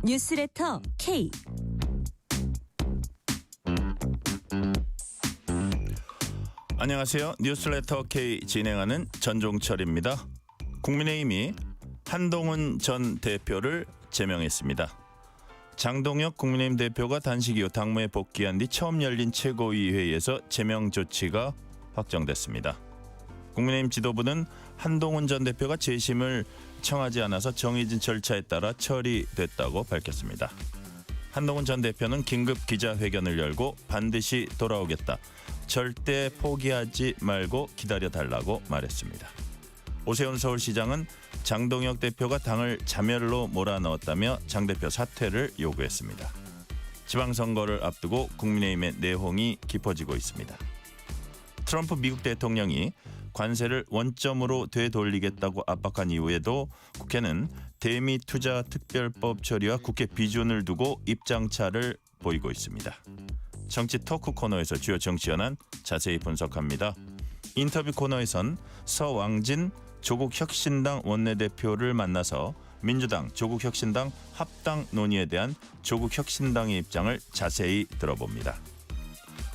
뉴스레터 K. 안녕하세요. 뉴스레터 K 진행하는 전종철입니다. 국민의힘이 한동훈 전 대표를 제명했습니다. 장동혁 국민의힘 대표가 단식 이후 당무에 복귀한 뒤 처음 열린 최고위 회의에서 제명 조치가 확정됐습니다. 국민의힘 지도부는 한동훈 전 대표가 재심을 청하지 않아서 정해진 절차에 따라 처리됐다고 밝혔습니다. 한동훈 전 대표는 긴급 기자회견을 열고 반드시 돌아오겠다. 절대 포기하지 말고 기다려달라고 말했습니다. 오세훈 서울시장은 장동혁 대표가 당을 자멸로 몰아넣었다며 장 대표 사퇴를 요구했습니다. 지방선거를 앞두고 국민의힘의 내홍이 깊어지고 있습니다. 트럼프 미국 대통령이 관세를 원점으로 되돌리겠다고 압박한 이후에도 국회는 대미 투자 특별법 처리와 국회 비준을 두고 입장차를 보이고 있습니다. 정치 토크 코너에서 주요 정치 현안 자세히 분석합니다. 인터뷰 코너에선 서왕진 조국혁신당 원내대표를 만나서 민주당, 조국혁신당 합당 논의에 대한 조국혁신당의 입장을 자세히 들어봅니다.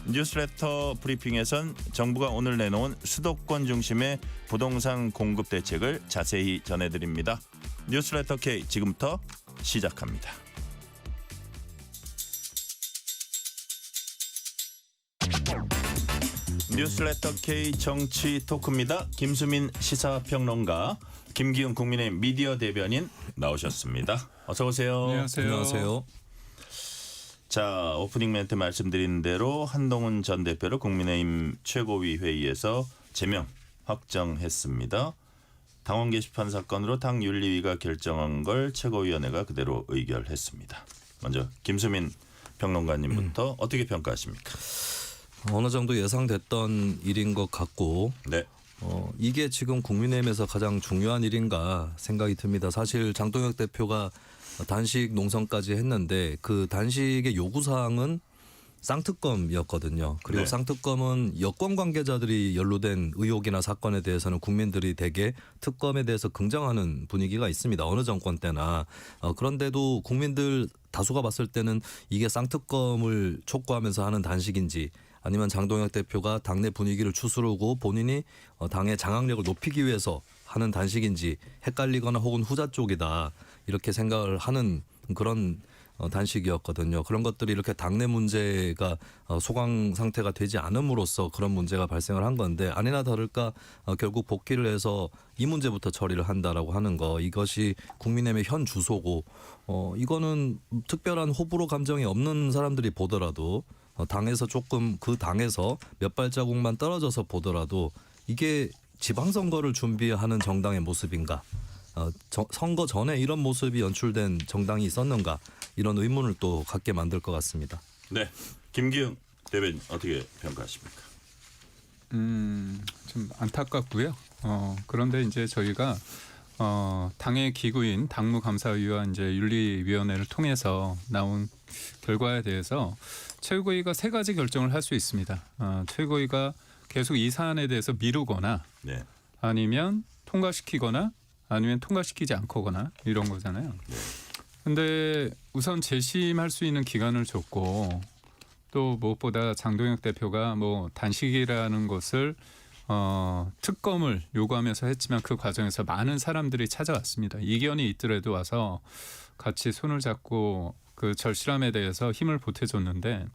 뉴스레터 브리핑에선 정부가 오늘 내놓은 수도권 중심의 부동산 공급 대책을 자세히 전해드립니다. 뉴스레터 K 지금부터 시작합니다. 뉴스레터 K 정치 토크입니다. 김수민 시사평론가, 김기훈 국민의힘 미디어 대변인 나오셨습니다. 어서 오세요. 안녕하세요. 자, 오프닝 멘트 말씀드린 대로 한동훈 전 대표를 국민의힘 최고위 회의에서 제명 확정했습니다. 당원 게시판 사건으로 당 윤리위가 결정한 걸 최고위원회가 그대로 의결했습니다. 먼저 김수민 평론가님부터 어떻게 평가하십니까? 어느 정도 예상됐던 일인 것 같고, 네. 이게 지금 국민의힘에서 가장 중요한 일인가 생각이 듭니다. 사실 장동혁 대표가 단식 농성까지 했는데 그 단식의 요구사항은 쌍특검이었거든요. 그리고 네. 쌍특검은 여권 관계자들이 연루된 의혹이나 사건에 대해서는 국민들이 대개 특검에 대해서 긍정하는 분위기가 있습니다. 어느 정권 때나. 그런데도 국민들 다수가 봤을 때는 이게 쌍특검을 촉구하면서 하는 단식인지 아니면 장동혁 대표가 당내 분위기를 추스르고 본인이 당의 장악력을 높이기 위해서 하는 단식인지 헷갈리거나 혹은 후자 쪽이다 이렇게 생각을 하는 그런 단식이었거든요. 그런 것들이 이렇게 당내 문제가 소강 상태가 되지 않음으로써 그런 문제가 발생을 한 건데, 아니나 다를까 결국 복귀를 해서 이 문제부터 처리를 한다라고 하는 거, 이것이 국민의힘의 현 주소고, 이거는 특별한 호불호 감정이 없는 사람들이 보더라도 당에서 조금 그 당에서 몇 발자국만 떨어져서 보더라도 이게 지방선거를 준비하는 정당의 모습인가, 선거 전에 이런 모습이 연출된 정당이 있었는가, 이런 의문을 또 갖게 만들 것 같습니다. 네, 김기훈 대변인 어떻게 평가하십니까? 좀 안타깝고요. 그런데 이제 저희가 당의 기구인 당무감사위와 이제 윤리위원회를 통해서 나온 결과에 대해서 최고위가 세 가지 결정을 할 수 있습니다. 최고위가 계속 이 사안에 대해서 미루거나, 네. 아니면 통과시키거나, 아니면 통과시키지 않거나 이런 거잖아요. 근데 우선 재심할 수 있는 기간을 줬고, 또 무엇보다 장동혁 대표가 뭐 단식이라는 것을 특검을 요구하면서 했지만 그 과정에서 많은 사람들이 찾아왔습니다. 이견이 있더라도 와서 같이 손을 잡고 그 절실함에 대해서 힘을 보태줬는데,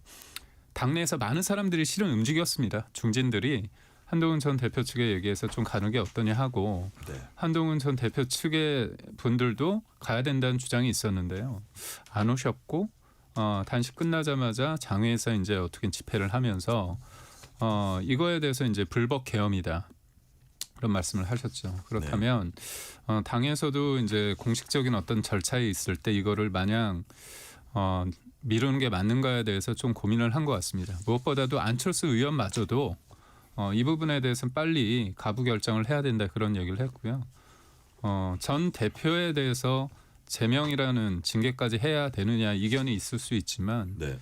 당내에서 많은 사람들이 실은 움직였습니다. 중진들이 한동훈 전 대표 측에 얘기해서 좀 가는 게 어떠냐 하고, 네. 한동훈 전 대표 측의 분들도 가야 된다는 주장이 있었는데요. 안 오셨고, 단식 끝나자마자 장외에서 이제 어떻게 집회를 하면서 이거에 대해서 이제 불법 계엄이다, 그런 말씀을 하셨죠. 그렇다면 당에서도 이제 공식적인 어떤 절차에 있을 때 이거를 마냥 미루는 게 맞는가에 대해서 좀 고민을 한 것 같습니다. 무엇보다도 안철수 의원마저도 이 부분에 대해서는 빨리 가부 결정을 해야 된다, 그런 얘기를 했고요. 전 대표에 대해서 제명이라는 징계까지 해야 되느냐 이견이 있을 수 있지만, 네.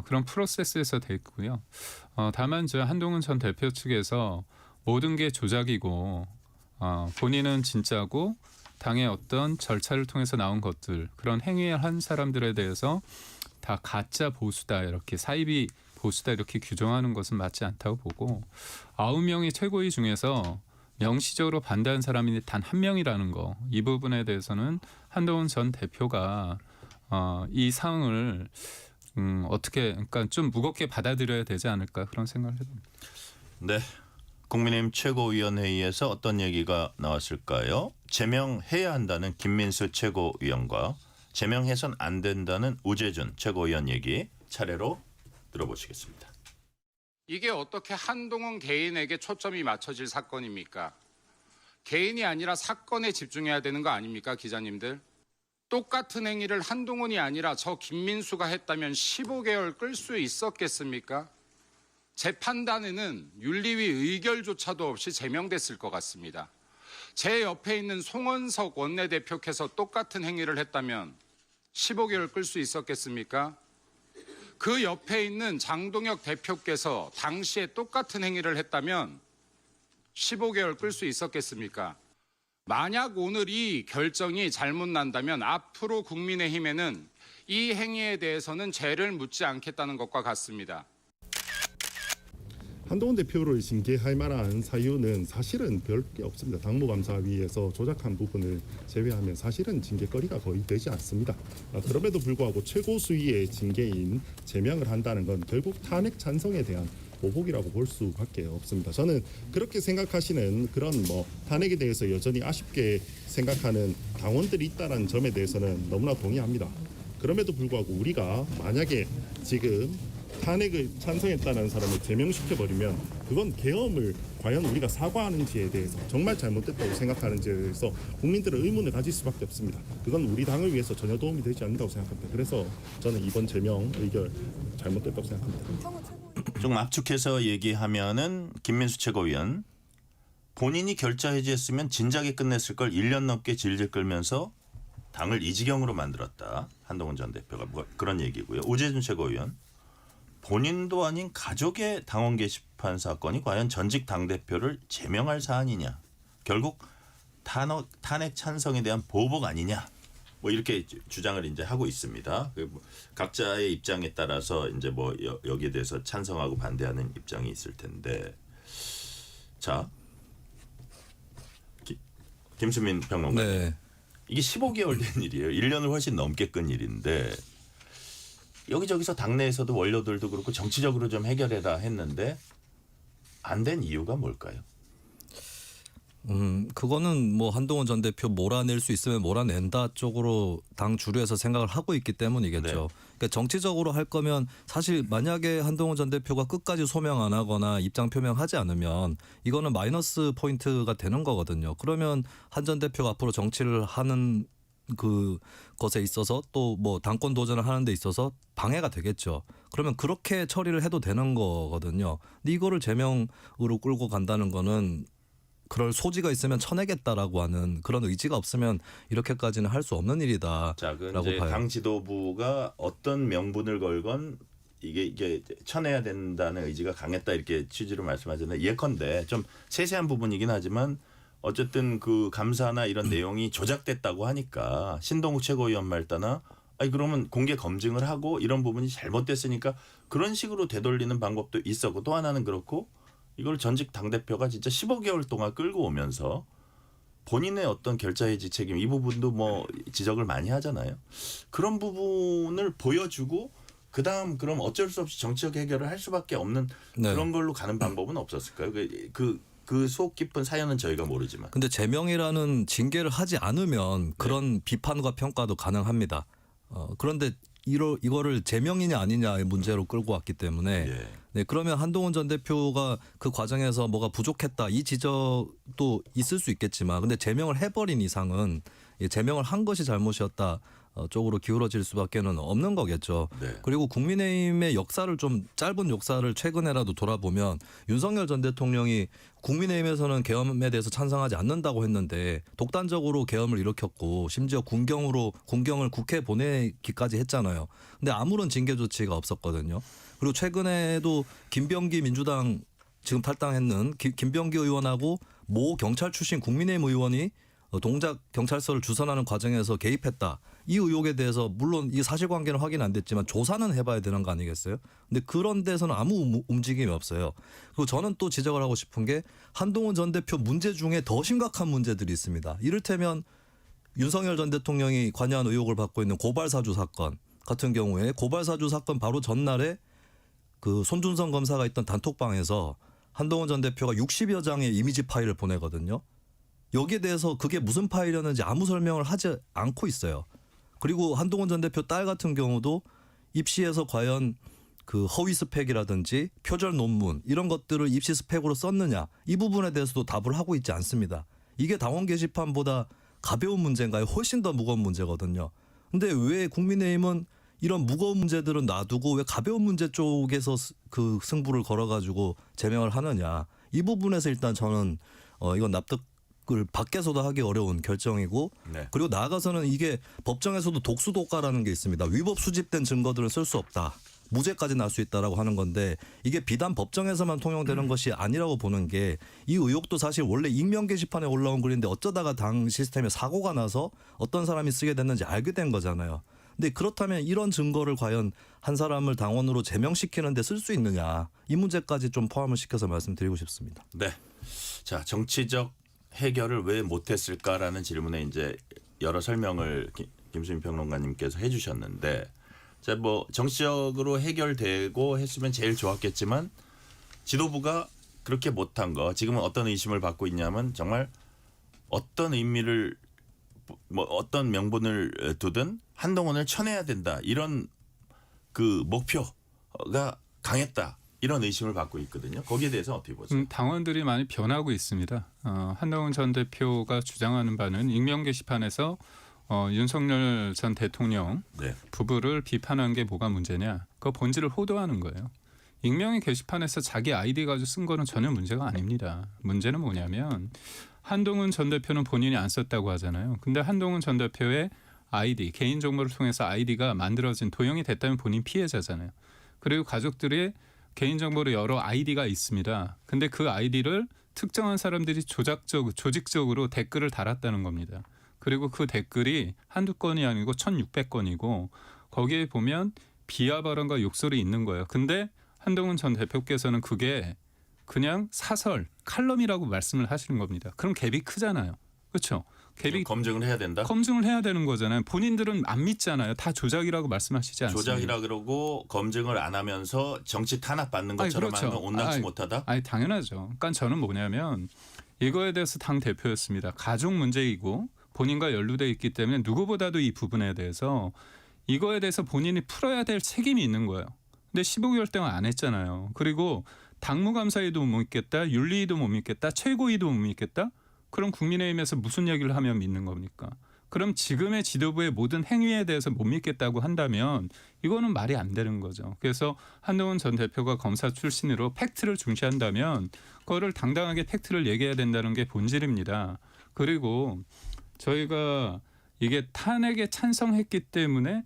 그런 프로세스에서 됐고요. 다만 저 한동훈 전 대표 측에서 모든 게 조작이고 본인은 진짜고 당의 어떤 절차를 통해서 나온 것들 그런 행위를 한 사람들에 대해서 다 가짜 보수다 이렇게 사이비 보수다 이렇게 규정하는 것은 맞지 않다고 보고 9명의 최고위 중에서 명시적으로 반대한 사람이 단 한 명이라는 거 이 부분에 대해서는 한동훈 전 대표가 이 상황을 어떻게 그러니까 좀 무겁게 받아들여야 되지 않을까 그런 생각을 해봅니다. 네. 국민의힘 최고위원회의에서 어떤 얘기가 나왔을까요? 제명해야 한다는 김민수 최고위원과 제명해선 안 된다는 우재준 최고위원 얘기 차례로 들어보시겠습니다. 이게 어떻게 한동훈 개인에게 초점이 맞춰질 사건입니까? 개인이 아니라 사건에 집중해야 되는 거 아닙니까, 기자님들? 똑같은 행위를 한동훈이 아니라 저 김민수가 했다면 15개월 끌 수 있었겠습니까? 제 판단에는 윤리위 의결조차도 없이 제명됐을 것 같습니다. 제 옆에 있는 송원석 원내대표께서 똑같은 행위를 했다면 15개월 끌 수 있었겠습니까? 그 옆에 있는 장동혁 대표께서 당시에 똑같은 행위를 했다면 15개월 끌 수 있었겠습니까? 만약 오늘 이 결정이 잘못 난다면 앞으로 국민의힘에는 이 행위에 대해서는 죄를 묻지 않겠다는 것과 같습니다. 한동훈 대표를 징계할 만한 사유는 사실은 별 게 없습니다. 당무감사위에서 조작한 부분을 제외하면 사실은 징계거리가 거의 되지 않습니다. 그럼에도 불구하고 최고 수위의 징계인 제명을 한다는 건 결국 탄핵 찬성에 대한 보복이라고 볼 수밖에 없습니다. 저는 그렇게 생각하시는 그런 탄핵에 대해서 여전히 아쉽게 생각하는 당원들이 있다는 점에 대해서는 너무나 동의합니다. 그럼에도 불구하고 우리가 만약에 지금 탄핵을 찬성했다는 사람을 제명시켜버리면 그건 계엄을 과연 우리가 사과하는지에 대해서 정말 잘못됐다고 생각하는지에 대해서 국민들은 의문을 가질 수밖에 없습니다. 그건 우리 당을 위해서 전혀 도움이 되지 않는다고 생각합니다. 그래서 저는 이번 제명 의결 잘못됐다고 생각합니다. 좀 압축해서 얘기하면은 김민수 최고위원 본인이 결자 해지했으면 진작에 끝냈을 걸 1년 넘게 질질 끌면서 당을 이 지경으로 만들었다. 한동훈 전 대표가 뭐 그런 얘기고요. 우재준 최고위원 본인도 아닌 가족의 당원 게시판 사건이 과연 전직 당대표를 제명할 사안이냐. 결국 탄핵 찬성에 대한 보복 아니냐. 뭐 이렇게 주장을 이제 하고 있습니다. 각자의 입장에 따라서 이제 뭐 여기에 대해서 찬성하고 반대하는 입장이 있을 텐데. 자. 김수민 평론가. 네. 이게 15개월 된 일이에요. 1년을 훨씬 넘게 끈 일인데 여기저기서 당내에서도 원로들도 그렇고 정치적으로 좀 해결해라 했는데 안 된 이유가 뭘까요? 그거는 뭐 한동훈 전 대표 몰아낼 수 있으면 몰아낸다 쪽으로 당 주류에서 생각을 하고 있기 때문이겠죠. 네. 그러니까 정치적으로 할 거면 사실 만약에 한동훈 전 대표가 끝까지 소명 안 하거나 입장 표명하지 않으면 이거는 마이너스 포인트가 되는 거거든요. 그러면 한 전 대표가 앞으로 정치를 하는 그 것에 있어서 또 뭐 당권 도전을 하는 데 있어서 방해가 되겠죠. 그러면 그렇게 처리를 해도 되는 거거든요. 근데 이거를 제명으로 끌고 간다는 거는 그럴 소지가 있으면 쳐내겠다라고 하는 그런 의지가 없으면 이렇게까지는 할 수 없는 일이다라고 자, 그 이제 봐요. 당 지도부가 어떤 명분을 걸건 이게 쳐내야 된다는 의지가 강했다 이렇게 취지로 말씀하셨는데 예컨대 좀 세세한 부분이긴 하지만 어쨌든 그 감사나 이런 내용이 조작됐다고 하니까 신동욱 최고위원 말 따나 아니 그러면 공개 검증을 하고 이런 부분이 잘못됐으니까 그런 식으로 되돌리는 방법도 있었고 또 하나는 그렇고 이걸 전직 당대표가 진짜 15개월 동안 끌고 오면서 본인의 어떤 결자해지 책임 이 부분도 뭐 지적을 많이 하잖아요. 그런 부분을 보여주고 그다음 그럼 어쩔 수 없이 정치적 해결을 할 수밖에 없는 네. 그런 걸로 가는 방법은 없었을까요? 그 속 깊은 사연은 저희가 모르지만. 근데 제명이라는 징계를 하지 않으면 그런 비판과 평가도 가능합니다. 그런데 이거를 제명이냐 아니냐의 문제로 끌고 왔기 때문에 예. 네, 그러면 한동훈 전 대표가 그 과정에서 뭐가 부족했다 이 지적도 있을 수 있겠지만 근데 제명을 해버린 이상은 제명을 한 것이 잘못이었다 쪽으로 기울어질 수밖에는 없는 거겠죠. 네. 그리고 국민의힘의 역사를 좀 짧은 역사를 최근에라도 돌아보면 윤석열 전 대통령이 국민의힘에서는 계엄에 대해서 찬성하지 않는다고 했는데 독단적으로 계엄을 일으켰고 심지어 군경을 국회에 보내기까지 했잖아요. 근데 아무런 징계 조치가 없었거든요. 그리고 최근에도 김병기 민주당 지금 탈당했는 김병기 의원하고 모 경찰 출신 국민의힘 의원이 동작 경찰서를 주선하는 과정에서 개입했다. 이 의혹에 대해서 물론 이 사실관계는 확인 안 됐지만 조사는 해봐야 되는 거 아니겠어요? 근데 그런 데서는 아무 움직임이 없어요. 그리고 저는 또 지적을 하고 싶은 게 한동훈 전 대표 문제 중에 더 심각한 문제들이 있습니다. 이를테면 윤석열 전 대통령이 관여한 의혹을 받고 있는 고발사주 사건 같은 경우에 고발사주 사건 바로 전날에 그 손준성 검사가 있던 단톡방에서 한동훈 전 대표가 60여 장의 이미지 파일을 보내거든요. 여기에 대해서 그게 무슨 파일이었는지 아무 설명을 하지 않고 있어요. 그리고 한동훈 전 대표 딸 같은 경우도 입시에서 과연 그 허위 스펙이라든지 표절 논문 이런 것들을 입시 스펙으로 썼느냐 이 부분에 대해서도 답을 하고 있지 않습니다. 이게 당원 게시판보다 가벼운 문제인가요? 훨씬 더 무거운 문제거든요. 근데 왜 국민의힘은 이런 무거운 문제들은 놔두고 왜 가벼운 문제 쪽에서 그 승부를 걸어가지고 제명을 하느냐. 이 부분에서 일단 저는 이건 납득을 밖에서도 하기 어려운 결정이고 네. 그리고 나아가서는 이게 법정에서도 독수독가라는 게 있습니다. 위법 수집된 증거들은 쓸 수 없다. 무죄까지 날 수 있다라고 하는 건데 이게 비단 법정에서만 통용되는 것이 아니라고 보는 게 이 의혹도 사실 원래 익명 게시판에 올라온 글인데 어쩌다가 당 시스템에 사고가 나서 어떤 사람이 쓰게 됐는지 알게 된 거잖아요. 근데 그렇다면 이런 증거를 과연 한 사람을 당원으로 제명시키는 데 쓸 수 있느냐 이 문제까지 좀 포함을 시켜서 말씀드리고 싶습니다. 네. 자, 정치적 해결을 왜 못했을까라는 질문에 이제 여러 설명을 김수민 평론가님께서 해주셨는데, 자, 뭐 정치적으로 해결되고 했으면 제일 좋았겠지만 지도부가 그렇게 못한 거 지금은 어떤 의심을 받고 있냐면 정말 어떤 의미를 뭐 어떤 명분을 두든 한동훈을 쳐내야 된다 이런 그 목표가 강했다 이런 의심을 받고 있거든요. 거기에 대해서 어떻게 보세요? 당원들이 많이 변하고 있습니다. 한동훈 전 대표가 주장하는 바는 익명 게시판에서 윤석열 전 대통령 네. 부부를 비판한 게 뭐가 문제냐? 그 본질을 호도하는 거예요. 익명의 게시판에서 자기 아이디 가지고 쓴 거는 전혀 문제가 아닙니다. 문제는 뭐냐면 한동훈 전 대표는 본인이 안 썼다고 하잖아요. 근데 한동훈 전 대표의 아이디, 개인정보를 통해서 아이디가 만들어진 도용이 됐다면 본인 피해자잖아요. 그리고 가족들의 개인정보로 여러 아이디가 있습니다. 근데 그 아이디를 특정한 사람들이 조직적으로 댓글을 달았다는 겁니다. 그리고 그 댓글이 한두 건이 아니고 1600건이고 거기에 보면 비하 발언과 욕설이 있는 거예요. 근데 한동훈 전 대표께서는 그게 그냥 사설, 칼럼이라고 말씀을 하시는 겁니다. 그럼 갭이 크잖아요. 그렇죠? 갭이 검증을 해야 된다. 검증을 해야 되는 거잖아요. 본인들은 안 믿잖아요. 다 조작이라고 말씀하시지 않습니까? 조작이라 그러고 검증을 안 하면서 정치 탄압 받는 것처럼 그렇죠. 하는 건 온당치 못하다. 아니 당연하죠. 그러니까 저는 뭐냐면 이거에 대해서 당 대표였습니다. 가족 문제이고 본인과 연루돼 있기 때문에 누구보다도 이 부분에 대해서 이거에 대해서 본인이 풀어야 될 책임이 있는 거예요. 근데 15개월 동안 안 했잖아요. 그리고 당무감사위도 못 믿겠다, 윤리위도 못 믿겠다, 최고위도 못 믿겠다. 그럼 국민의힘에서 무슨 얘기를 하면 믿는 겁니까? 그럼 지금의 지도부의 모든 행위에 대해서 못 믿겠다고 한다면 이거는 말이 안 되는 거죠. 그래서 한동훈 전 대표가 검사 출신으로 팩트를 중시한다면 그거를 당당하게 팩트를 얘기해야 된다는 게 본질입니다. 그리고 저희가 이게 탄핵에 찬성했기 때문에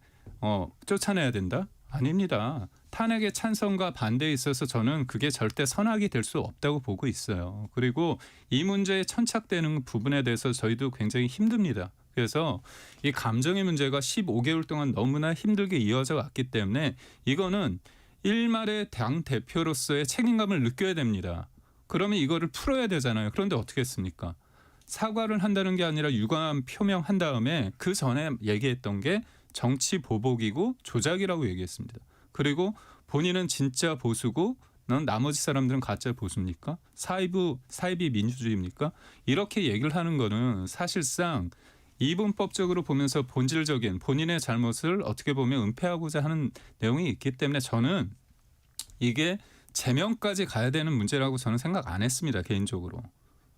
쫓아내야 된다? 아닙니다. 탄핵의 찬성과 반대에 있어서 저는 그게 절대 선악이 될 수 없다고 보고 있어요. 그리고 이 문제에 천착되는 부분에 대해서 저희도 굉장히 힘듭니다. 그래서 이 감정의 문제가 15개월 동안 너무나 힘들게 이어져 왔기 때문에 이거는 일말의 당 대표로서의 책임감을 느껴야 됩니다. 그러면 이거를 풀어야 되잖아요. 그런데 어떻게 했습니까? 사과를 한다는 게 아니라 유감 표명한 다음에 그 전에 얘기했던 게 정치 보복이고 조작이라고 얘기했습니다. 그리고 본인은 진짜 보수고 넌 나머지 사람들은 가짜 보수입니까? 사이비 민주주의입니까? 이렇게 얘기를 하는 거는 사실상 이분법적으로 보면서 본질적인 본인의 잘못을 어떻게 보면 은폐하고자 하는 내용이 있기 때문에 저는 이게 제명까지 가야 되는 문제라고 저는 생각 안 했습니다. 개인적으로.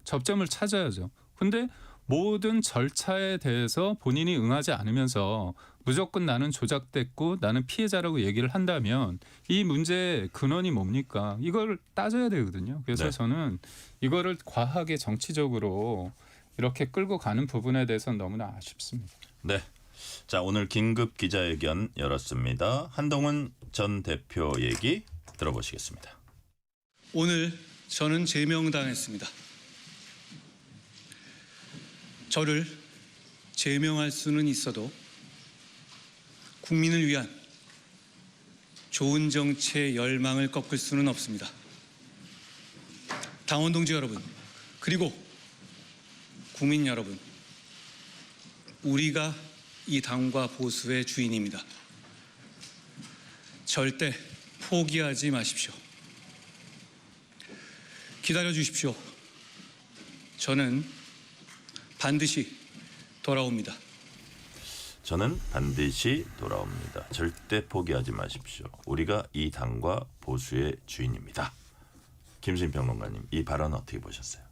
접점을 찾아야죠. 근데 모든 절차에 대해서 본인이 응하지 않으면서 무조건 나는 조작됐고 나는 피해자라고 얘기를 한다면 이 문제의 근원이 뭡니까? 이걸 따져야 되거든요. 그래서 네. 저는 이거를 과하게 정치적으로 이렇게 끌고 가는 부분에 대해서는 너무나 아쉽습니다. 네. 자, 오늘 긴급 기자회견 열었습니다. 한동훈 전 대표 얘기 들어보시겠습니다. 오늘 저는 제명당했습니다. 저를 제명할 수는 있어도 국민을 위한 좋은 정치의 열망을 꺾을 수는 없습니다. 당원 동지 여러분, 그리고 국민 여러분, 우리가 이 당과 보수의 주인입니다. 절대 포기하지 마십시오. 기다려 주십시오. 저는 반드시 돌아옵니다. 저는 반드시 돌아옵니다. 절대 포기하지 마십시오. 우리가 이 당과 보수의 주인입니다. 김수인 평론가님, 이 발언 어떻게 보셨어요?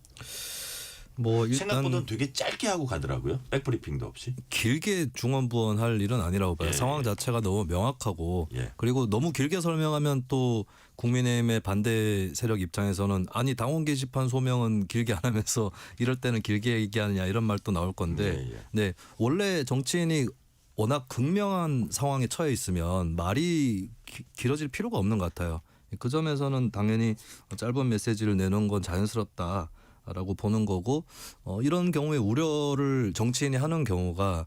뭐 일단 생각보다는 되게 짧게 하고 가더라고요. 백브리핑도 없이. 길게 중언부언할 일은 아니라고 봐요. 예. 상황 자체가 너무 명확하고 예. 그리고 너무 길게 설명하면 또 국민의힘의 반대 세력 입장에서는 아니 당원 게시판 소명은 길게 안 하면서 이럴 때는 길게 얘기하느냐 이런 말도 나올 건데 예, 예. 네 원래 정치인이 워낙 극명한 상황에 처해 있으면 말이 길어질 필요가 없는 것 같아요. 그 점에서는 당연히 짧은 메시지를 내는 건 자연스럽다라고 보는 거고 이런 경우에 우려를 정치인이 하는 경우가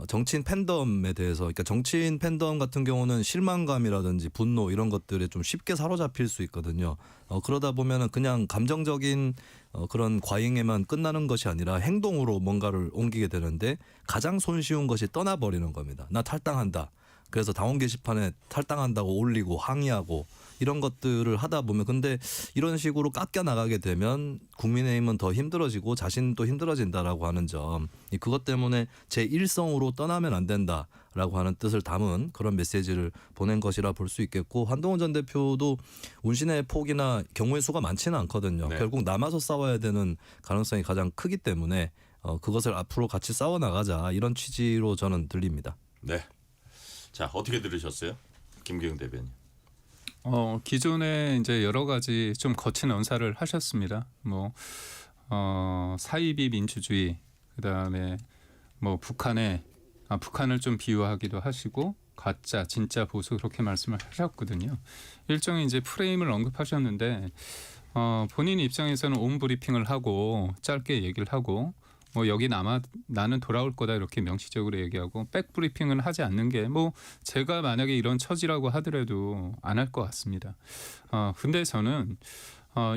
정치인 팬덤에 대해서 그러니까 정치인 팬덤 같은 경우는 실망감이라든지 분노 이런 것들에 좀 쉽게 사로잡힐 수 있거든요. 그러다 보면은 그냥 감정적인 그런 과잉에만 끝나는 것이 아니라 행동으로 뭔가를 옮기게 되는데 가장 손쉬운 것이 떠나버리는 겁니다. 나 탈당한다. 그래서 당원 게시판에 탈당한다고 올리고 항의하고 이런 것들을 하다 보면 근데 이런 식으로 깎여 나가게 되면 국민의힘은 더 힘들어지고 자신도 힘들어진다라고 하는 점 그것 때문에 제 일성으로 떠나면 안 된다라고 하는 뜻을 담은 그런 메시지를 보낸 것이라 볼 수 있겠고 한동훈 전 대표도 운신의 폭이나 경우의 수가 많지는 않거든요. 네. 결국 남아서 싸워야 되는 가능성이 가장 크기 때문에 그것을 앞으로 같이 싸워나가자 이런 취지로 저는 들립니다. 네. 자, 어떻게 들으셨어요? 김기영 대변인. 기존에 이제 여러 가지 좀 거친 언사를 하셨습니다. 뭐 사이비 민주주의, 그다음에 뭐 북한을 좀 비유하기도 하시고 가짜, 진짜 보수 그렇게 말씀을 하셨거든요. 일종의 이제 프레임을 언급하셨는데 본인 입장에서는 온 브리핑을 하고 짧게 얘기를 하고 뭐 여기 나는 돌아올 거다 이렇게 명시적으로 얘기하고 백 브리핑은 하지 않는 게 뭐 제가 만약에 이런 처지라고 하더라도 안 할 것 같습니다. 근데 저는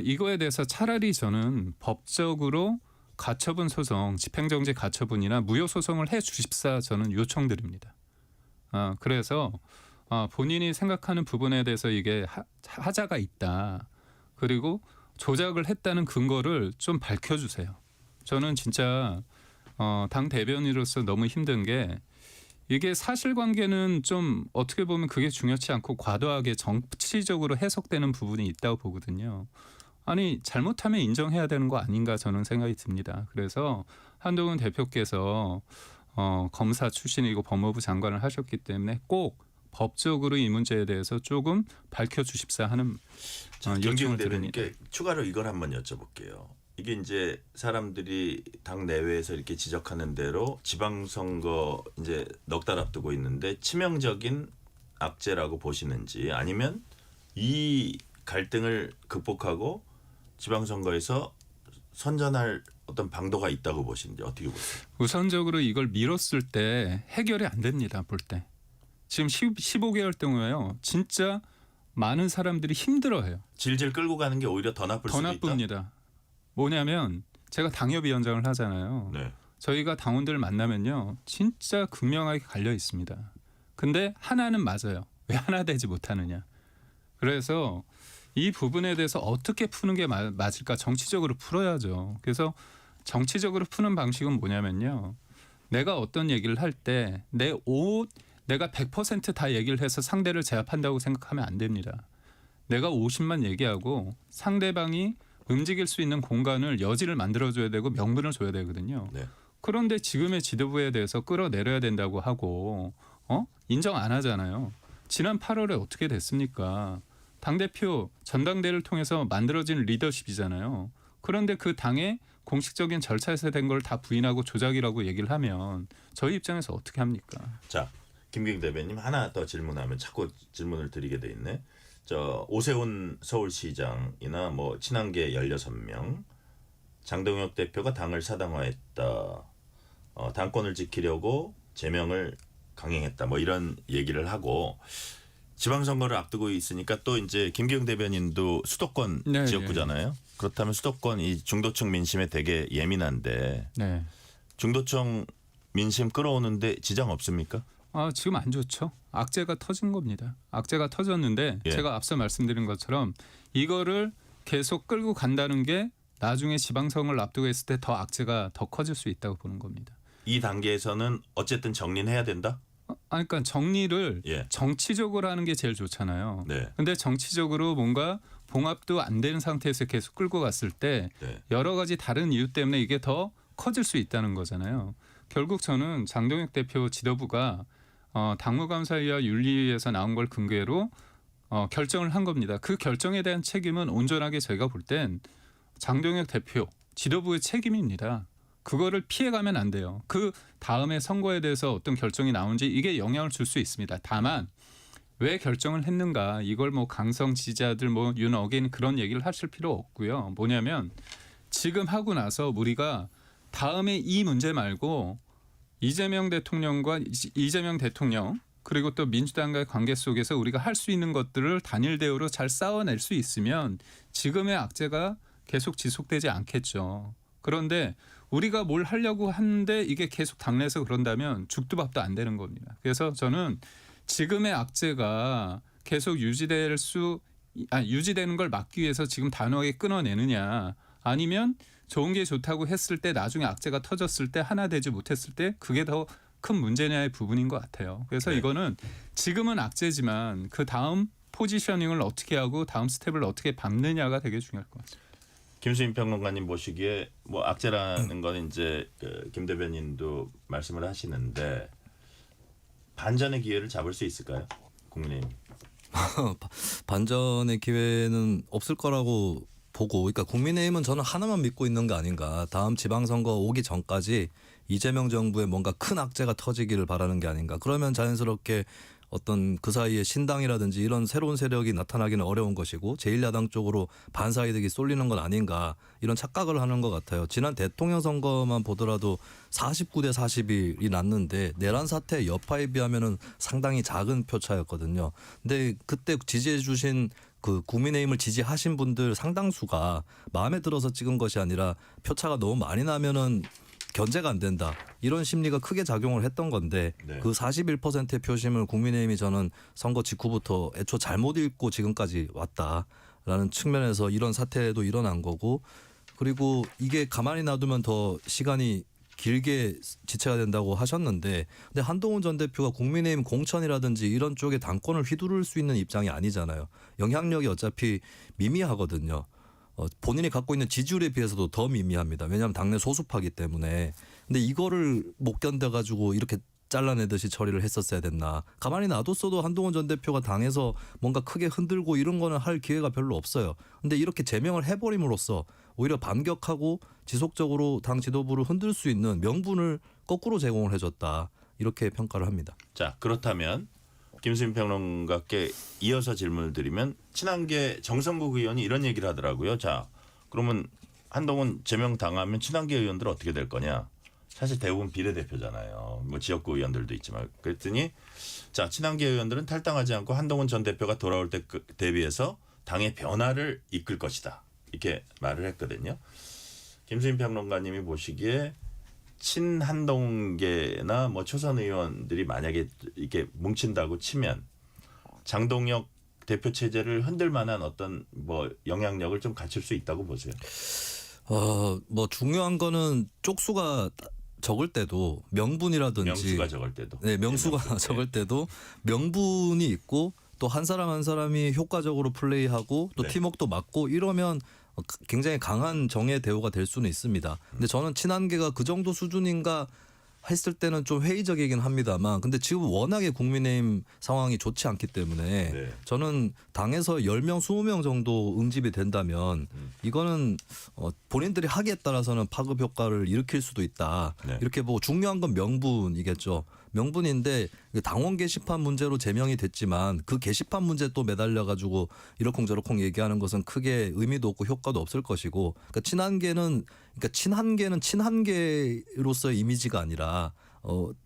이거에 대해서 차라리 저는 법적으로 가처분 소송, 집행정지 가처분이나 무효 소송을 해 주십사 저는 요청드립니다. 그래서 본인이 생각하는 부분에 대해서 이게 하자가 있다. 그리고 조작을 했다는 근거를 좀 밝혀주세요. 저는 진짜 당 대변인으로서 너무 힘든 게 이게 사실관계는 좀 어떻게 보면 그게 중요치 않고 과도하게 정치적으로 해석되는 부분이 있다고 보거든요. 아니 잘못하면 인정해야 되는 거 아닌가 저는 생각이 듭니다. 그래서 한동훈 대표께서 검사 출신이고 법무부 장관을 하셨기 때문에 꼭 법적으로 이 문제에 대해서 조금 밝혀주십사 하는 김기영 요청을 드립니다. 대변인께 추가로 이걸 한번 여쭤볼게요. 이게 이제 사람들이 당 내외에서 이렇게 지적하는 대로 지방선거 이제 넉 달 앞두고 있는데 치명적인 악재라고 보시는지 아니면 이 갈등을 극복하고 지방선거에서 선전할 어떤 방도가 있다고 보시는지 어떻게 보세요? 우선적으로 이걸 미뤘을 때 해결이 안 됩니다. 볼 때. 지금 15개월 동안에요. 진짜 많은 사람들이 힘들어해요. 질질 끌고 가는 게 오히려 더 나쁠 더 수도 있다. 나쁩니다. 뭐냐면 제가 당협위원장을 하잖아요. 네. 저희가 당원들 만나면요. 진짜 극명하게 갈려 있습니다. 근데 하나는 맞아요. 왜 하나 되지 못하느냐. 그래서 이 부분에 대해서 어떻게 푸는 게 맞을까 정치적으로 풀어야죠. 그래서 정치적으로 푸는 방식은 뭐냐면요. 내가 어떤 얘기를 할 때 내가 100% 다 얘기를 해서 상대를 제압한다고 생각하면 안 됩니다. 내가 50만 얘기하고 상대방이 움직일 수 있는 공간을 여지를 만들어줘야 되고 명분을 줘야 되거든요. 네. 그런데 지금의 지도부에 대해서 끌어내려야 된다고 하고 인정 안 하잖아요. 지난 8월에 어떻게 됐습니까? 당대표 전당대회를 통해서 만들어진 리더십이잖아요. 그런데 그 당의 공식적인 절차에서 된 걸 다 부인하고 조작이라고 얘기를 하면 저희 입장에서 어떻게 합니까? 자, 김기영 대변인 하나 더 질문하면 자꾸 질문을 드리게 돼 있네. 오세훈 서울시장이나 뭐 친한계 16명, 장동혁 대표가 당을 사당화했다. 당권을 지키려고 제명을 강행했다. 뭐 이런 얘기를 하고 지방선거를 앞두고 있으니까 또 이제 김기영 대변인도 수도권 네, 지역구잖아요. 그렇다면 수도권 이 중도층 민심에 되게 예민한데 네. 중도층 민심 끌어오는데 지장 없습니까? 지금 안 좋죠. 악재가 터진 겁니다. 악재가 터졌는데 예. 제가 앞서 말씀드린 것처럼 이거를 계속 끌고 간다는 게 나중에 지방선거를 앞두고 있을 때 더 악재가 더 커질 수 있다고 보는 겁니다. 이 단계에서는 어쨌든 정리는 해야 된다. 그러니까 정리를 예. 정치적으로 하는 게 제일 좋잖아요. 네. 근데 정치적으로 뭔가 봉합도 안 되는 상태에서 계속 끌고 갔을 때 네. 여러 가지 다른 이유 때문에 이게 더 커질 수 있다는 거잖아요. 결국 저는 장동혁 대표 지도부가 당무감사위와 윤리위에서 나온 걸 근거로 결정을 한 겁니다. 그 결정에 대한 책임은 온전하게 저희가 볼 땐 장동혁 대표 지도부의 책임입니다. 그거를 피해가면 안 돼요. 그 다음에 선거에 대해서 어떤 결정이 나온지 이게 영향을 줄 수 있습니다. 다만 왜 결정을 했는가 이걸 뭐 강성 지지자들 뭐 윤어게인 그런 얘기를 하실 필요 없고요. 뭐냐면 지금 하고 나서 우리가 다음에 이 문제 말고 이재명 대통령과 이재명 대통령 그리고 또 민주당과의 관계 속에서 우리가 할 수 있는 것들을 단일 대우로 잘 쌓아낼 수 있으면 지금의 악재가 계속 지속되지 않겠죠. 그런데 우리가 뭘 하려고 하는데 이게 계속 당내에서 그런다면 죽도 밥도 안 되는 겁니다. 그래서 저는 지금의 악재가 계속 유지되는 걸 막기 위해서 지금 단호하게 끊어내느냐 아니면 좋은 게 좋다고 했을 때 나중에 악재가 터졌을 때 하나 되지 못했을 때 그게 더 큰 문제냐의 부분인 것 같아요. 그래서 네. 이거는 지금은 악재지만 그 다음 포지셔닝을 어떻게 하고 다음 스텝을 어떻게 밟느냐가 되게 중요할 것 같습니다. 김수인 평론가님 보시기에 뭐 악재라는 건 이제 김 대변인도 말씀을 하시는데 반전의 기회를 잡을 수 있을까요? 국민의힘. 반전의 기회는 없을 거라고 보고, 그러니까 국민의힘은 저는 하나만 믿고 있는 거 아닌가. 다음 지방선거 오기 전까지 이재명 정부에 뭔가 큰 악재가 터지기를 바라는 게 아닌가. 그러면 자연스럽게 어떤 그 사이에 신당이라든지 이런 새로운 세력이 나타나기는 어려운 것이고 제1야당 쪽으로 반사이득이 쏠리는 건 아닌가 이런 착각을 하는 것 같아요. 지난 대통령 선거만 보더라도 49대 41이 났는데 내란 사태 여파에 비하면은 상당히 작은 표차였거든요. 근데 그때 지지해 주신 그 국민의힘을 지지하신 분들 상당수가 마음에 들어서 찍은 것이 아니라 표차가 너무 많이 나면은 견제가 안 된다. 이런 심리가 크게 작용을 했던 건데 네. 그 41%의 표심을 국민의힘이 저는 선거 직후부터 애초 잘못 읽고 지금까지 왔다라는 측면에서 이런 사태도 일어난 거고 그리고 이게 가만히 놔두면 더 시간이 길게 지체가 된다고 하셨는데 근데 한동훈 전 대표가 국민의힘 공천이라든지 이런 쪽에 당권을 휘두를 수 있는 입장이 아니잖아요. 영향력이 어차피 미미하거든요. 본인이 갖고 있는 지지율에 비해서도 더 미미합니다. 왜냐하면 당내 소수파기 때문에. 근데 이거를 못 견뎌가지고 이렇게 잘라내듯이 처리를 했었어야 됐나. 가만히 놔뒀어도 한동훈 전 대표가 당에서 뭔가 크게 흔들고 이런 거는 할 기회가 별로 없어요. 근데 이렇게 제명을 해버림으로써 오히려 반격하고 지속적으로 당 지도부를 흔들 수 있는 명분을 거꾸로 제공을 해줬다. 이렇게 평가를 합니다. 자 그렇다면 김수인 평론가께 이어서 질문을 드리면 친한계 정성국 의원이 이런 얘기를 하더라고요. 자 그러면 한동훈 제명 당하면 친한계 의원들 어떻게 될 거냐? 사실 대부분 비례대표잖아요. 뭐 지역구 의원들도 있지만 그랬더니 자 친한계 의원들은 탈당하지 않고 한동훈 전 대표가 돌아올 때 대비해서 당의 변화를 이끌 것이다. 이렇게 말을 했거든요. 김수인 평론가님이 보시기에 친한동계나 뭐 초선 의원들이 만약에 이렇게 뭉친다고 치면 장동혁 대표 체제를 흔들 만한 어떤 뭐 영향력을 좀 갖출 수 있다고 보세요. 뭐 중요한 거는 쪽수가 적을 때도 명분이라든지 명수가 적을 때도. 네, 명수가 적을 때도 명분이 있고 또 한 사람 한 사람이 효과적으로 플레이하고 또 네. 팀워크도 맞고 이러면 굉장히 강한 정예 대우가 될 수는 있습니다. 근데 저는 친한계가 그 정도 수준인가 했을 때는 좀 회의적이긴 합니다만 근데 지금 워낙에 국민의힘 상황이 좋지 않기 때문에 네. 저는 당에서 10명, 20명 정도 응집이 된다면 이거는 본인들이 하기에 따라서는 파급 효과를 일으킬 수도 있다. 네. 이렇게 보고 중요한 건 명분이겠죠. 명분인데 당원 게시판 문제로 제명이 됐지만 그 게시판 문제 또 매달려 가지고 이러쿵저러쿵 얘기하는 것은 크게 의미도 없고 효과도 없을 것이고 그러니까 친한계는 친한계로서의 이미지가 아니라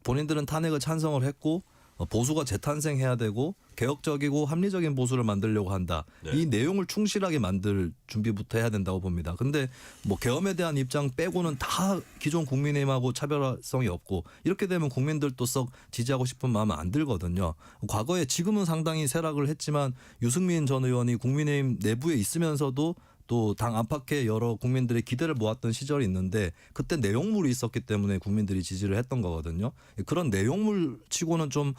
본인들은 탄핵을 찬성을 했고 보수가 재탄생해야 되고 개혁적이고 합리적인 보수를 만들려고 한다. 네. 이 내용을 충실하게 만들 준비부터 해야 된다고 봅니다. 근데 뭐 계엄에 대한 입장 빼고는 다 기존 국민의힘하고 차별성이 없고 이렇게 되면 국민들도 썩 지지하고 싶은 마음은 안 들거든요. 과거에 지금은 상당히 쇠락을 했지만 유승민 전 의원이 국민의힘 내부에 있으면서도 또 당 안팎에 여러 국민들의 기대를 모았던 시절이 있는데 그때 내용물이 있었기 때문에 국민들이 지지를 했던 거거든요. 그런 내용물 치고는 좀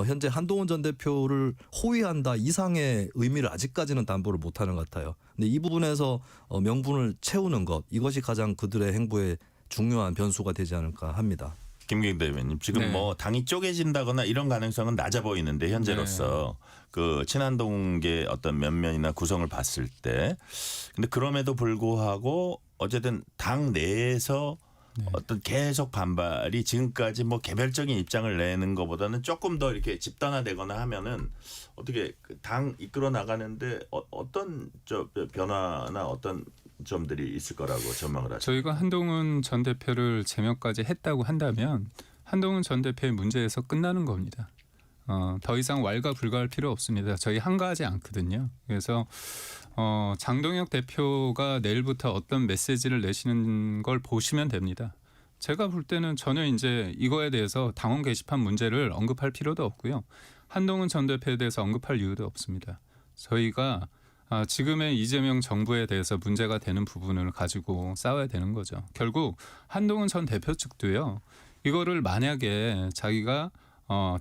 현재 한동훈 전 대표를 호위한다 이상의 의미를 아직까지는 담보를 못하는 것 같아요. 근데 이 부분에서 명분을 채우는 것 이것이 가장 그들의 행보에 중요한 변수가 되지 않을까 합니다. 김경대 의원님 지금 네. 뭐 당이 쪼개진다거나 이런 가능성은 낮아 보이는데 현재로서 그 친한동계 어떤 면면이나 구성을 봤을 때 근데 그럼에도 불구하고 어쨌든 당 내에서 어떤 계속 반발이 지금까지 뭐 개별적인 입장을 내는 것보다는 조금 더 이렇게 집단화되거나 하면은 어떻게 당 이끌어 나가는데 어떤 변화나 어떤 점들이 있을 거라고 전망을 하죠. 저희가 한동훈 전 대표를 제명까지 했다고 한다면 한동훈 전 대표의 문제에서 끝나는 겁니다. 더 이상 왈가불가할 필요 없습니다. 저희 한가하지 않거든요. 그래서 장동혁 대표가 내일부터 어떤 메시지를 내시는 걸 보시면 됩니다. 제가 볼 때는 전혀 이제 이거에 대해서 당원 게시판 문제를 언급할 필요도 없고요. 한동훈 전 대표에 대해서 언급할 이유도 없습니다. 저희가 지금의 이재명 정부에 대해서 문제가 되는 부분을 가지고 싸워야 되는 거죠. 결국 한동훈 전 대표 측도요. 이거를 만약에 자기가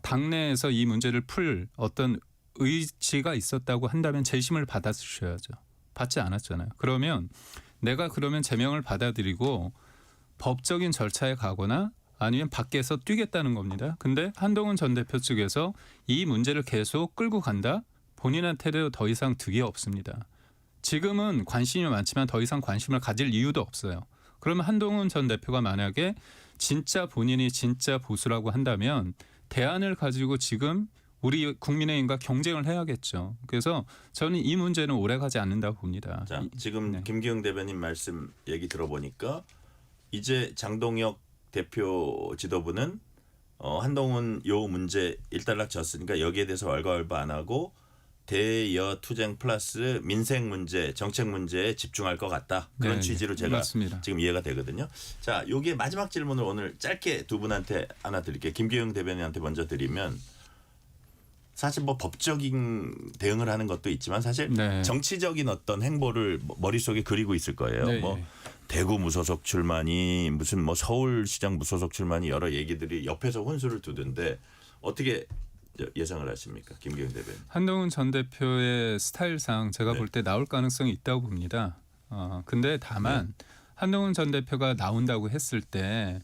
당내에서 이 문제를 풀 어떤 의지가 있었다고 한다면 재심을 받아주셔야죠. 받지 않았잖아요. 그러면 내가 그러면 제명을 받아들이고 법적인 절차에 가거나 아니면 밖에서 뛰겠다는 겁니다. 근데 한동훈 전 대표 측에서 이 문제를 계속 끌고 간다? 본인한테도 더 이상 득이 없습니다. 지금은 관심이 많지만 더 이상 관심을 가질 이유도 없어요. 그러면 한동훈 전 대표가 만약에 진짜 본인이 진짜 보수라고 한다면 대안을 가지고 지금 우리 국민의힘과 경쟁을 해야겠죠. 그래서 저는 이 문제는 오래 가지 않는다고 봅니다. 자, 지금 네. 김기영 대변인 말씀 얘기 들어보니까 이제 장동혁 대표 지도부는 한동훈 요 문제 일단락 졌으니까 여기에 대해서 왈가왈부 안 하고 대여 투쟁 플러스 민생 문제, 정책 문제에 집중할 것 같다. 그런 네, 취지로 네. 제가 맞습니다. 지금 이해가 되거든요. 자, 요게 마지막 질문을 오늘 짧게 두 분한테 하나 드릴게요. 김기영 대변인한테 먼저 드리면 사실 뭐 법적인 대응을 하는 것도 있지만 사실 네. 정치적인 어떤 행보를 머릿속에 그리고 있을 거예요. 네, 뭐 네. 대구 무소속 출마니 무슨 뭐 서울시장 무소속 출마니 여러 얘기들이 옆에서 혼수를 두던데 어떻게 예상을 하십니까? 김기영 대변인. 한동훈 전 대표의 스타일상 제가 네. 볼 때 나올 가능성이 있다고 봅니다. 근데 다만 한동훈 전 대표가 나온다고 했을 때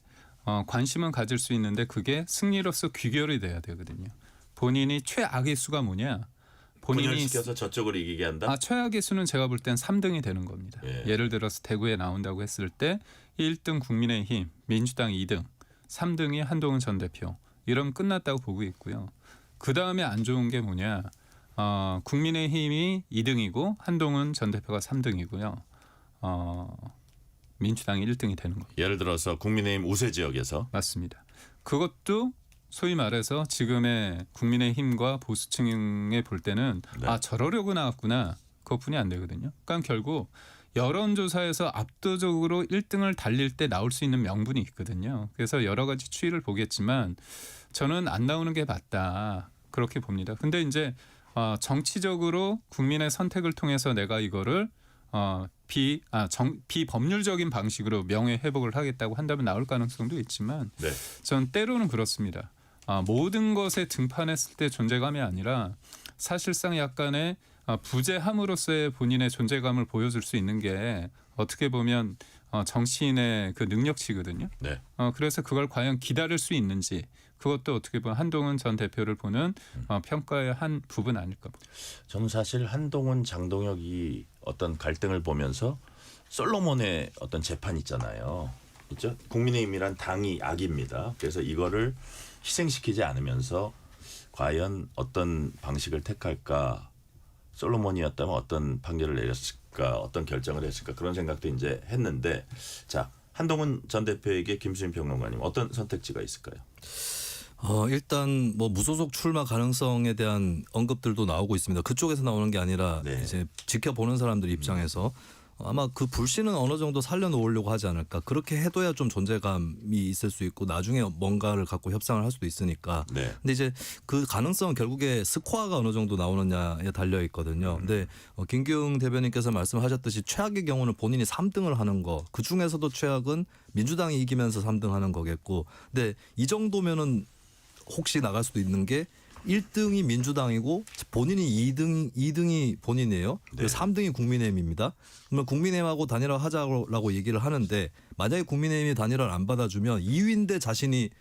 관심은 가질 수 있는데 그게 승리로서 귀결이 돼야 되거든요. 본인이 최악의 수가 뭐냐? 본인이 분열시켜서 저쪽을 이기게 한다. 최악의 수는 제가 볼 땐 3등이 되는 겁니다. 예. 예를 들어서 대구에 나온다고 했을 때 1등 국민의힘, 민주당 2등, 3등이 한동훈 전 대표. 이러면 끝났다고 보고 있고요. 그 다음에 안 좋은 게 뭐냐? 국민의힘이 2등이고 한동훈 전 대표가 3등이고요. 민주당이 1등이 되는 겁니다. 예를 들어서 국민의힘 우세 지역에서 맞습니다. 그것도 소위 말해서 지금의 국민의힘과 보수층에 볼 때는 네. 저러려고 나왔구나. 그것뿐이 안 되거든요. 그러니까 결국 여론조사에서 압도적으로 1등을 달릴 때 나올 수 있는 명분이 있거든요. 그래서 여러 가지 추이를 보겠지만 저는 안 나오는 게 맞다. 그렇게 봅니다. 근데 이제 정치적으로 국민의 선택을 통해서 내가 이거를 비법률적인 방식으로 명예 회복을 하겠다고 한다면 나올 가능성도 있지만 네. 전 때로는 그렇습니다. 모든 것에 등판했을 때 존재감이 아니라 사실상 약간의 부재함으로서의 본인의 존재감을 보여줄 수 있는 게 어떻게 보면 정치인의 그 능력치거든요. 네. 그래서 그걸 과연 기다릴 수 있는지 그것도 어떻게 보면 한동훈 전 대표를 보는 평가의 한 부분 아닐까 봅니다. 저는 사실 한동훈 장동혁이 어떤 갈등을 보면서 솔로몬의 어떤 재판 있잖아요. 있죠? 국민의힘이란 당이 악입니다. 그래서 이거를 희생시키지 않으면서 과연 어떤 방식을 택할까? 솔로몬이었다면 어떤 판결을 내렸을까? 어떤 결정을 했을까? 그런 생각도 이제 했는데 자 한동훈 전 대표에게 김수민 평론가님 어떤 선택지가 있을까요? 일단 뭐 무소속 출마 가능성에 대한 언급들도 나오고 있습니다. 그쪽에서 나오는 게 아니라 네. 이제 지켜보는 사람들 입장에서 아마 그 불씨는 어느 정도 살려놓으려고 하지 않을까. 그렇게 해둬야 좀 존재감이 있을 수 있고 나중에 뭔가를 갖고 협상을 할 수도 있으니까. 네. 근데 이제 그 가능성은 결국에 스코어가 어느 정도 나오느냐에 달려 있거든요. 근데 김기웅 대변인께서 말씀하셨듯이 최악의 경우는 본인이 3등을 하는 거. 그 중에서도 최악은 민주당이 이기면서 3등 하는 거겠고. 근데 이 정도면은 혹시 나갈 수도 있는 게 1등이 민주당이고 본인이 2등이 본인이에요. 그리고 3등이 국민의힘입니다. 그러면 국민의힘하고 단일화하자라고 얘기를 하는데 만약에 국민의힘이 단일화를 안 받아주면 2위인데 자신이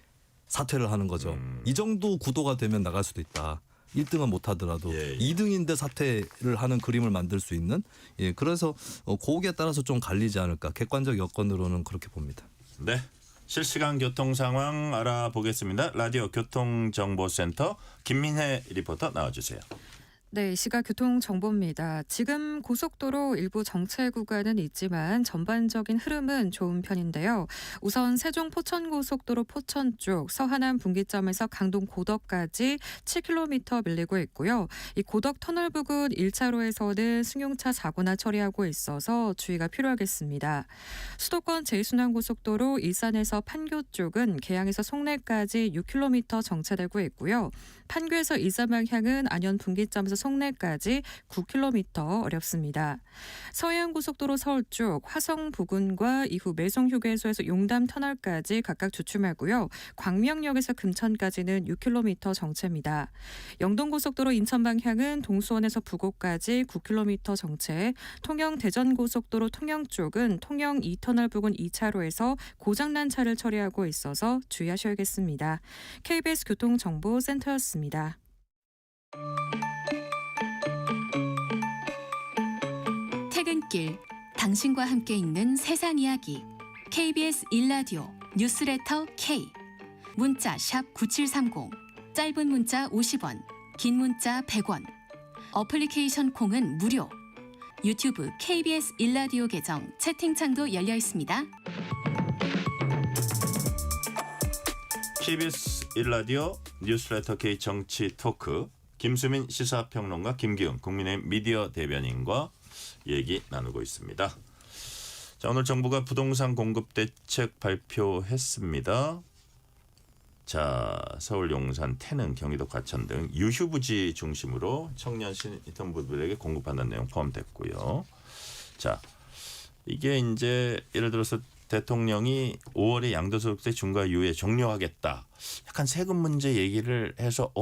사퇴를 하는 거죠. 이 정도 구도가 되면 나갈 수도 있다. 1등은 못하더라도 예. 2등인데 사퇴를 하는 그림을 만들 수 있는. 예, 그래서 거기에 따라서 좀 갈리지 않을까. 객관적 여건으로는 그렇게 봅니다. 네. 실시간 교통 상황 알아보겠습니다. 라디오 교통정보센터 김민혜 리포터 나와주세요. 네, 이 시각 교통정보입니다. 지금 고속도로 일부 정체 구간은 있지만 전반적인 흐름은 좋은 편인데요. 우선 세종 포천고속도로 포천 쪽 서하남 분기점에서 강동 고덕까지 7km 밀리고 있고요. 이 고덕 터널 부근 1차로에서는 승용차 사고나 처리하고 있어서 주의가 필요하겠습니다. 수도권 제2순환고속도로 일산에서 판교 쪽은 계양에서 송내까지 6km 정체되고 있고요. 판교에서 일산 방향은 안현 분기점에서 송내까지 9km 어렵습니다. 서해안고속도로 서울 쪽 화성 부근과 이후 매송휴게소에서 용담 터널까지 각각 주춤하고요. 광명역에서 금천까지는 6km 정체입니다. 영동고속도로 인천 방향은 동수원에서 부곡까지 9km 정체, 통영 대전고속도로 통영 쪽은 통영 2터널 부근 2차로에서 고장난 차를 처리하고 있어서 주의하셔야겠습니다. KBS 교통정보센터였습니다. 퇴근길 당신과 함께 읽는 세상 이야기 KBS 1라디오 뉴스레터 K 문자 샵 9730 짧은 문자 50원 긴 문자 100원 어플리케이션 콩은 무료 유튜브 KBS 1라디오 계정 채팅창도 열려 있습니다. KBS 1라디오 뉴스레터 K 정치 토크 김수민 시사평론가 김기웅 국민의힘 미디어 대변인과 얘기 나누고 있습니다. 자, 오늘 정부가 부동산 공급 대책 발표했습니다. 자, 서울 용산 태릉 경기도 과천 등 유휴부지 중심으로 청년 신혼부부들에게 공급한다는 내용 포함됐고요. 자, 이게 이제 예를 들어서 대통령이 5월에 양도소득세 중과 유예 종료하겠다. 약간 세금 문제 얘기를 해서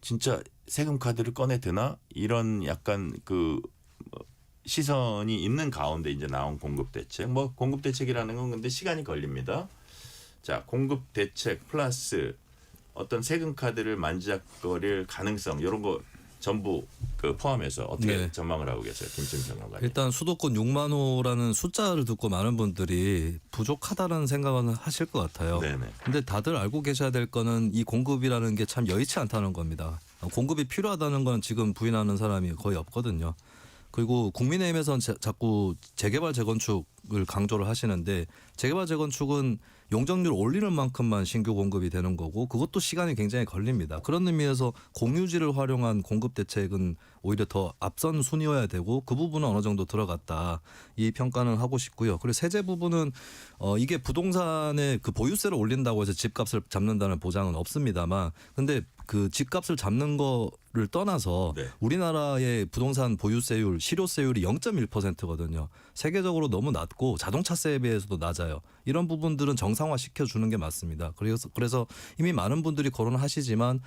진짜 세금 카드를 꺼내 드나 이런 약간 그 시선이 있는 가운데 이제 나온 공급 대책. 뭐 공급 대책이라는 건 근데 시간이 걸립니다. 자, 공급 대책 플러스 어떤 세금 카드를 만지작거릴 가능성 이런 거 전부 그 포함해서 어떻게 네. 전망을 하고 계세요, 김준평 평론가님? 일단 수도권 6만 호라는 숫자를 듣고 많은 분들이 부족하다는 생각은 하실 것 같아요. 네네. 근데 다들 알고 계셔야 될 거는 이 공급이라는 게 참 여의치 않다는 겁니다. 공급이 필요하다는 건 지금 부인하는 사람이 거의 없거든요. 그리고 국민의힘에서는 자꾸 재개발 재건축을 강조를 하시는데 재개발 재건축은 용적률 올리는 만큼만 신규 공급이 되는 거고 그것도 시간이 굉장히 걸립니다. 그런 의미에서 공유지를 활용한 공급 대책은 오히려 더 앞선 순위여야 되고 그 부분은 어느 정도 들어갔다. 이 평가는 하고 싶고요. 그리고 세제 부분은 이게 부동산의 그 보유세를 올린다고 해서 집값을 잡는다는 보장은 없습니다만 근데 그 집값을 잡는 거를 떠나서 네. 우리나라의 부동산 보유세율, 실효세율이 0.1%거든요. 세계적으로 너무 낮고 자동차세에 비해서도 낮아요. 이런 부분들은 정상화 시켜주는 게 맞습니다. 그래서 이미 많은 분들이 거론을 하시지만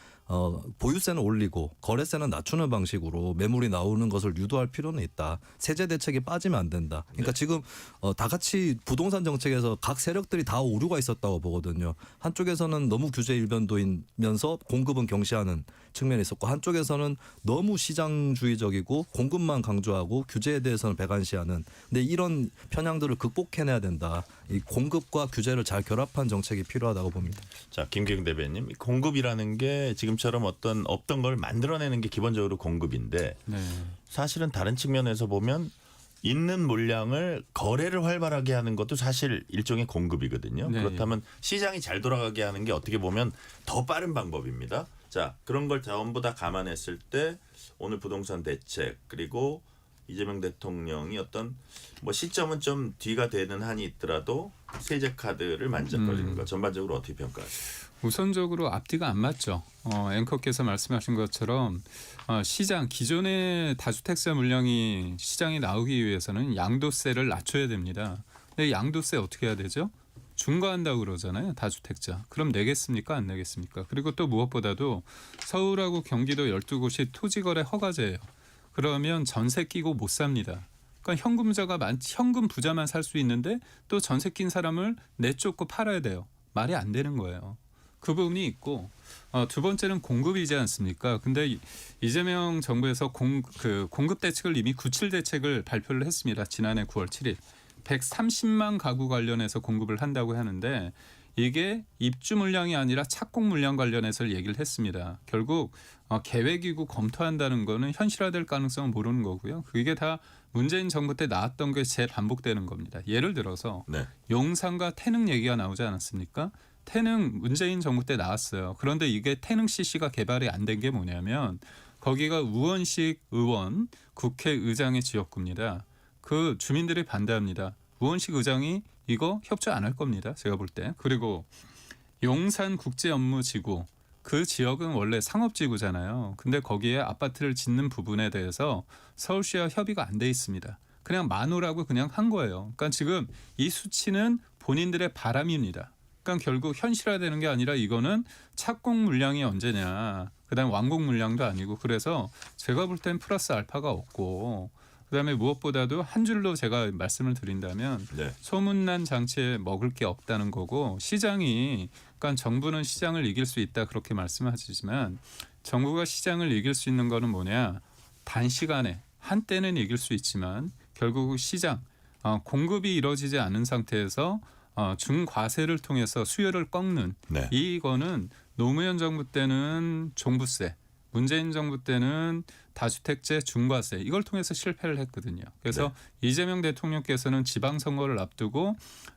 보유세는 올리고 거래세는 낮추는 방식으로 매물이 나오는 것을 유도할 필요는 있다. 세제 대책이 빠지면 안 된다. 그러니까 지금 다 같이 부동산 정책에서 각 세력들이 다 오류가 있었다고 보거든요. 한쪽에서는 너무 규제 일변도이면서 공급은 경시하는 측면이 있었고 한쪽에서는 너무 시장주의적이고 공급만 강조하고 규제에 대해서는 배관시하는 근데 이런 편향들을 극복해내야 된다. 이 공급과 규제를 잘 결합한 정책이 필요하다고 봅니다. 자, 김기웅 대변인, 공급이라는 게 지금처럼 어떤 없던 걸 만들어내는 게 기본적으로 공급인데 네. 사실은 다른 측면에서 보면 있는 물량을 거래를 활발하게 하는 것도 사실 일종의 공급이거든요. 네. 그렇다면 시장이 잘 돌아가게 하는 게 어떻게 보면 더 빠른 방법입니다. 자, 그런 걸 전부 다 감안했을 때 오늘 부동산 대책 그리고 이재명 대통령이 어떤 뭐 시점은 좀 뒤가 되는 한이 있더라도 세제 카드를 만작거리는 것 전반적으로 어떻게 평가하세요? 우선적으로 앞뒤가 안 맞죠. 앵커께서 말씀하신 것처럼 시장 기존의 다주택자 물량이 시장에 나오기 위해서는 양도세를 낮춰야 됩니다. 근데 양도세 어떻게 해야 되죠? 중과한다고 그러잖아요. 다주택자. 그럼 내겠습니까? 안 내겠습니까? 그리고 또 무엇보다도 서울하고 경기도 12곳이 토지거래 허가제예요. 그러면 전세 끼고 못 삽니다. 그러니까 현금 부자만 살 수 있는데 또 전세 낀 사람을 내쫓고 팔아야 돼요. 말이 안 되는 거예요. 그 부분이 있고 두 번째는 공급이지 않습니까? 근데 이재명 정부에서 공급 대책을 이미 97 대책을 발표를 했습니다. 지난해 9월 7일. 130만 가구 관련해서 공급을 한다고 하는데 이게 입주 물량이 아니라 착공 물량 관련해서 얘기를 했습니다. 결국 계획이고 검토한다는 거는 현실화될 가능성은 모르는 거고요. 그게 다 문재인 정부 때 나왔던 게 재반복되는 겁니다. 예를 들어서 네. 용산과 태릉 얘기가 나오지 않았습니까? 태릉 문재인 정부 때 나왔어요. 그런데 이게 태릉 CC가 개발이 안 된 게 뭐냐면 거기가 우원식 의원 국회의장의 지역구입니다. 그 주민들이 반대합니다. 우원식 의장이 이거 협조 안 할 겁니다. 제가 볼 때. 그리고 용산 국제업무지구 그 지역은 원래 상업지구잖아요. 근데 거기에 아파트를 짓는 부분에 대해서 서울시와 협의가 안 돼 있습니다. 그냥 마누라고 그냥 한 거예요. 그러니까 지금 이 수치는 본인들의 바람입니다. 그러니까 결국 현실화되는 게 아니라 이거는 착공 물량이 언제냐. 그다음 완공 물량도 아니고 그래서 제가 볼 땐 플러스 알파가 없고 그다음에 무엇보다도 한 줄로 제가 말씀을 드린다면 네. 소문난 장치에 먹을 게 없다는 거고 시장이 그러니까 정부는 시장을 이길 수 있다 그렇게 말씀하시지만 정부가 시장을 이길 수 있는 거는 뭐냐 단시간에 한때는 이길 수 있지만 결국 시장 공급이 이루어지지 않은 상태에서 중과세를 통해서 수요를 꺾는 네. 이거는 노무현 정부 때는 종부세 문재인 정부 때는 다주택제 중과세 이걸 통해서 실패를 했거든요. 그래서 이재명 대통령께서는 지방선거를 앞두고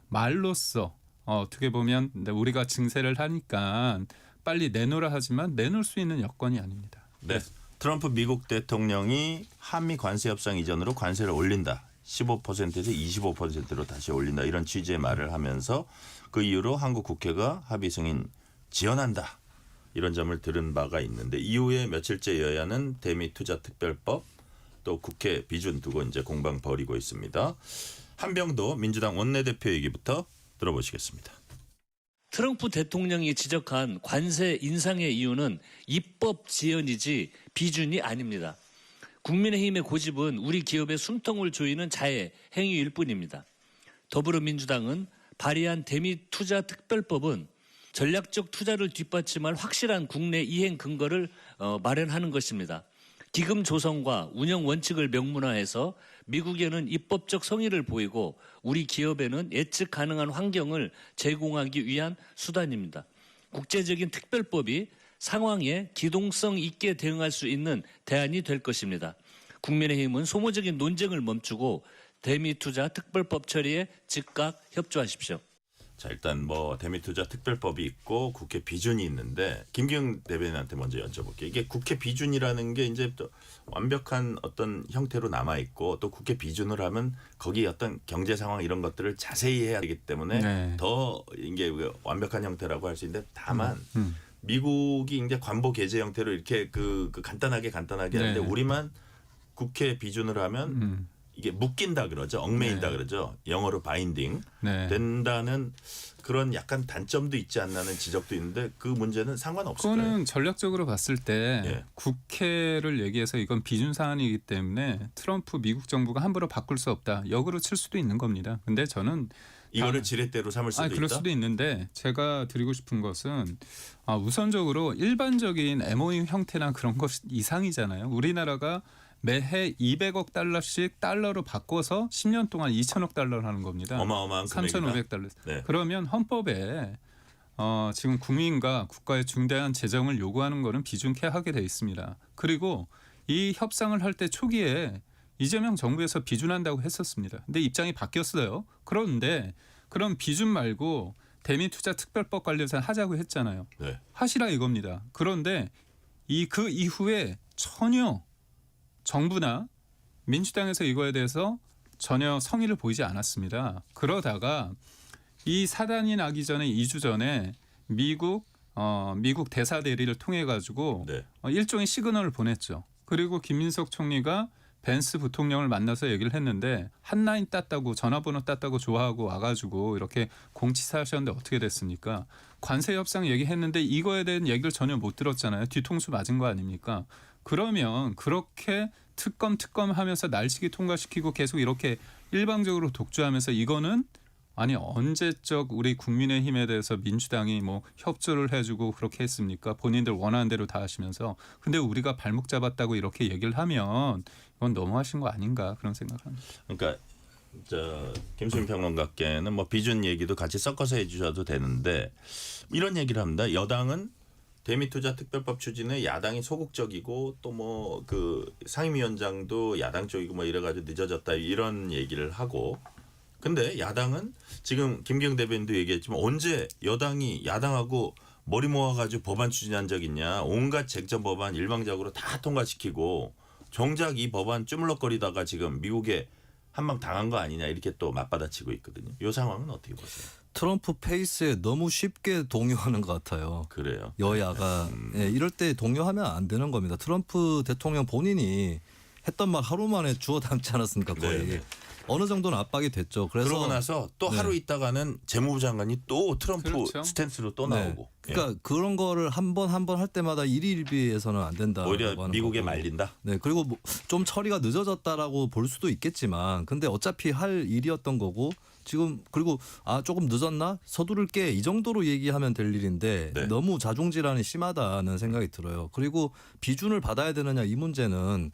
말로써 어떻게 보면 우리가 증세를 하니까 빨리 내놓으라 하지만 내놓을 수 있는 여건이 아닙니다. 네. 트럼프 미국 대통령이 한미 관세 협상 이전으로 관세를 올린다. 15%에서 25%로 다시 올린다. 이런 취지의 말을 하면서 그 이후로 한국 국회가 합의 승인 지연한다. 이런 점을 들은 바가 있는데 이후에 며칠째 여야는 대미투자특별법 또 국회 비준 두고 이제 공방 벌이고 있습니다. 한병도 민주당 원내대표 얘기부터 들어보시겠습니다. 트럼프 대통령이 지적한 관세 인상의 이유는 입법 지연이지 비준이 아닙니다. 국민의힘의 고집은 우리 기업의 숨통을 조이는 자해 행위일 뿐입니다. 더불어민주당은 발의한 대미투자특별법은 전략적 투자를 뒷받침할 확실한 국내 이행 근거를 마련하는 것입니다. 기금 조성과 운영 원칙을 명문화해서 미국에는 입법적 성의를 보이고 우리 기업에는 예측 가능한 환경을 제공하기 위한 수단입니다. 국제적인 특별법이 상황에 기동성 있게 대응할 수 있는 대안이 될 것입니다. 국민의힘은 소모적인 논쟁을 멈추고 대미투자 특별법 처리에 즉각 협조하십시오. 자, 일단 뭐 대미투자 특별법이 있고 국회 비준이 있는데 김기웅 대변인한테 먼저 여쭤볼게요. 이게 국회 비준이라는 게 이제 또 완벽한 어떤 형태로 남아 있고 또 국회 비준을 하면 거기 어떤 경제 상황 이런 것들을 자세히 해야 되기 때문에 네. 더 이게 완벽한 형태라고 할 수 있는데 다만 미국이 이제 관보 게재 형태로 이렇게 그 간단하게 하는데 네. 우리만 국회 비준을 하면 이게 묶인다 그러죠. 얽매인다 네. 그러죠. 영어로 바인딩 네. 된다는 그런 약간 단점도 있지 않나는 지적도 있는데 그 문제는 상관없을까요? 그거는 전략적으로 봤을 때 예. 국회를 얘기해서 이건 비준 사안이기 때문에 트럼프 미국 정부가 함부로 바꿀 수 없다. 역으로 칠 수도 있는 겁니다. 근데 저는 이거를 지렛대로 삼을 수도 그럴 있다. 수도 있는데 제가 드리고 싶은 것은 우선적으로 일반적인 MOU 형태나 그런 것 이상이잖아요. 우리나라가 매해 200억 달러씩 달러로 바꿔서 10년 동안 2천억 달러를 하는 겁니다. 어마어마한 금액이다. 3,500달러. 네. 그러면 헌법에 지금 국민과 국가의 중대한 재정을 요구하는 거는 비준케 하게 돼 있습니다. 그리고 이 협상을 할 때 초기에 이재명 정부에서 비준한다고 했었습니다. 근데 입장이 바뀌었어요. 그런데 그럼 비준 말고 대미투자특별법 관련해서 하자고 했잖아요. 네. 하시라 이겁니다. 그런데 그 이후에 전혀 정부나 민주당에서 이거에 대해서 전혀 성의를 보이지 않았습니다. 그러다가 이 사단이 나기 전에 2주 전에 미국 대사 대리를 통해 가지고 네. 일종의 시그널을 보냈죠. 그리고 김민석 총리가 벤스 부통령을 만나서 얘기를 했는데 한라인 땄다고 전화번호 땄다고 좋아하고 와가지고 이렇게 공치사하셨는데 어떻게 됐습니까? 관세 협상 얘기했는데 이거에 대한 얘기를 전혀 못 들었잖아요. 뒤통수 맞은 거 아닙니까? 그러면 그렇게 특검 하면서 날치기 통과시키고 계속 이렇게 일방적으로 독주하면서 이거는 언제적 우리 국민의힘에 대해서 민주당이 뭐 협조를 해주고 그렇게 했습니까? 본인들 원하는 대로 다 하시면서. 근데 우리가 발목 잡았다고 이렇게 얘기를 하면 이건 너무하신 거 아닌가 그런 생각을 합니다. 그러니까 김수민 평론가께는 뭐 비준 얘기도 같이 섞어서 해주셔도 되는데 이런 얘기를 합니다. 여당은 대미투자특별법 추진에 야당이 소극적이고 또 뭐 그 상임위원장도 야당 쪽이고 뭐 이래가지고 늦어졌다 이런 얘기를 하고. 근데 야당은 지금 김경 대변인도 얘기했지만 언제 여당이 야당하고 머리 모아가지고 법안 추진한 적 있냐. 온갖 쟁점 법안 일방적으로 다 통과시키고 정작 이 법안 쭈물럭거리다가 지금 미국에 한방 당한 거 아니냐 이렇게 또 맞받아치고 있거든요. 이 상황은 어떻게 보세요? 트럼프 페이스에 너무 쉽게 동요하는 것 같아요. 그래요. 여야가 이럴 때 동요하면 안 되는 겁니다. 트럼프 대통령 본인이 했던 말 하루 만에 주워 담지 않았습니까? 거의. 네. 어느 정도는 압박이 됐죠. 그래서 그러고 나서 또 네. 하루 있다가는 재무부 장관이 또 트럼프 그렇죠. 스탠스로 또 네. 나오고. 그러니까 그런 거를 한 번 할 때마다 일희일비해서는 안 된다. 오히려 미국에 말린다. 네, 그리고 좀 처리가 늦어졌다라고 볼 수도 있겠지만, 근데 어차피 할 일이었던 거고 지금 그리고 조금 늦었나 서두를게 이 정도로 얘기하면 될 일인데 네. 너무 자중질환이 심하다는 생각이 들어요. 그리고 비준을 받아야 되느냐 이 문제는.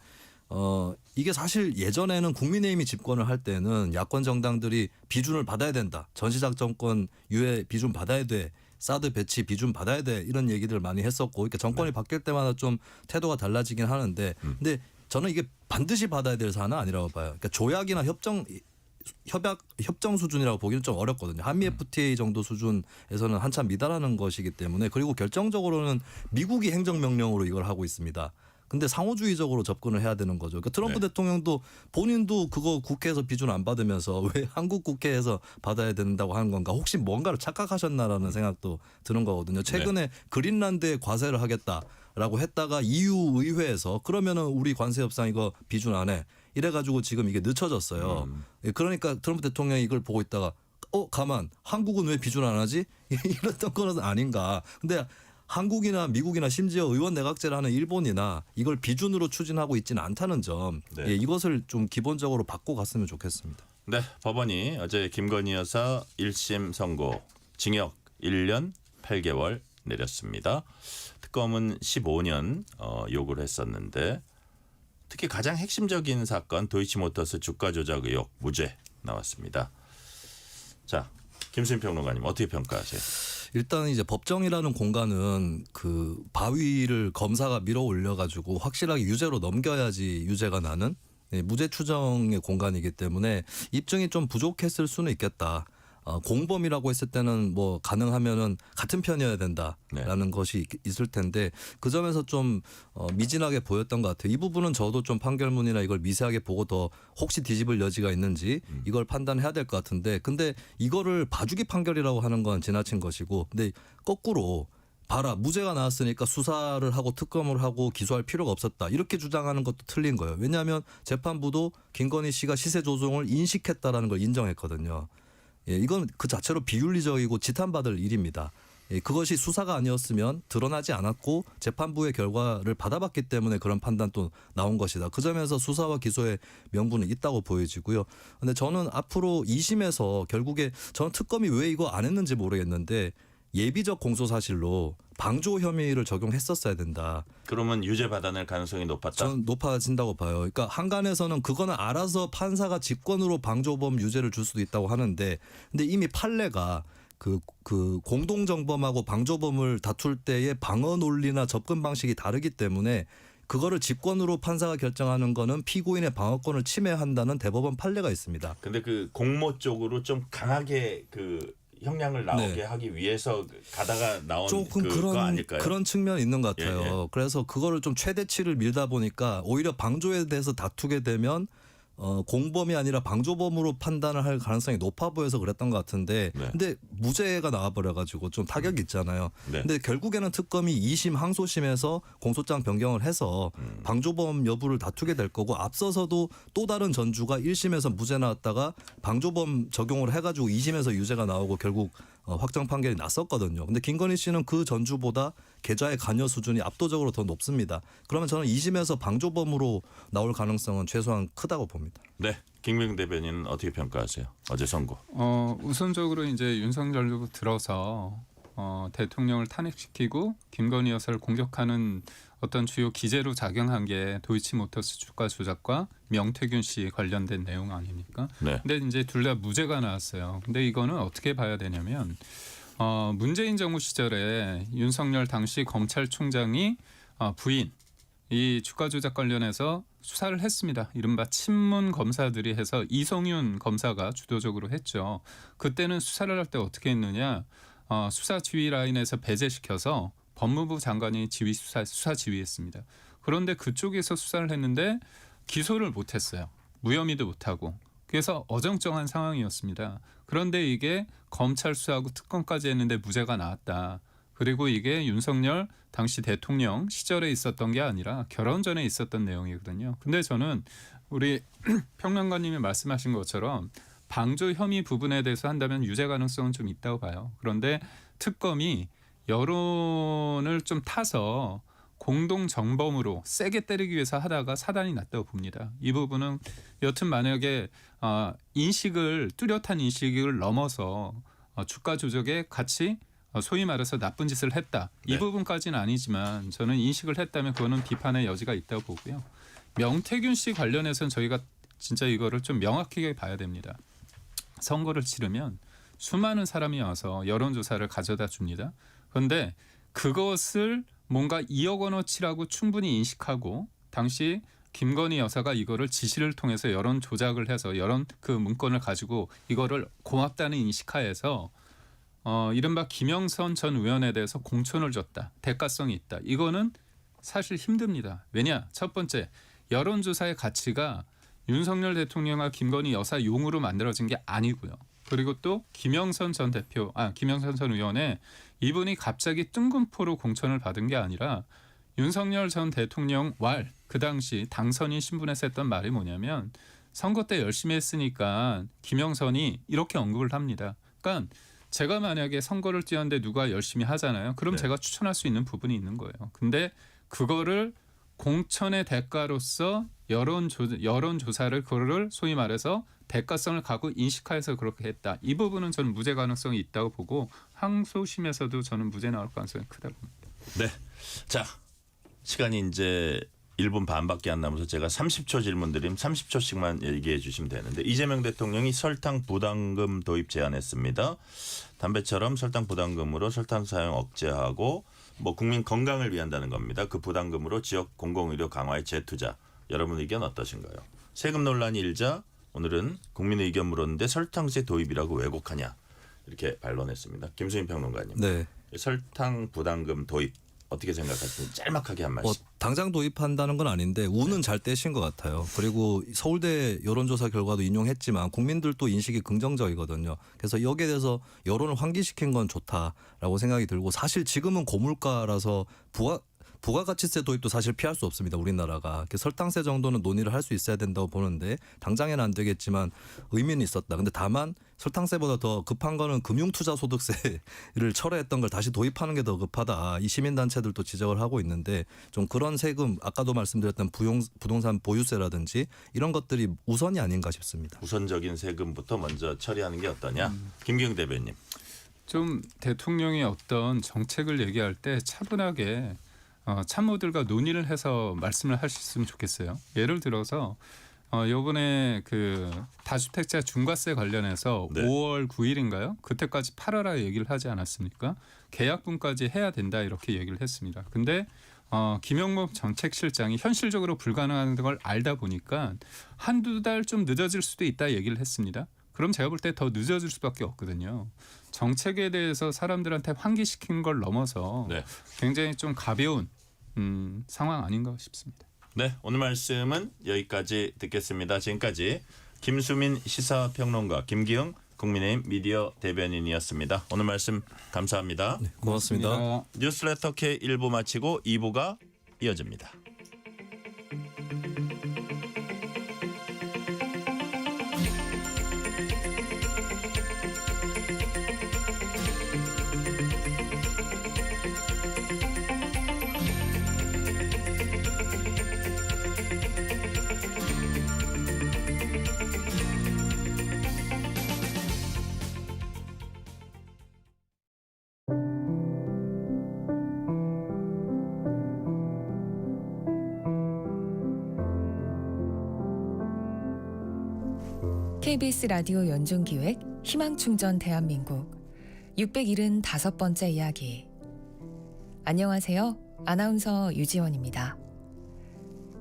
이게 사실 예전에는 국민의힘이 집권을 할 때는 야권 정당들이 비준을 받아야 된다. 전시작전권 유예 비준 받아야 돼. 사드 배치 비준 받아야 돼. 이런 얘기들을 많이 했었고 그러니까 정권이 바뀔 때마다 좀 태도가 달라지긴 하는데 근데 저는 이게 반드시 받아야 될 사안은 아니라고 봐요. 그러니까 조약이나 협정 수준이라고 보기는 좀 어렵거든요. 한미 FTA 정도 수준에서는 한참 미달하는 것이기 때문에 그리고 결정적으로는 미국이 행정명령으로 이걸 하고 있습니다. 근데 상호주의적으로 접근을 해야 되는 거죠. 그러니까 트럼프 대통령도 본인도 그거 국회에서 비준 안 받으면서 왜 한국 국회에서 받아야 된다고 하는 건가? 혹시 뭔가를 착각하셨나라는 생각도 드는 거거든요. 최근에 그린란드에 과세를 하겠다라고 했다가 EU 의회에서 그러면은 우리 관세 협상 이거 비준 안 해. 이래가지고 지금 이게 늦춰졌어요. 그러니까 트럼프 대통령이 이걸 보고 있다가 가만 한국은 왜 비준 안 하지? 이랬던 거는 아닌가. 근데 한국이나 미국이나 심지어 의원 내각제를 하는 일본이나 이걸 비준으로 추진하고 있지는 않다는 점 네. 이것을 좀 기본적으로 바꿔 갔으면 좋겠습니다. 네, 법원이 어제 김건희 여사 1심 선고 징역 1년 8개월 내렸습니다. 특검은 15년 요구를 했었는데 특히 가장 핵심적인 사건 도이치모터스 주가 조작 의혹 무죄 나왔습니다. 자, 김수민 평론가님 어떻게 평가하세요? 일단 이제 법정이라는 공간은 그 바위를 검사가 밀어 올려가지고 확실하게 유죄로 넘겨야지 유죄가 나는 무죄 추정의 공간이기 때문에 입증이 좀 부족했을 수는 있겠다. 공범이라고 했을 때는 뭐 가능하면은 같은 편이어야 된다라는 것이 있을 텐데 그 점에서 좀 미진하게 보였던 것 같아요. 이 부분은 저도 좀 판결문이나 이걸 미세하게 보고 더 혹시 뒤집을 여지가 있는지 이걸 판단해야 될 것 같은데 근데 이거를 봐주기 판결이라고 하는 건 지나친 것이고 근데 거꾸로 봐라 무죄가 나왔으니까 수사를 하고 특검을 하고 기소할 필요가 없었다 이렇게 주장하는 것도 틀린 거예요. 왜냐하면 재판부도 김건희 씨가 시세 조종을 인식했다라는 걸 인정했거든요. 예, 이건 그 자체로 비윤리적이고 지탄받을 일입니다. 그것이 수사가 아니었으면 드러나지 않았고 재판부의 결과를 받아봤기 때문에 그런 판단도 나온 것이다. 그 점에서 수사와 기소의 명분은 있다고 보여지고요. 근데 저는 앞으로 2심에서 결국에 저는 특검이 왜 이거 안 했는지 모르겠는데 예비적 공소 사실로 방조 혐의를 적용했었어야 된다. 그러면 유죄 받아낼 가능성이 높았다. 저는 높아진다고 봐요. 그러니까 한간에서는 그거는 알아서 판사가 직권으로 방조범 유죄를 줄 수도 있다고 하는데, 근데 이미 판례가 그 공동정범하고 방조범을 다툴 때의 방어 논리나 접근 방식이 다르기 때문에 그거를 직권으로 판사가 결정하는 거는 피고인의 방어권을 침해한다는 대법원 판례가 있습니다. 근데 그 공모 쪽으로 좀 강하게 그 형량을 나오게 네. 하기 위해서 가다가 나온 조금 그거 아닐까요? 그런 측면이 있는 것 같아요. 예, 예. 그래서 그거를 좀 최대치를 밀다 보니까 오히려 방조에 대해서 다투게 되면 공범이 아니라 방조범으로 판단을 할 가능성이 높아 보여서 그랬던 것 같은데, 네. 근데 무죄가 나와버려가지고 좀 타격이 있잖아요. 네. 근데 결국에는 특검이 2심 항소심에서 공소장 변경을 해서 방조범 여부를 다투게 될 거고, 앞서서도 또 다른 전주가 1심에서 무죄 나왔다가 방조범 적용을 해가지고 2심에서 유죄가 나오고 결국 확정 판결이 났었거든요. 근데 김건희 씨는 그 전주보다 계좌의 관여 수준이 압도적으로 더 높습니다. 그러면 저는 2심에서 방조범으로 나올 가능성은 최소한 크다고 봅니다. 네, 김병 대변인은 어떻게 평가하세요? 어제 선고. 우선적으로 이제 윤석열 정부 들어서 대통령을 탄핵시키고 김건희 여사를 공격하는 어떤 주요 기제로 작용한 게 도이치모터스 주가 조작과 명태균 씨 관련된 내용 아닙니까? 네. 근데 이제 둘 다 무죄가 나왔어요. 근데 이거는 어떻게 봐야 되냐면 문재인 정부 시절에 윤석열 당시 검찰총장이 부인 이 주가 조작 관련해서 수사를 했습니다. 이른바 친문 검사들이 해서 이성윤 검사가 주도적으로 했죠. 그때는 수사를 할 때 어떻게 했느냐? 수사 지휘 라인에서 배제시켜서 법무부 장관이 수사 지휘했습니다. 그런데 그쪽에서 수사를 했는데 기소를 못했어요. 무혐의도 못하고. 그래서 어정쩡한 상황이었습니다. 그런데 이게 검찰 수사하고 특검까지 했는데 무죄가 나왔다. 그리고 이게 윤석열 당시 대통령 시절에 있었던 게 아니라 결혼 전에 있었던 내용이거든요. 근데 저는 우리 평론가님이 말씀하신 것처럼 방조 혐의 부분에 대해서 한다면 유죄 가능성은 좀 있다고 봐요. 그런데 특검이 여론을 좀 타서 공동 정범으로 세게 때리기 위해서 하다가 사단이 났다고 봅니다. 이 부분은 여튼 만약에 뚜렷한 인식을 넘어서 주가 조작에 같이 소위 말해서 나쁜 짓을 했다. 이 네. 부분까지는 아니지만 저는 인식을 했다면 그거는 비판의 여지가 있다고 보고요. 명태균 씨 관련해서는 저희가 진짜 이거를 좀 명확하게 봐야 됩니다. 선거를 치르면 수많은 사람이 와서 여론조사를 가져다 줍니다. 그런데 그것을 뭔가 2억 원어치라고 충분히 인식하고 당시 김건희 여사가 이거를 지시를 통해서 여론 조작을 해서 여론 그 문건을 가지고 이거를 고맙다는 인식하에서 이른바 김영선 전 의원에 대해서 공천을 줬다. 대가성이 있다. 이거는 사실 힘듭니다. 왜냐? 첫 번째, 여론조사의 가치가 윤석열 대통령과 김건희 여사 용으로 만들어진 게 아니고요. 그리고 또 김영선 전 의원의 이분이 갑자기 뜬금포로 공천을 받은 게 아니라 윤석열 전 대통령 그 당시 당선인 신분에서 했던 말이 뭐냐면 선거 때 열심히 했으니까 김영선이 이렇게 언급을 합니다. 그러니까 제가 만약에 선거를 뛰었는데 누가 열심히 하잖아요. 그럼 네. 제가 추천할 수 있는 부분이 있는 거예요. 근데 그거를 공천의 대가로서 여론조사를 그거를 소위 말해서 대가성을 갖고 인식하여서 그렇게 했다. 이 부분은 저는 무죄 가능성이 있다고 보고 항소심에서도 저는 무죄 나올 가능성이 크다고 봅니다. 네. 자, 시간이 이제 1분 반밖에 안 남아서 제가 30초 질문 드리면 30초씩만 얘기해 주시면 되는데, 이재명 대통령이 설탕 부담금 도입 제안했습니다. 담배처럼 설탕 부담금으로 설탕 사용 억제하고 국민 건강을 위한다는 겁니다. 그 부담금으로 지역 공공의료 강화에 재투자. 여러분 의견 어떠신가요? 세금 논란이 일자 오늘은 국민의 의견 물었는데 설탕세 도입이라고 왜곡하냐 이렇게 반론했습니다. 김수인 평론가님. 네. 설탕 부담금 도입 어떻게 생각하시는지 짤막하게 한 말씀. 당장 도입한다는 건 아닌데 운은 잘 떼신 것 같아요. 그리고 서울대 여론조사 결과도 인용했지만 국민들도 인식이 긍정적이거든요. 그래서 여기에 대해서 여론을 환기시킨 건 좋다라고 생각이 들고, 사실 지금은 고물가라서 부가가치세 도입도 사실 피할 수 없습니다. 우리나라가 설탕세 정도는 논의를 할 수 있어야 된다고 보는데 당장에는 안 되겠지만 의미는 있었다. 근데 다만 설탕세보다 더 급한 거는 금융투자소득세를 철회했던 걸 다시 도입하는 게 더 급하다. 이 시민단체들도 지적을 하고 있는데 좀 그런 세금 아까도 말씀드렸던 부동산 보유세라든지 이런 것들이 우선이 아닌가 싶습니다. 우선적인 세금부터 먼저 처리하는 게 어떠냐. 김기영 대변인. 좀 대통령이 어떤 정책을 얘기할 때 차분하게 참모들과 논의를 해서 말씀을 하셨으면 좋겠어요. 예를 들어서 요번에 그 다주택자 중과세 관련해서 네. 5월 9일인가요? 그때까지 팔아라 얘기를 하지 않았습니까? 계약분까지 해야 된다 이렇게 얘기를 했습니다. 근데 김영목 정책실장이 현실적으로 불가능한 걸 알다 보니까 한두 달 좀 늦어질 수도 있다 얘기를 했습니다. 그럼 제가 볼 때 더 늦어질 수밖에 없거든요. 정책에 대해서 사람들한테 환기시킨 걸 넘어서 네. 굉장히 좀 가벼운 상황 아닌가 싶습니다. 네, 오늘 말씀은 여기까지 듣겠습니다. 지금까지 김수민 시사평론가, 김기영 국민의힘 미디어 대변인이었습니다. 오늘 말씀 감사합니다. 네, 고맙습니다. 뉴스레터 K 1부 마치고 2부가 이어집니다. KBS 라디오 연중기획 희망충전 대한민국 675번째 이야기. 안녕하세요. 아나운서 유지원입니다.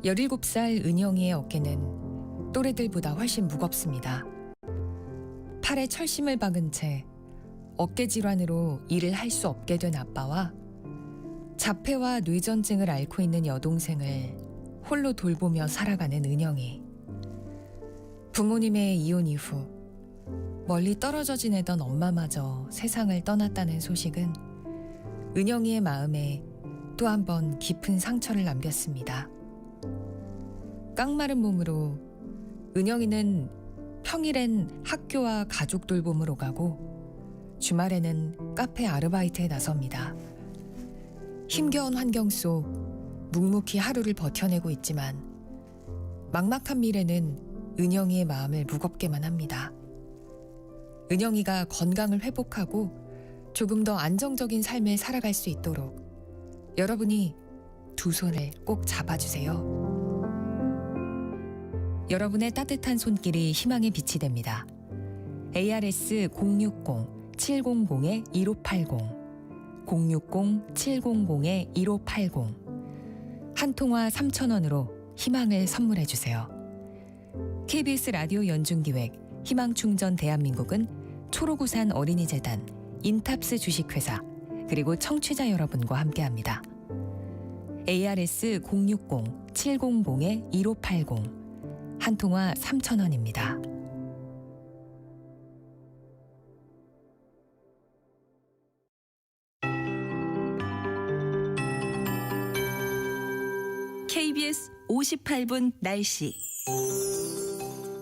17살 은영이의 어깨는 또래들보다 훨씬 무겁습니다. 팔에 철심을 박은 채 어깨 질환으로 일을 할 수 없게 된 아빠와 자폐와 뇌전증을 앓고 있는 여동생을 홀로 돌보며 살아가는 은영이. 부모님의 이혼 이후 멀리 떨어져 지내던 엄마마저 세상을 떠났다는 소식은 은영이의 마음에 또 한 번 깊은 상처를 남겼습니다. 깡마른 몸으로 은영이는 평일엔 학교와 가족 돌봄으로 가고 주말에는 카페 아르바이트에 나섭니다. 힘겨운 환경 속 묵묵히 하루를 버텨내고 있지만 막막한 미래는 은영이의 마음을 무겁게만 합니다. 은영이가 건강을 회복하고 조금 더 안정적인 삶을 살아갈 수 있도록 여러분이 두 손을 꼭 잡아주세요. 여러분의 따뜻한 손길이 희망의 빛이 됩니다. ARS 060-700-1580 060-700-1580 한 통화 3,000원으로 희망을 선물해주세요. KBS 라디오 연중기획 희망충전 대한민국은 초록우산 어린이재단, 인탑스 주식회사, 그리고 청취자 여러분과 함께합니다. ARS 060-700-1580 한 통화 3,000원입니다. KBS 58분 날씨.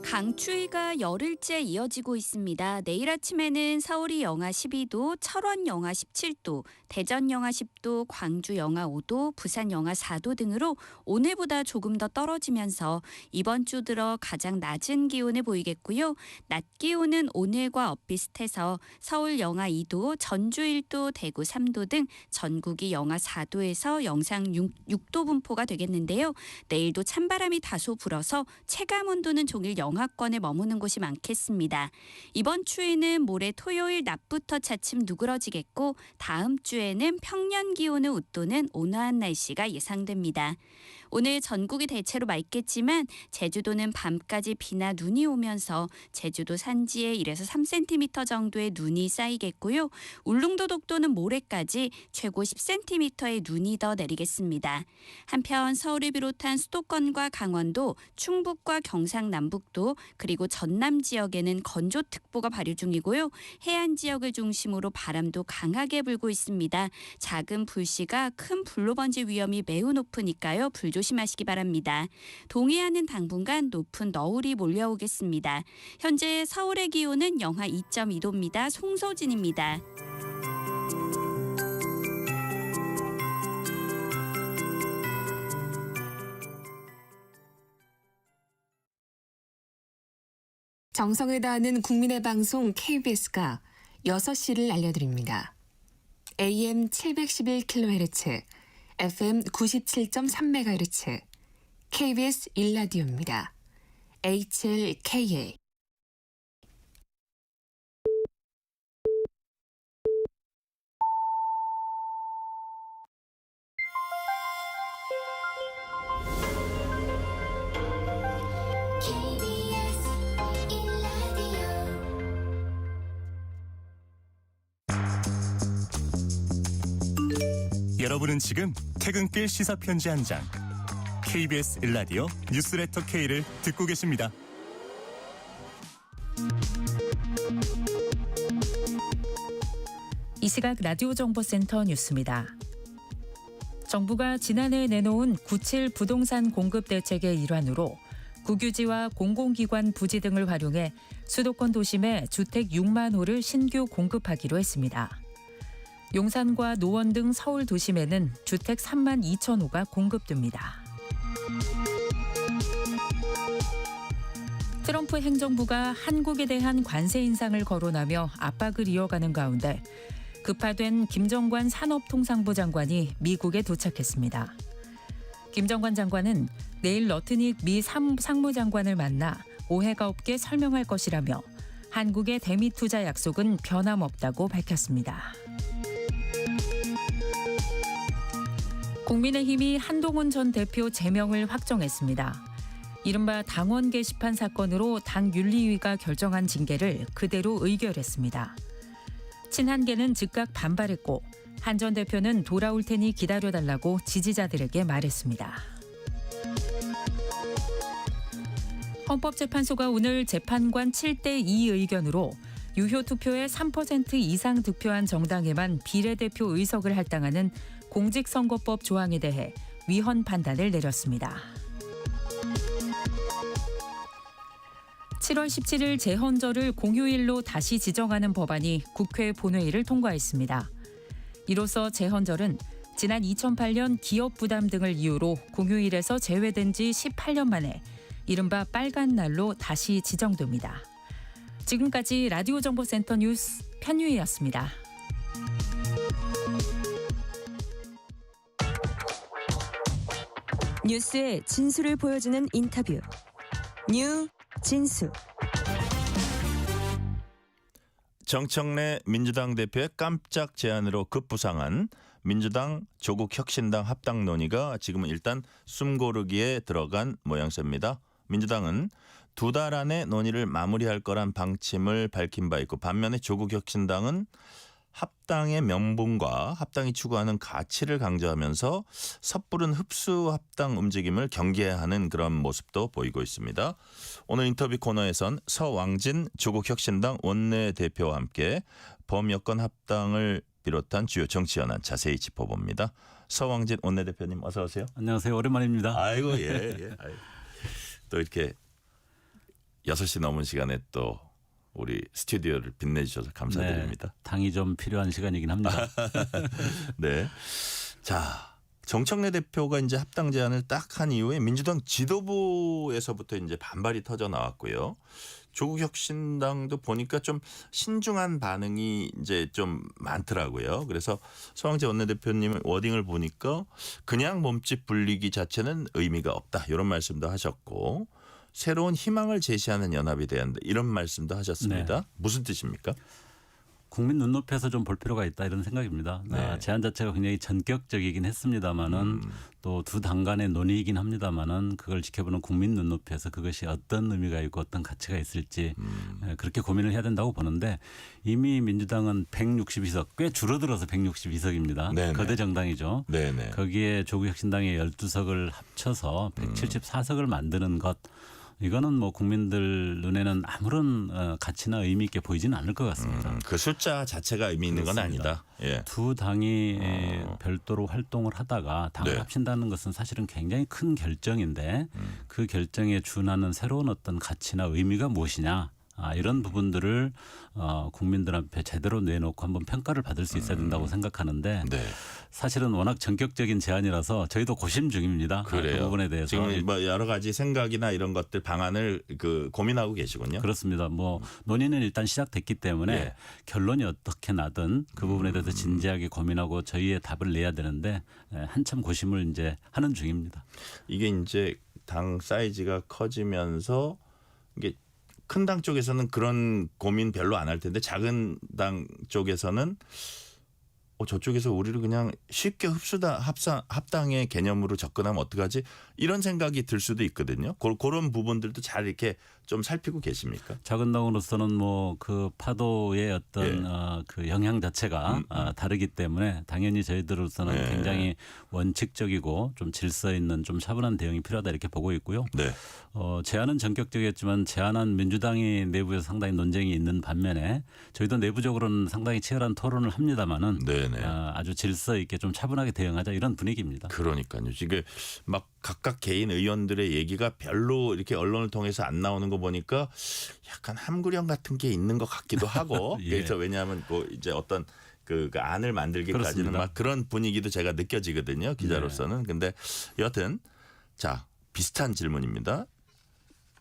강추위가 열흘째 이어지고 있습니다. 내일 아침에는 서울이 영하 12도, 철원 영하 17도, 대전 영하 10도, 광주 영하 5도, 부산 영하 4도 등으로 오늘보다 조금 더 떨어지면서 이번 주 들어 가장 낮은 기온을 보이겠고요. 낮 기온은 오늘과 엇비슷해서 서울 영하 2도, 전주 1도, 대구 3도 등 전국이 영하 4도에서 영상 6도 분포가 되겠는데요. 내일도 찬바람이 다소 불어서 체감 온도는 종일 영하권에 머무는 곳이 많겠습니다. 이번 추위는 모레 토요일 낮부터 차츰 누그러지겠고 다음 주에는 평년 기온을 웃도는 온화한 날씨가 예상됩니다. 오늘 전국이 대체로 맑겠지만 제주도는 밤까지 비나 눈이 오면서 제주도 산지에 1에서 3cm 정도의 눈이 쌓이겠고요. 울릉도 독도는 모레까지 최고 10cm의 눈이 더 내리겠습니다. 한편 서울을 비롯한 수도권과 강원도, 충북과 경상남북도 그리고 전남 지역에는 건조특보가 발효 중이고요. 해안 지역을 중심으로 바람도 강하게 불고 있습니다. 작은 불씨가 큰 불로 번질 위험이 매우 높으니까요. 불 조심하시기 바랍니다. 동해안은 당분간 높은 너울이 몰려오겠습니다. 현재 서울의 기온은 영하 2.2도입니다. 송소진입니다. 정성을 다하는 국민의 방송 KBS가 6시를 알려드립니다. AM 711kHz, FM 97.3MHz, KBS 1라디오입니다. HLKA. 여러분은 지금 퇴근길 시사편지 한 장, KBS 1라디오 뉴스레터 K를 듣고 계십니다. 이 시각 라디오 정보센터 뉴스입니다. 정부가 지난해 내놓은 97 부동산 공급 대책의 일환으로 국유지와 공공기관 부지 등을 활용해 수도권 도심에 주택 6만 호를 신규 공급하기로 했습니다. 용산과 노원 등 서울 도심에는 주택 3만 2천 호가 공급됩니다. 트럼프 행정부가 한국에 대한 관세 인상을 거론하며 압박을 이어가는 가운데 급파된 김정관 산업통상부 장관이 미국에 도착했습니다. 김정관 장관은 내일 러트닉 미 상무장관을 만나 오해가 없게 설명할 것이라며 한국의 대미 투자 약속은 변함없다고 밝혔습니다. 국민의힘이 한동훈 전 대표 제명을 확정했습니다. 이른바 당원 게시판 사건으로 당 윤리위가 결정한 징계를 그대로 의결했습니다. 친한계는 즉각 반발했고 한 전 대표는 돌아올 테니 기다려달라고 지지자들에게 말했습니다. 헌법재판소가 오늘 재판관 7대2 의견으로 유효 투표의 3% 이상 득표한 정당에만 비례대표 의석을 할당하는 공직선거법 조항에 대해 위헌 판단을 내렸습니다. 7월 17일 제헌절을 공휴일로 다시 지정하는 법안이 국회 본회의를 통과했습니다. 이로써 제헌절은 지난 2008년 기업 부담 등을 이유로 공휴일에서 제외된 지 18년 만에 이른바 빨간 날로 다시 지정됩니다. 지금까지 라디오 정보센터 뉴스 편유희였습니다. 뉴스의 진수를 보여주는 인터뷰. 뉴 진수. 정청래 민주당 대표의 깜짝 제안으로 급부상한 민주당 조국혁신당 합당 논의가 지금은 일단 숨고르기에 들어간 모양새입니다. 민주당은 2달 안에 논의를 마무리할 거란 방침을 밝힌 바 있고 반면에 조국혁신당은 합당의 명분과 합당이 추구하는 가치를 강조하면서 섣부른 흡수 합당 움직임을 경계하는 그런 모습도 보이고 있습니다. 오늘 인터뷰 코너에선 서왕진 조국혁신당 원내대표와 함께 범여권 합당을 비롯한 주요 정치 현안 자세히 짚어봅니다. 서왕진 원내대표님 어서 오세요. 안녕하세요. 오랜만입니다. 아이고 예. 또 이렇게 6시 넘은 시간에 또 우리 스튜디오를 빛내주셔서 감사드립니다. 네, 당이 좀 필요한 시간이긴 합니다. 네. 자, 정청래 대표가 이제 합당 제안을 딱 한 이후에 민주당 지도부에서부터 이제 반발이 터져 나왔고요. 조국혁신당도 보니까 좀 신중한 반응이 이제 좀 많더라고요. 그래서 서왕진 원내대표님의 워딩을 보니까 그냥 몸집 불리기 자체는 의미가 없다 이런 말씀도 하셨고 새로운 희망을 제시하는 연합이 돼야 한다 이런 말씀도 하셨습니다. 네. 무슨 뜻입니까? 국민 눈높이에서 좀 볼 필요가 있다 이런 생각입니다. 네. 제안 자체가 굉장히 전격적이긴 했습니다만은 또 두 당 간의 논의이긴 합니다만은 그걸 지켜보는 국민 눈높이에서 그것이 어떤 의미가 있고 어떤 가치가 있을지 그렇게 고민을 해야 된다고 보는데 이미 민주당은 162석 꽤 줄어들어서 162석입니다. 네네. 거대 정당이죠. 네네. 거기에 조국혁신당의 12석을 합쳐서 174석을 만드는 것 이거는 뭐 국민들 눈에는 아무런 가치나 의미 있게 보이지는 않을 것 같습니다. 그 숫자 자체가 의미 있는 건 그렇습니다. 아니다. 예. 두 당이 별도로 활동을 하다가 당을 네. 합친다는 것은 사실은 굉장히 큰 결정인데 그 결정에 준하는 새로운 어떤 가치나 의미가 무엇이냐. 이런 부분들을 국민들 앞에 제대로 내놓고 한번 평가를 받을 수 있어야 된다고 생각하는데 네. 사실은 워낙 전격적인 제안이라서 저희도 고심 중입니다. 그래요. 그 부분에 대해서. 지금 뭐 여러 가지 생각이나 이런 것들 방안을 고민하고 계시군요. 그렇습니다. 뭐 논의는 일단 시작됐기 때문에 예. 결론이 어떻게 나든 그 부분에 대해서 진지하게 고민하고 저희의 답을 내야 되는데 한참 고심을 이제 하는 중입니다. 이게 이제 당 사이즈가 커지면서 이게 큰 당 쪽에서는 그런 고민 별로 안 할 텐데 작은 당 쪽에서는 저쪽에서 우리를 그냥 쉽게 합당의 개념으로 접근하면 어떡하지? 이런 생각이 들 수도 있거든요. 그런 부분들도 잘 이렇게 좀 살피고 계십니까? 작은 당으로서는 뭐 그 파도의 어떤 그 영향 자체가 다르기 때문에 당연히 저희들로서는 굉장히 원칙적이고 좀 질서 있는 좀 차분한 대응이 필요하다 이렇게 보고 있고요. 네. 제안은 전격적이었지만 제안한 민주당이 내부에서 상당히 논쟁이 있는 반면에 저희도 내부적으로는 상당히 치열한 토론을 합니다만은 아주 질서 있게 좀 차분하게 대응하자 이런 분위기입니다. 그러니까요. 지금 막 각각 개인 의원들의 얘기가 별로 이렇게 언론을 통해서 안 나오는 거 보니까 약간 함구령 같은 게 있는 것 같기도 하고 예. 그래서 왜냐하면 이제 어떤 그 안을 만들기까지는 그렇습니다. 막 그런 분위기도 제가 느껴지거든요. 기자로서는. 근데 여하튼 자 비슷한 질문입니다.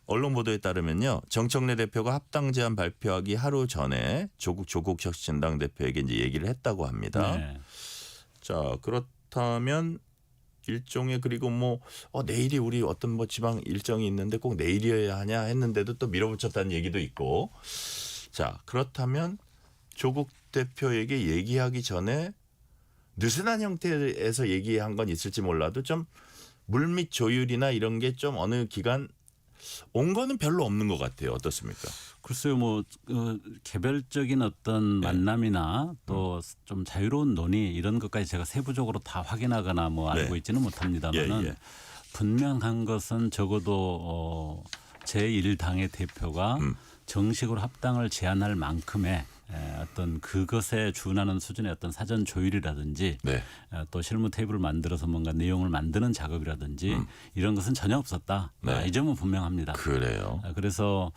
언론 보도에 따르면요. 정청래 대표가 합당 제안 발표하기 하루 전에 조국혁신당 대표에게 이제 얘기를 했다고 합니다. 네. 자 그렇다면 일종의 그리고 뭐 내일이 우리 어떤 뭐 지방 일정이 있는데 꼭 내일이어야 하냐 했는데도 또 밀어붙였다는 얘기도 있고 자 그렇다면 조국 대표에게 얘기하기 전에 느슨한 형태에서 얘기한 건 있을지 몰라도 좀 물밑 조율이나 이런 게 좀 어느 기간 온 거는 별로 없는 것 같아요. 어떻습니까? 글쎄요, 뭐 개별적인 어떤 만남이나 또 좀 자유로운 논의 이런 것까지 제가 세부적으로 다 확인하거나 뭐 알고 있지는 못합니다만은 분명한 것은 적어도 제1당의 대표가 정식으로 합당을 제안할 만큼의 어떤 그것에 준하는 수준의 어떤 사전 조율이라든지 또 실무 테이블을 만들어서 뭔가 내용을 만드는 작업이라든지 이런 것은 전혀 없었다. 이 점은 분명합니다. 그래요. 그래서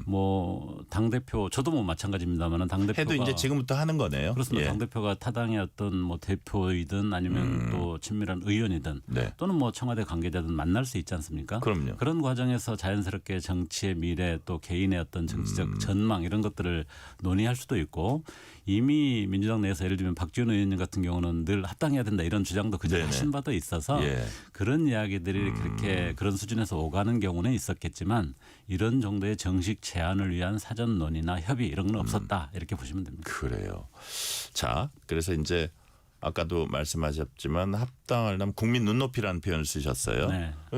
뭐 당대표 저도 뭐 마찬가지입니다만은 당대표가 해도 이제 지금부터 하는 거네요. 그렇습니다. 당대표가 타당의 어떤 뭐 대표이든 아니면 또 친밀한 의원이든 또는 뭐 청와대 관계자든 만날 수 있지 않습니까? 그럼요. 그런 과정에서 자연스럽게 정치의 미래 또 개인의 어떤 정치적 전망 이런 것들을 논의할 수도 있고 이미 민주당 내에서 예를 들면 박지원 의원님 같은 경우는 늘 합당해야 된다 이런 주장도 그저 하신 바도 있어서 그런 이야기들이 그렇게 그런 수준에서 오가는 경우는 있었겠지만 이런 정도의 정식 제안을 위한 사전 논의나 협의 이런 건 없었다 이렇게 보시면 됩니다. 그래요. 자, 그래서 이제 아까도 말씀하셨지만 합당을 하면 국민 눈높이라는 표현을 쓰셨어요.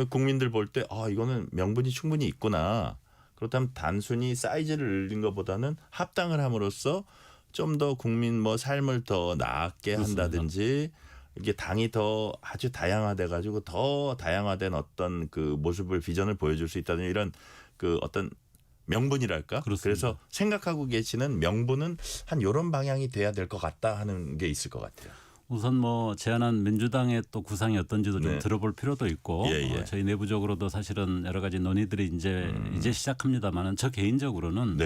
국민들 볼 때 이거는 명분이 충분히 있구나. 그렇다면 단순히 사이즈를 늘린 것보다는 합당을 함으로써 좀 더 국민 뭐 삶을 더 나았게 한다든지 이게 당이 더 아주 다양화돼 가지고 더 다양화된 어떤 그 모습을 비전을 보여줄 수 있다는 이런 그 어떤 명분이랄까? 그래서 생각하고 계시는 명분은 한 이런 방향이 돼야 될 것 같다 하는 게 있을 것 같아요. 우선 뭐 제안한 민주당의 또 구상이 어떤지도 좀 들어볼 필요도 있고 저희 내부적으로도 사실은 여러 가지 논의들이 이제 시작합니다만은 저 개인적으로는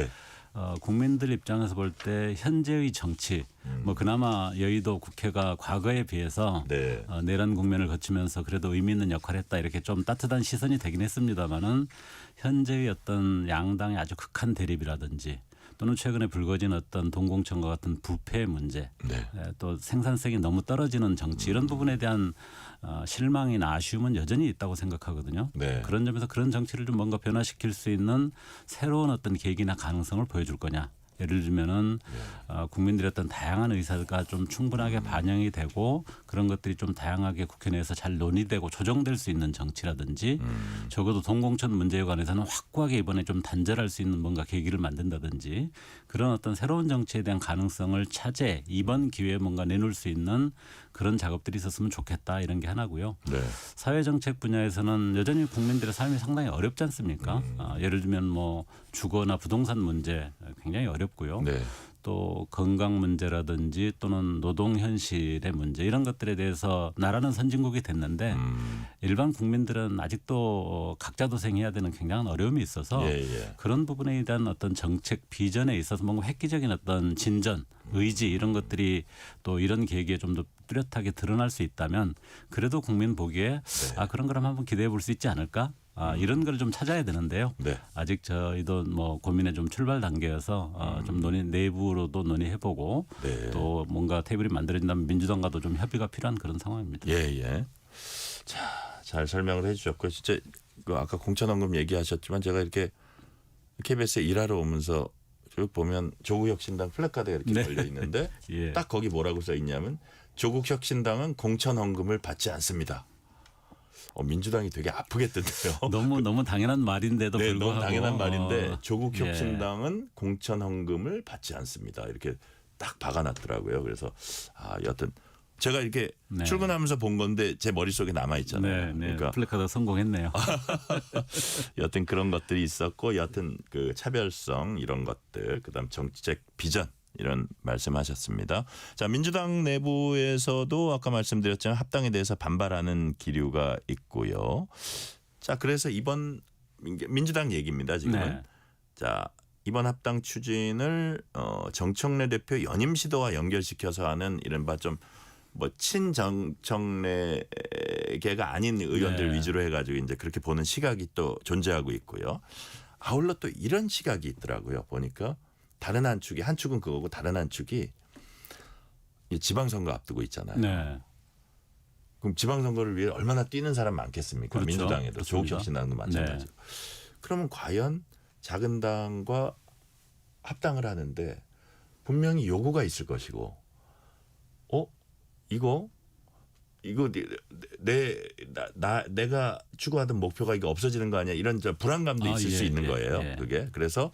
국민들 입장에서 볼 때 현재의 정치 뭐 그나마 여의도 국회가 과거에 비해서 내란 국면을 거치면서 그래도 의미 있는 역할을 했다 이렇게 좀 따뜻한 시선이 되긴 했습니다만은 현재의 어떤 양당의 아주 극한 대립이라든지 또는 최근에 불거진 어떤 동공천과 같은 부패 문제 또 생산성이 너무 떨어지는 정치 이런 부분에 대한 실망이나 아쉬움은 여전히 있다고 생각하거든요. 그런 점에서 그런 정치를 좀 뭔가 변화시킬 수 있는 새로운 어떤 계기나 가능성을 보여줄 거냐 예를 들면은 국민들의 어떤 다양한 의사가 좀 충분하게 반영이 되고 그런 것들이 좀 다양하게 국회 내에서 잘 논의되고 조정될 수 있는 정치라든지 적어도 동공천 문제에 관해서는 확고하게 이번에 좀 단절할 수 있는 뭔가 계기를 만든다든지 그런 어떤 새로운 정치에 대한 가능성을 차제 이번 기회에 뭔가 내놓을 수 있는 그런 작업들이 있었으면 좋겠다 이런 게 하나고요. 네. 사회정책 분야에서는 여전히 국민들의 삶이 상당히 어렵지 않습니까? 예를 들면 뭐 주거나 부동산 문제 굉장히 어렵고요. 네. 또 건강 문제라든지 또는 노동 현실의 문제 이런 것들에 대해서 나라는 선진국이 됐는데 일반 국민들은 아직도 각자 도생해야 되는 굉장한 어려움이 있어서 그런 부분에 대한 어떤 정책 비전에 있어서 뭔가 획기적인 어떤 진전, 의지 이런 것들이 또 이런 계기에 좀 더 뚜렷하게 드러날 수 있다면 그래도 국민 보기에 그런 걸 한번 기대해 볼 수 있지 않을까? 이런 걸 좀 찾아야 되는데요. 아직 저희도 뭐 고민의 좀 출발 단계여서 좀 내부로도 논의해보고 또 뭔가 테이블이 만들어진다면 민주당과도 좀 협의가 필요한 그런 상황입니다. 예. 자, 잘 설명을 해주셨고 진짜 그 아까 공천원금 얘기하셨지만 제가 이렇게 KBS에 일하러 오면서 쭉 보면 조국혁신당 플래카드가 이렇게 걸려 있는데 딱 거기 뭐라고 써 있냐면 조국혁신당은 공천헌금을 받지 않습니다. 민주당이 되게 아프겠던데요. 너무 당연한 말인데도 불구하고. 너무 당연한 말인데 조국혁신당은 공천헌금을 받지 않습니다. 이렇게 딱 박아놨더라고요. 그래서 여튼 제가 이렇게 출근하면서 본 건데 제 머릿속에 남아있잖아요. 그러니까 플래카드 성공했네요. 여튼 그런 것들이 있었고 여튼 그 차별성 이런 것들 그다음 정치적 비전 이런 말씀하셨습니다. 자, 민주당 내부에서도 아까 말씀드렸지만 합당에 대해서 반발하는 기류가 있고요. 자, 그래서 이번 민주당 얘기입니다. 지금은. 자, 이번 합당 추진을 정청래 대표 연임 시도와 연결시켜서 하는 이른바 좀 뭐 친정청래계가 아닌 의원들 위주로 해가지고 이제 그렇게 보는 시각이 또 존재하고 있고요. 아울러 또 이런 시각이 있더라고요. 보니까 다른 한 축은 그거고 다른 한 축이 지방선거 앞두고 있잖아요. 그럼 지방선거를 위해 얼마나 뛰는 사람 많겠습니까? 그렇죠. 민주당에도 조국혁신당도 마찬가지고. 그러면 과연 작은 당과 합당을 하는데 분명히 요구가 있을 것이고 이거 내가 추구하던 목표가 이거 없어지는 거 아니야? 이런 불안감도 있을 수 있는 거예요. 그게. 그래서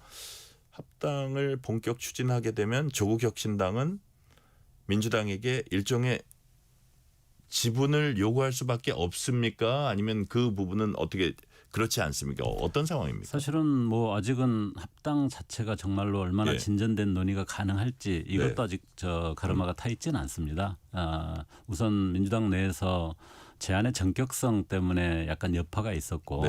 합당을 본격 추진하게 되면 조국혁신당은 민주당에게 일종의 지분을 요구할 수밖에 없습니까? 아니면 그 부분은 어떻게 그렇지 않습니까? 어떤 상황입니까? 사실은 뭐 아직은 합당 자체가 정말로 얼마나 진전된 논의가 가능할지 이것도 아직 가르마가 타 있지는 않습니다. 우선 민주당 내에서 제안의 전격성 때문에 약간 여파가 있었고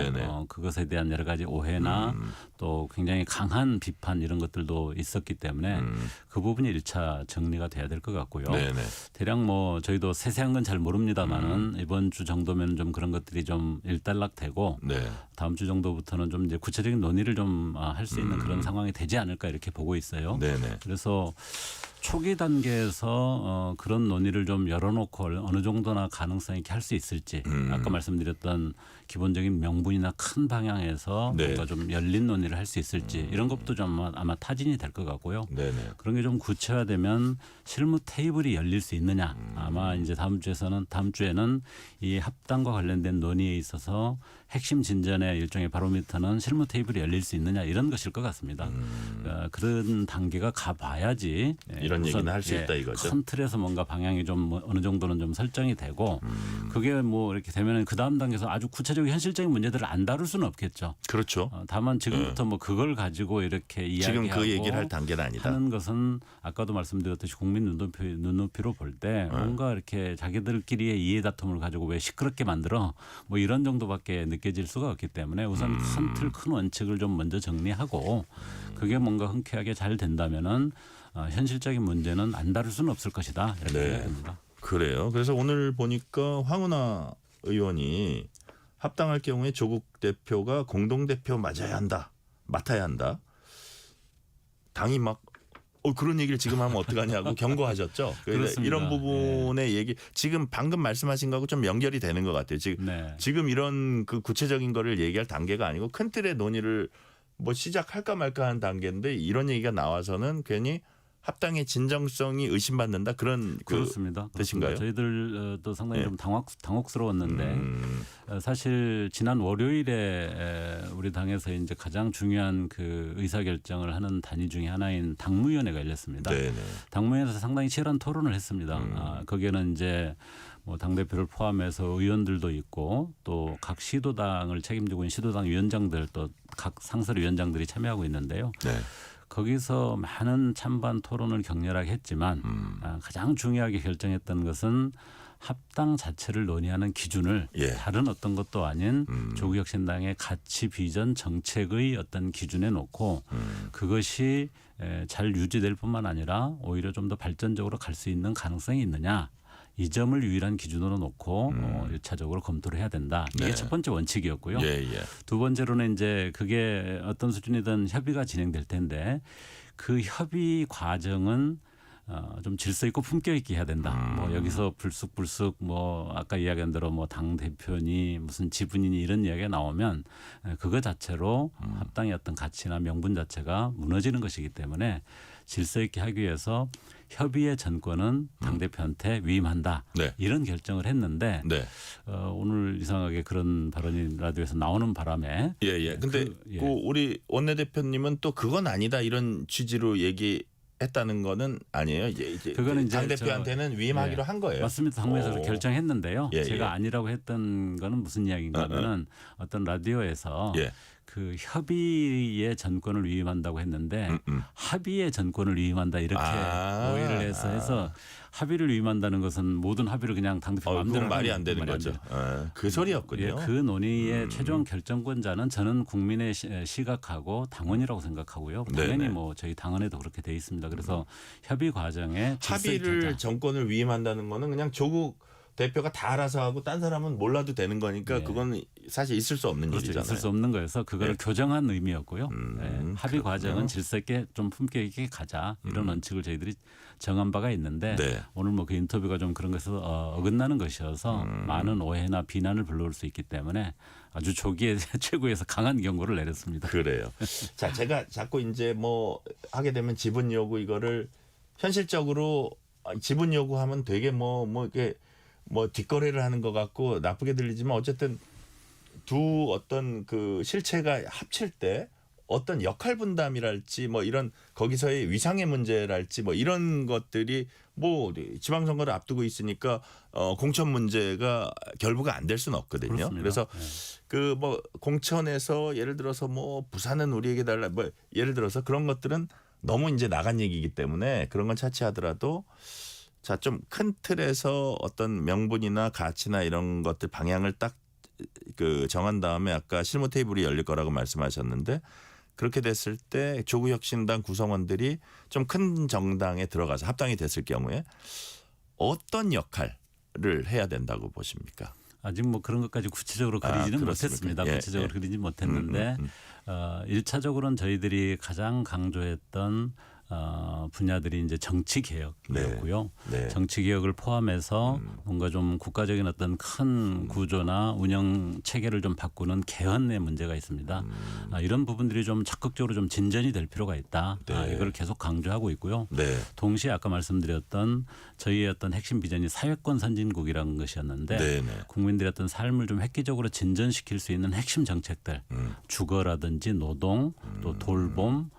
그것에 대한 여러 가지 오해나 또 굉장히 강한 비판 이런 것들도 있었기 때문에 그 부분이 1차 정리가 돼야 될 것 같고요. 대략 뭐 저희도 세세한 건 잘 모릅니다만은 이번 주 정도면 좀 그런 것들이 좀 일단락되고 다음 주 정도부터는 좀 이제 구체적인 논의를 좀 할 수 있는 그런 상황이 되지 않을까 이렇게 보고 있어요. 그래서 초기 단계에서 그런 논의를 좀 열어놓고 어느 정도나 가능성 있게 할 수 있을지 아까 말씀드렸던 기본적인 명분이나 큰 방향에서 뭔가 좀 열린 논의를 할 수 있을지 이런 것도 좀 아마 타진이 될 것 같고요. 그런 게 좀 구체화되면 실무 테이블이 열릴 수 있느냐 아마 이제 다음 주에는 이 합당과 관련된 논의에 있어서 핵심 진전의 일종의 바로미터는 실무 테이블이 열릴 수 있느냐 이런 것일 것 같습니다. 그런 단계가 가봐야지 이런 얘기는 할 수 있다 이거죠. 큰 틀에서 뭔가 방향이 좀 어느 정도는 좀 설정이 되고 그게 뭐 이렇게 되면은 그 다음 단계에서 아주 구체적인 현실적인 문제들을 안 다룰 수는 없겠죠. 그렇죠. 다만 지금부터 뭐 그걸 가지고 이렇게 이야기하고 지금 그 얘기를 할 단계는 아니다. 하는 것은 아까도 말씀드렸듯이 국민 눈높이로 볼 때 뭔가 이렇게 자기들끼리의 이해 다툼을 가지고 왜 시끄럽게 만들어 뭐 이런 정도밖에 느껴질 수가 없기 때문에 우선 큰 틀 큰 원칙을 좀 먼저 정리하고 그게 뭔가 흔쾌하게 잘 된다면은 현실적인 문제는 안 다룰 수는 없을 것이다 이렇게 생각합니다. 그래요. 그래서 오늘 보니까 황운하 의원이 합당할 경우에 조국 대표가 공동대표 맡아야 한다. 당이 막 그런 얘기를 지금 하면 어떡하냐고 경고하셨죠. 이런 부분의 얘기 지금 방금 말씀하신 거하고 좀 연결이 되는 것 같아요. 지금 이런 그 구체적인 거를 얘기할 단계가 아니고 큰 틀의 논의를 뭐 시작할까 말까 하는 단계인데 이런 얘기가 나와서는 괜히 합당의 진정성이 의심받는다 그런 그렇습니다. 뜻인가요? 저희들도 상당히 좀 당혹스러웠는데 사실 지난 월요일에 우리 당에서 이제 가장 중요한 그 의사결정을 하는 단위 중에 하나인 당무위원회가 열렸습니다. 네네. 당무위원회에서 상당히 치열한 토론을 했습니다. 거기에는 이제 뭐 당대표를 포함해서 의원들도 있고 또 각 시도당을 책임지고 있는 시도당 위원장들 또 각 상설위원장들이 참여하고 있는데요. 네. 거기서 많은 찬반 토론을 격렬하게 했지만 가장 중요하게 결정했던 것은 합당 자체를 논의하는 기준을 다른 어떤 것도 아닌 조국혁신당의 가치 비전 정책의 어떤 기준에 놓고 그것이 잘 유지될 뿐만 아니라 오히려 좀 더 발전적으로 갈 수 있는 가능성이 있느냐. 이 점을 유일한 기준으로 놓고 1차적으로 검토를 해야 된다. 이게 네. 첫 번째 원칙이었고요. 예. 두 번째로는 이제 그게 어떤 수준이든 협의가 진행될 텐데 그 협의 과정은 좀 질서 있고 품격 있게 해야 된다. 뭐 여기서 불쑥 뭐 아까 이야기한 대로 뭐 당 대표니 무슨 지분이니 이런 이야기가 나오면 그거 자체로 합당의 어떤 가치나 명분 자체가 무너지는 것이기 때문에 질서 있게 하기 위해서 협의의 전권은 당대표한테 위임한다. 네. 이런 결정을 했는데 네. 오늘 이상하게 그런 발언이 라디오에서 나오는 바람에 근데 그 우리 원내대표님은 또 그건 아니다 이런 취지로 얘기했다는 거는 아니에요. 이제 그거는 이제 당대표한테는 위임하기로 한 거예요. 맞습니다. 당무에서 결정했는데요. 예, 제가 아니라고 했던 거는 무슨 이야기인가 하면은 어떤 라디오에서 그 협의의 전권을 위임한다고 했는데 합의의 전권을 위임한다 이렇게 오해를 해서 합의를 위임한다는 것은 모든 합의를 그냥 당대표 마음대로 그건 말이 안 되는 거죠. 그 소리였군요. 그 논의의 최종 결정권자는 저는 국민의 시각하고 당원이라고 생각하고요. 당연히 뭐 저희 당원에도 그렇게 돼 있습니다. 그래서 협의 과정에 합의를 정권을 위임한다는 거는 그냥 조국 대표가 다 알아서 하고 딴 사람은 몰라도 되는 거니까 그건 사실 있을 수 없는 일이잖아요. 있을 수 없는 거여서 그거를 교정한 의미였고요. 합의 과정은 질서 있게 좀 품격 있게 가자 이런 원칙을 저희들이 정한 바가 있는데 오늘 뭐 그 인터뷰가 좀 그런 것에서 어긋나는 것이어서 많은 오해나 비난을 불러올 수 있기 때문에 아주 초기에 최고에서 강한 경고를 내렸습니다. 그래요. 자, 제가 자꾸 이제 뭐 하게 되면 지분 요구 이거를 현실적으로 지분 요구하면 되게 뭐 이렇게 뭐 뒷거래를 하는 것 같고 나쁘게 들리지만 어쨌든 두 어떤 그 실체가 합칠 때 어떤 역할 분담이랄지 뭐 이런 거기서의 위상의 문제랄지 뭐 이런 것들이 뭐 지방선거를 앞두고 있으니까 공천 문제가 결부가 안 될 수는 없거든요. 그렇습니다. 그래서 그 뭐 공천에서 예를 들어서 뭐 부산은 우리에게 달라 뭐 예를 들어서 그런 것들은 너무 이제 나간 얘기이기 때문에 그런 건 차치하더라도 자, 좀 큰 틀에서 어떤 명분이나 가치나 이런 것들 방향을 딱 그 정한 다음에 아까 실무 테이블이 열릴 거라고 말씀하셨는데 그렇게 됐을 때 조국혁신당 구성원들이 좀 큰 정당에 들어가서 합당이 됐을 경우에 어떤 역할을 해야 된다고 보십니까? 아직 뭐 그런 것까지 구체적으로 그리지는 못했습니다. 구체적으로 그리지 못했는데 1차적으로는 저희들이 가장 강조했던 분야들이 이제 정치 개혁이었고요. 정치 개혁을 포함해서 뭔가 좀 국가적인 어떤 큰 구조나 운영 체계를 좀 바꾸는 개헌의 문제가 있습니다. 이런 부분들이 좀 적극적으로 좀 진전이 될 필요가 있다. 이걸 계속 강조하고 있고요. 동시에 아까 말씀드렸던 저희의 어떤 핵심 비전이 사회권 선진국이라는 것이었는데 국민들의 어떤 삶을 좀 획기적으로 진전시킬 수 있는 핵심 정책들, 주거라든지 노동, 또 돌봄,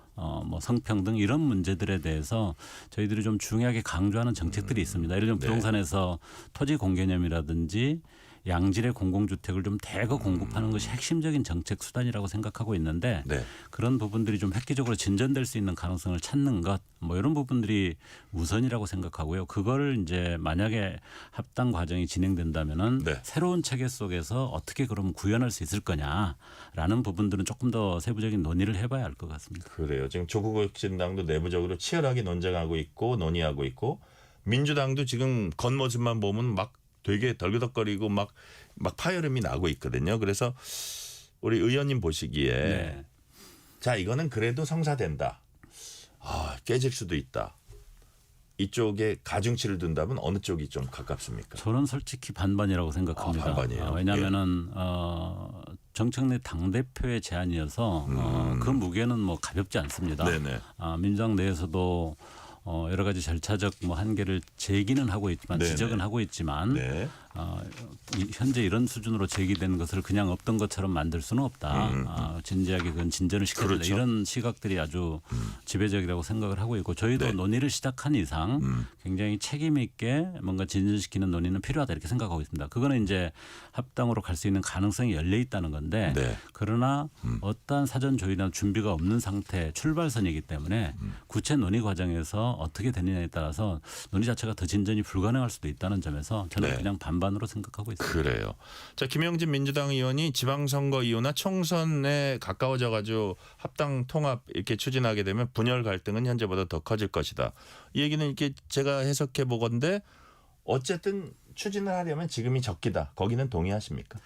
뭐 성평등 이런 문제들에 대해서 저희들이 좀 중요하게 강조하는 정책들이 있습니다. 예를 들면 부동산에서 토지 공개념이라든지 양질의 공공주택을 좀 대거 공급하는 것이 핵심적인 정책 수단이라고 생각하고 있는데 그런 부분들이 좀 획기적으로 진전될 수 있는 가능성을 찾는 것 뭐 이런 부분들이 우선이라고 생각하고요. 그걸 이제 만약에 합당 과정이 진행된다면은 새로운 체계 속에서 어떻게 그럼 구현할 수 있을 거냐라는 부분들은 조금 더 세부적인 논의를 해봐야 할 것 같습니다. 그래요. 지금 조국혁신당도 내부적으로 치열하게 논쟁하고 있고 논의하고 있고 민주당도 지금 겉모습만 보면 막 되게 덜그덕거리고 막 파열음이 나고 있거든요. 그래서 우리 의원님 보시기에 자 이거는 그래도 성사된다. 깨질 수도 있다. 이쪽에 가중치를 둔다면 어느 쪽이 좀 가깝습니까? 저는 솔직히 반반이라고 생각합니다. 반반이에요. 왜냐하면은 정청래 당대표의 제안이어서 그 무게는 뭐 가볍지 않습니다. 네네. 민주당 내에서도 여러 가지 절차적 뭐 한계를 제기는 하고 있지만 네네. 지적은 하고 있지만 네. 현재 이런 수준으로 제기된 것을 그냥 없던 것처럼 만들 수는 없다. 진지하게 그건 진전을 시켜야 된다. 그렇죠. 이런 시각들이 아주 지배적이라고 생각을 하고 있고 저희도 네. 논의를 시작한 이상 굉장히 책임 있게 뭔가 진전시키는 논의는 필요하다 이렇게 생각하고 있습니다. 그거는 이제 합당으로 갈 수 있는 가능성이 열려 있다는 건데 네. 그러나 어떠한 사전 조율이나 준비가 없는 상태 출발선이기 때문에 구체 논의 과정에서 어떻게 되느냐에 따라서 논의 자체가 더 진전이 불가능할 수도 있다는 점에서 저는 네. 그냥 반반으로 생각하고 있습니다. 그래요. 자, 김영진 민주당 의원이 지방선거 이후나 총선에 가까워져 가지고 합당 통합 이렇게 추진하게 되면 분열 갈등은 현재보다 더 커질 것이다. 이 얘기는 이렇게 제가 해석해 보건데 어쨌든 추진을 하려면 지금이 적기다. 거기는 동의하십니까?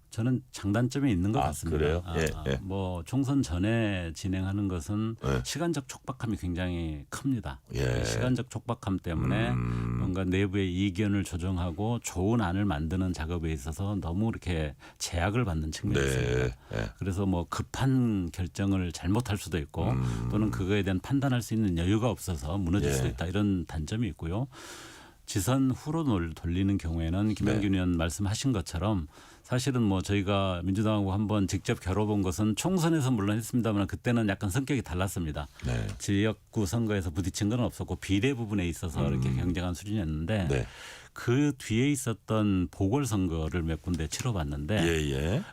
저는 장단점이 있는 것 같습니다. 그래요? 예. 뭐 총선 전에 진행하는 것은 예. 시간적 촉박함이 굉장히 큽니다. 예. 시간적 촉박함 때문에 뭔가 내부의 이견을 조정하고 좋은 안을 만드는 작업에 있어서 너무 이렇게 제약을 받는 측면이 있습니다. 예. 그래서 뭐 급한 결정을 잘못할 수도 있고 또는 그거에 대한 판단할 수 있는 여유가 없어서 무너질 예. 수도 있다. 이런 단점이 있고요. 지선 후로 돌리는 경우에는 김영균 의원 말씀하신 것처럼 사실은 뭐 저희가 민주당하고 한번 직접 겨뤄본 것은 총선에서 물론 했습니다만 그때는 약간 성격이 달랐습니다. 네. 지역구 선거에서 부딪힌 건 없었고 비례 부분에 있어서 이렇게 경쟁한 수준이었는데 네. 그 뒤에 있었던 보궐선거를 몇 군데 치러봤는데 예.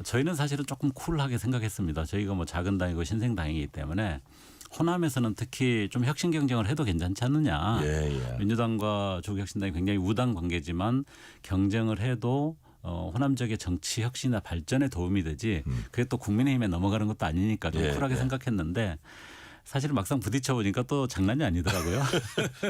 저희는 사실은 조금 쿨하게 생각했습니다. 저희가 뭐 작은 당이고 신생당이기 때문에 호남에서는 특히 좀 혁신 경쟁을 해도 괜찮지 않느냐. 예. 민주당과 조국혁신당이 굉장히 우당 관계지만 경쟁을 해도 호남 지역의 정치 혁신이나 발전에 도움이 되지 그게 또 국민의힘에 넘어가는 것도 아니니까 좀 예, 쿨하게 예. 생각했는데 사실 막상 부딪혀 보니까 또 장난이 아니더라고요.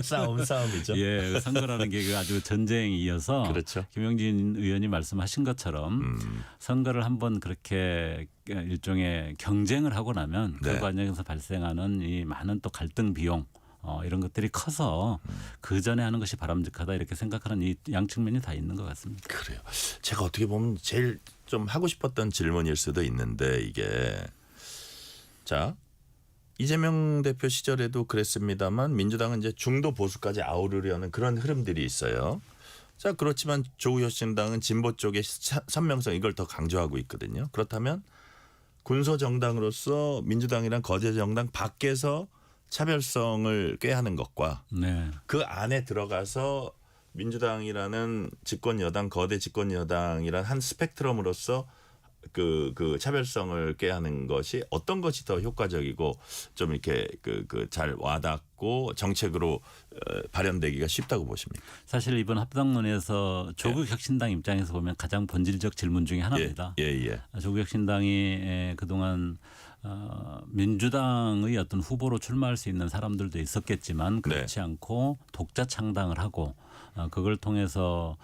싸움이죠. 예, 선거라는 게 아주 전쟁이어서 그렇죠. 김영진 의원이 말씀하신 것처럼 선거를 한번 그렇게 일종의 경쟁을 하고 나면 그 네. 과정에서 발생하는 이 많은 또 갈등 비용 이런 것들이 커서 그 전에 하는 것이 바람직하다 이렇게 생각하는 이 양측면이 다 있는 것 같습니다. 그래요. 제가 어떻게 보면 제일 좀 하고 싶었던 질문일 수도 있는데 이게 자 이재명 대표 시절에도 그랬습니다만 민주당은 이제 중도 보수까지 아우르려는 그런 흐름들이 있어요. 자 그렇지만 조국혁신당은 진보 쪽의 선명성 이걸 더 강조하고 있거든요. 그렇다면 군소 정당으로서 민주당이란 거제 정당 밖에서 차별성을 꾀하는 것과 네. 그 안에 들어가서 민주당이라는 집권 여당 거대 집권 여당이란 한 스펙트럼으로서 그 차별성을 꾀하는 것이 어떤 것이 더 효과적이고 좀 이렇게 잘 와닿고 정책으로 발현되기가 쉽다고 보십니까? 사실 이번 합당론에서 조국혁신당 입장에서 보면 가장 본질적 질문 중에 하나입니다. 예. 조국혁신당이 그동안 민주당의 어떤 후보로 출마할 수 있는 사람들도 있었겠지만 그렇지 않고 독자 창당을 하고 그걸 통해서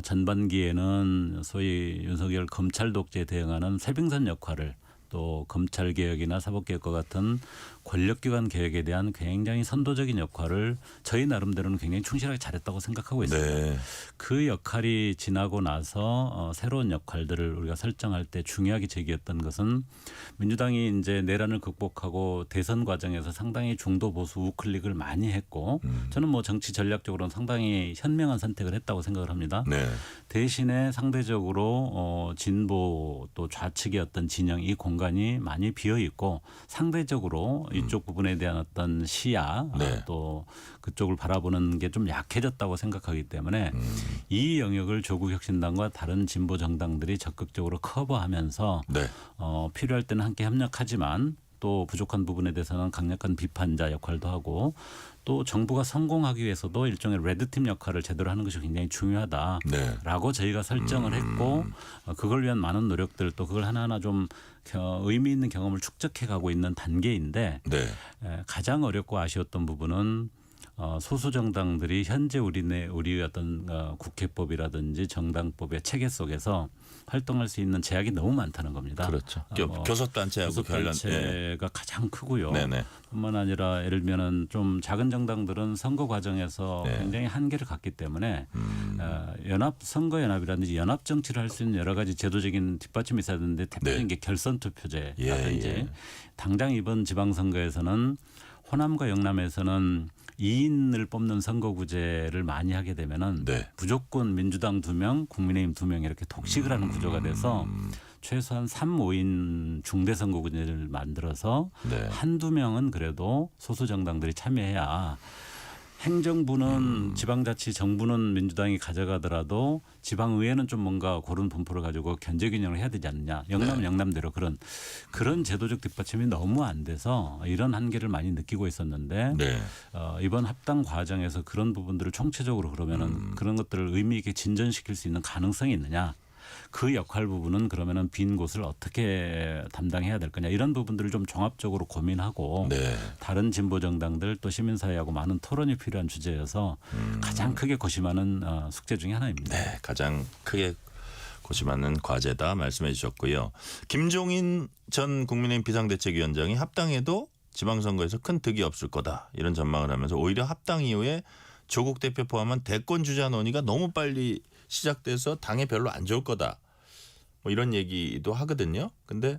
전반기에는 소위 윤석열 검찰 독재에 대응하는 새빙선 역할을 또 검찰 개혁이나 사법개혁과 같은 권력기관 개혁에 대한 굉장히 선도적인 역할을 저희 나름대로는 굉장히 충실하게 잘했다고 생각하고 있습니다. 네. 그 역할이 지나고 나서 새로운 역할들을 우리가 설정할 때 중요하게 제기했던 것은 민주당이 이제 내란을 극복하고 대선 과정에서 상당히 중도 보수 우클릭을 많이 했고 저는 뭐 정치 전략적으로는 상당히 현명한 선택을 했다고 생각을 합니다. 네. 대신에 상대적으로 진보 또 좌측의 어떤 진영 이 공간이 많이 비어 있고 상대적으로 이쪽 부분에 대한 어떤 시야 또 그쪽을 바라보는 게 좀 약해졌다고 생각하기 때문에 이 영역을 조국혁신당과 다른 진보 정당들이 적극적으로 커버하면서 필요할 때는 함께 협력하지만 또 부족한 부분에 대해서는 강력한 비판자 역할도 하고 또 정부가 성공하기 위해서도 일종의 레드팀 역할을 제대로 하는 것이 굉장히 중요하다라고 저희가 설정을 했고 그걸 위한 많은 노력들 또 그걸 하나하나 좀 의미 있는 경험을 축적해 가고 있는 단계인데 가장 어렵고 아쉬웠던 부분은 소수 정당들이 현재 우리 어떤 국회법이라든지 정당법의 체계 속에서 활동할 수 있는 제약이 너무 많다는 겁니다. 그렇죠. 교섭단체하고 교섭단체가 가장 크고요. 네네. 뿐만 아니라 예를 들면은 좀 작은 정당들은 선거 과정에서 굉장히 한계를 갖기 때문에 선거연합이라든지 연합 정치를 할 수 있는 여러 가지 제도적인 뒷받침이 있어야 되는데 대표적인 게 결선 투표제라든지 당장 이번 지방선거에서는 호남과 영남에서는 2인을 뽑는 선거구제를 많이 하게 되면은 무조건 민주당 2명, 국민의힘 2명 이렇게 독식을 하는 구조가 돼서 최소한 3, 5인 중대 선거구제를 만들어서 한두 명은 그래도 소수 정당들이 참여해야 행정부는 지방자치 정부는 민주당이 가져가더라도 지방의회는 좀 뭔가 고른 분포를 가지고 견제균형을 해야 되지 않느냐. 영남은 영남대로 그런 제도적 뒷받침이 너무 안 돼서 이런 한계를 많이 느끼고 있었는데 이번 합당 과정에서 그런 부분들을 총체적으로 그러면은 그런 것들을 의미 있게 진전시킬 수 있는 가능성이 있느냐. 그 역할 부분은 그러면은 빈 곳을 어떻게 담당해야 될 거냐 이런 부분들을 좀 종합적으로 고민하고 다른 진보 정당들 또 시민사회하고 많은 토론이 필요한 주제여서 가장 크게 고심하는 숙제 중에 하나입니다. 네, 가장 크게 고심하는 과제다 말씀해 주셨고요. 김종인 전 국민의힘 비상대책위원장이 합당해도 지방선거에서 큰 득이 없을 거다 이런 전망을 하면서 오히려 합당 이후에 조국 대표 포함한 대권 주자 논의가 너무 빨리 시작돼서 당에 별로 안 좋을 거다. 뭐 이런 얘기도 하거든요. 근데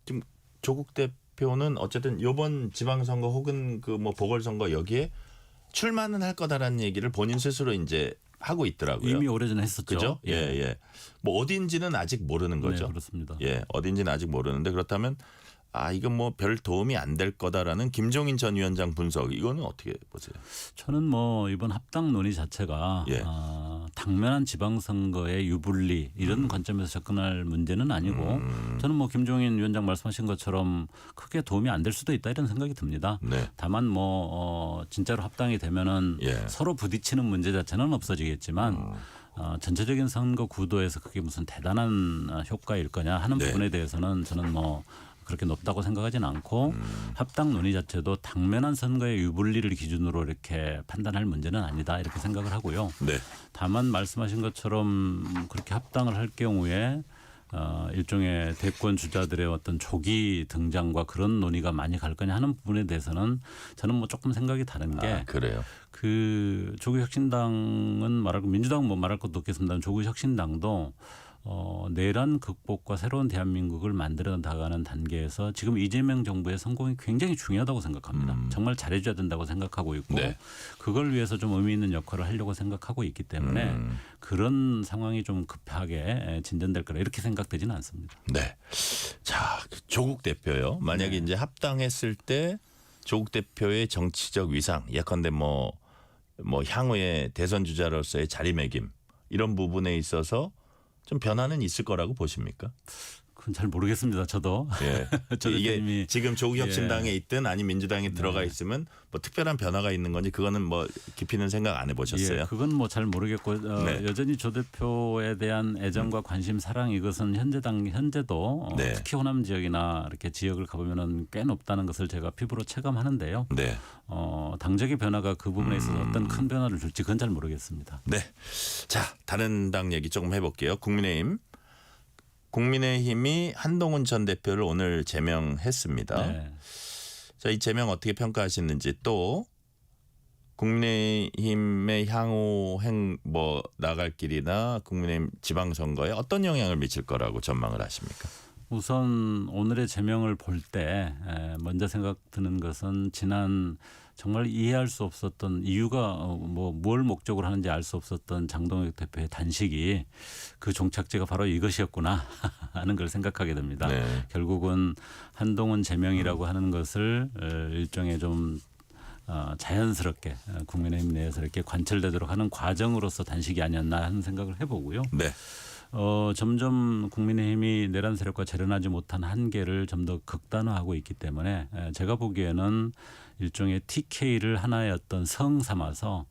지금 조국 대표는 어쨌든 이번 지방선거 혹은 그 뭐 보궐선거 여기에 출마는 할 거다라는 얘기를 본인 스스로 이제 하고 있더라고요. 이미 오래전에 했었죠. 그죠? 예. 뭐 어딘지는 아직 모르는 거죠. 네, 그렇습니다. 예, 어딘지는 아직 모르는데 그렇다면 이건 뭐 별 도움이 안 될 거다라는 김종인 전 위원장 분석 이거는 어떻게 보세요? 저는 뭐 이번 합당 논의 자체가 당면한 지방선거의 유불리 이런 관점에서 접근할 문제는 아니고 저는 뭐 김종인 위원장 말씀하신 것처럼 크게 도움이 안 될 수도 있다 이런 생각이 듭니다. 다만 뭐 진짜로 합당이 되면은 서로 부딪히는 문제 자체는 없어지겠지만 전체적인 선거 구도에서 그게 무슨 대단한 효과일 거냐 하는 부분에 대해서는 저는 뭐 그렇게 높다고 생각하지는 않고 합당 논의 자체도 당면한 선거의 유불리를 기준으로 이렇게 판단할 문제는 아니다 이렇게 생각을 하고요. 다만 말씀하신 것처럼 그렇게 합당을 할 경우에 일종의 대권 주자들의 어떤 조기 등장과 그런 논의가 많이 갈 거냐 하는 부분에 대해서는 저는 뭐 조금 생각이 다른 게 그래요. 그 조국혁신당은 말하고 민주당은 뭐 말할 것도 없겠습니다. 조국혁신당도 내란 극복과 새로운 대한민국을 만들어 나가는 단계에서 지금 이재명 정부의 성공이 굉장히 중요하다고 생각합니다. 정말 잘해줘야 된다고 생각하고 있고 그걸 위해서 좀 의미 있는 역할을 하려고 생각하고 있기 때문에 그런 상황이 좀 급하게 진전될 거라 이렇게 생각되지는 않습니다. 네. 자, 조국 대표요. 만약에 이제 합당했을 때 조국 대표의 정치적 위상 예컨대 뭐 향후의 대선 주자로서의 자리매김 이런 부분에 있어서 좀 변화는 있을 거라고 보십니까? 그건 잘 모르겠습니다. 저도. 이게 지금 조국혁신당에 있든 아니 민주당에 들어가 있으면 뭐 특별한 변화가 있는 건지 그거는 뭐 깊이는 생각 안 해보셨어요? 그건 뭐 잘 모르겠고 여전히 조 대표에 대한 애정과 관심, 사랑 이것은 현재도 특히 호남 지역이나 이렇게 지역을 가보면은 꽤 높다는 것을 제가 피부로 체감하는데요. 당적의 변화가 그 부분에 있어서 어떤 큰 변화를 줄지 그건 잘 모르겠습니다. 네. 자, 다른 당 얘기 조금 해볼게요. 국민의힘이 한동훈 전 대표를 오늘 제명했습니다. 자, 이 제명 어떻게 평가하시는지 또 국민의힘의 향후 나갈 길이나 국민의힘 지방선거에 어떤 영향을 미칠 거라고 전망을 하십니까? 우선 오늘의 제명을 볼 때 먼저 생각 드는 것은 지난 정말 이해할 수 없었던 이유가 뭘 목적으로 하는지 알 수 없었던 장동혁 대표의 단식이 그 종착지가 바로 이것이었구나 하는 걸 생각하게 됩니다. 결국은 한동훈 제명이라고 하는 것을 일종의 좀 자연스럽게 국민의힘 내에서 이렇게 관철되도록 하는 과정으로서 단식이 아니었나 하는 생각을 해보고요. 점점 국민의힘이 내란 세력과 재련하지 못한 한계를 좀 더 극단화하고 있기 때문에 제가 보기에는 일종의 TK를 하나의 어떤 성 삼아서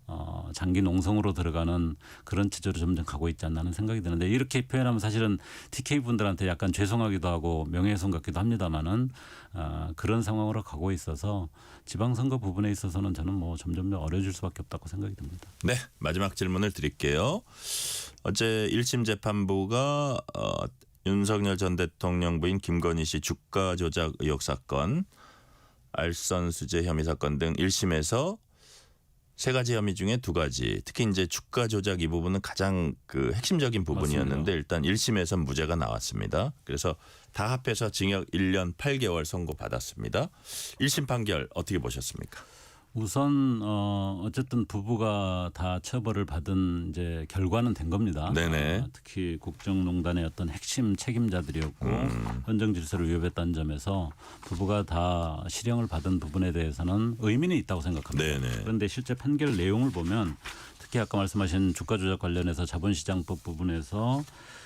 장기 농성으로 들어가는 그런 체제로 점점 가고 있지 않나 하는 생각이 드는데 이렇게 표현하면 사실은 TK 분들한테 약간 죄송하기도 하고 명예훼손 같기도 합니다만은 그런 상황으로 가고 있어서 지방선거 부분에 있어서는 저는 뭐 점점 더 어려질 수밖에 없다고 생각이 듭니다. 네, 마지막 질문을 드릴게요. 어제 1심 재판부가 윤석열 전 대통령 부인 김건희 씨 주가 조작 의혹 사건, 알선 수재 혐의 사건 등 1심에서 세 가지 혐의 중에 두 가지, 특히 이제 주가 조작 이 부분은 가장 그 핵심적인 부분이었는데 맞습니다. 일단 1심에서 무죄가 나왔습니다. 그래서 다 합해서 징역 1년 8개월 선고받았습니다. 1심 판결 어떻게 보셨습니까? 우선 어쨌든 부부가 다 처벌을 받은 이제 결과는 된 겁니다. 네네. 특히 국정농단의 어떤 핵심 책임자들이었고 헌정 질서를 위협했다는 점에서 부부가 다 실형을 받은 부분에 대해서는 의미는 있다고 생각합니다. 네네. 그런데 실제 판결 내용을 보면 특히 아까 말씀하신 주가 조작 관련해서 자본시장법 부분에서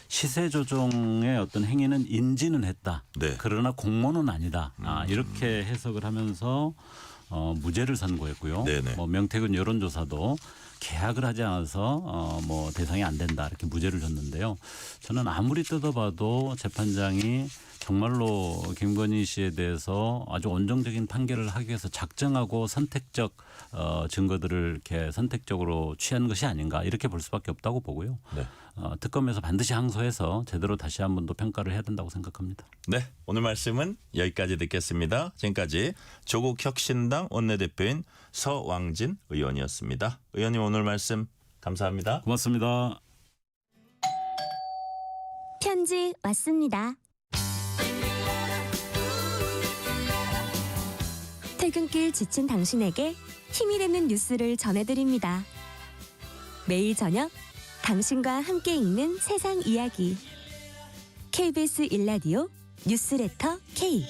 시세 조정의 어떤 행위는 인지는 했다. 네. 그러나 공모는 아니다. 이렇게 해석을 하면서 무죄를 선고했고요. 네네. 뭐 명태균 여론조사도 계약을 하지 않아서 뭐 대상이 안 된다 이렇게 무죄를 줬는데요. 저는 아무리 뜯어봐도 재판장이 정말로 김건희 씨에 대해서 아주 온정적인 판결을 하기 위해서 작정하고 선택적 증거들을 이렇게 선택적으로 취한 것이 아닌가 이렇게 볼 수밖에 없다고 보고요. 네. 특검에서 반드시 항소해서 제대로 다시 한 번 더 평가를 해야 된다고 생각합니다. 네, 오늘 말씀은 여기까지 듣겠습니다. 지금까지 조국혁신당 원내대표인 서왕진 의원이었습니다. 의원님 오늘 말씀 감사합니다. 고맙습니다. 편지 왔습니다. 퇴근길 지친 당신에게 힘이 되는 뉴스를 전해드립니다. 매일 저녁 당신과 함께 읽는 세상 이야기. KBS 1라디오 뉴스레터 K.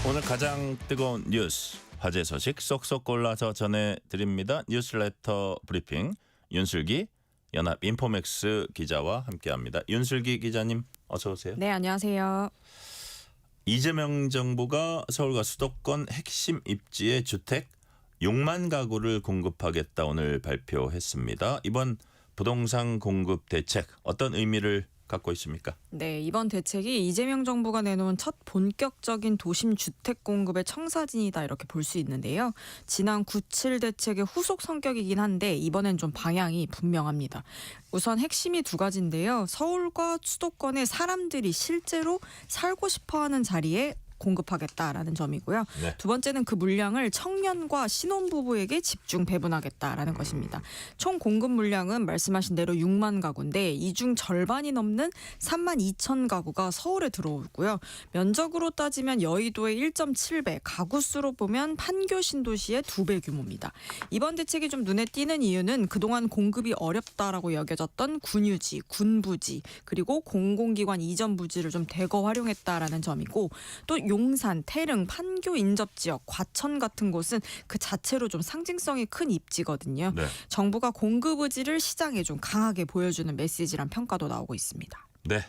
오늘 가장 뜨거운 뉴스, 화제 소식 쏙쏙 골라서 전해드립니다. 뉴스레터 브리핑 윤슬기 연합 인포맥스 기자와 함께합니다. 윤슬기 기자님 어서 오세요. 네, 안녕하세요. 이재명 정부가 서울과 수도권 핵심 입지의 주택 6만 가구를 공급하겠다 오늘 발표했습니다. 이번 부동산 공급 대책 어떤 의미를 갖고 있습니까? 네, 이번 대책이 이재명 정부가 내놓은 첫 본격적인 도심 주택 공급의 청사진이다 이렇게 볼 수 있는데요. 지난 9.7 대책의 후속 성격이긴 한데 이번엔 좀 방향이 분명합니다. 우선 핵심이 두 가지인데요. 서울과 수도권에 사람들이 실제로 살고 싶어하는 자리에 공급하겠다라는 점이고요. 네. 두 번째는 그 물량을 청년과 신혼부부에게 집중 배분하겠다라는 것입니다. 총 공급 물량은 말씀하신 대로 6만 가구인데 이 중 절반이 넘는 3만 2천 가구가 서울에 들어오고요. 면적으로 따지면 여의도의 1.7배, 가구 수로 보면 판교 신도시의 2배 규모입니다. 이번 대책이 좀 눈에 띄는 이유는 그동안 공급이 어렵다라고 여겨졌던 군유지, 군부지, 그리고 공공기관 이전 부지를 좀 대거 활용했다라는 점이고 또 용산, 태릉, 판교 인접지역, 과천 같은 곳은 그 자체로 좀 상징성이 큰 입지거든요. 네. 정부가 공급 의지를 시장에 좀 강하게 보여주는 메시지란 평가도 나오고 있습니다. 네.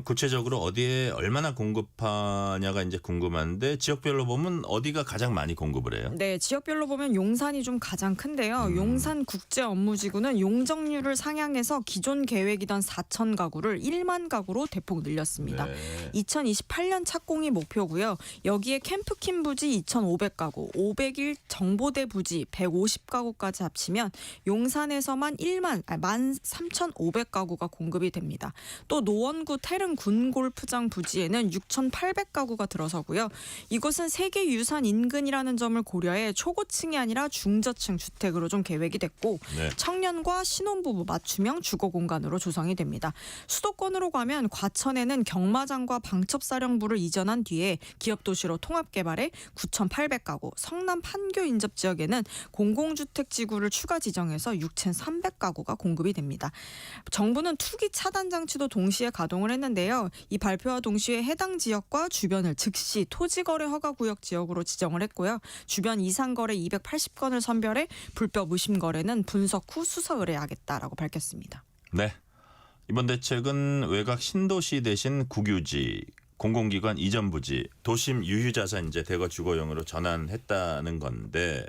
구체적으로 어디에 얼마나 공급하냐가 이제 궁금한데 지역별로 보면 어디가 가장 많이 공급을 해요? 네, 지역별로 보면 용산이 좀 가장 큰데요. 용산 국제업무지구는 용적률을 상향해서 기존 계획이던 4천 가구를 1만 가구로 대폭 늘렸습니다. 네. 2028년 착공이 목표고요. 여기에 캠프킨 부지 2,500가구, 501 정보대 부지 150가구까지 합치면 용산에서만 13,500가구가 공급이 됩니다. 또 노원구 태릉 군골프장 부지에는 6,800가구가 들어서고요. 이곳은 세계유산 인근이라는 점을 고려해 초고층이 아니라 중저층 주택으로 좀 계획이 됐고 네. 청년과 신혼부부 맞춤형 주거 공간으로 조성이 됩니다. 수도권으로 가면 과천에는 경마장과 방첩사령부를 이전한 뒤에 기업도시로 통합개발해 9,800가구, 성남 판교 인접 지역에는 공공주택지구를 추가 지정해서 6,300가구가 공급이 됩니다. 정부는 투기 차단 장치도 동시에 가동을 했는데요. 이 발표와 동시에 해당 지역과 주변을 즉시 토지거래 허가구역 지역으로 지정을 했고요. 주변 이상거래 280건을 선별해 불법 의심 거래는 분석 후 수사 의뢰하겠다라고 밝혔습니다. 네. 이번 대책은 외곽 신도시 대신 국유지, 공공기관 이전 부지, 도심 유휴자산 이제 대거 주거용으로 전환했다는 건데,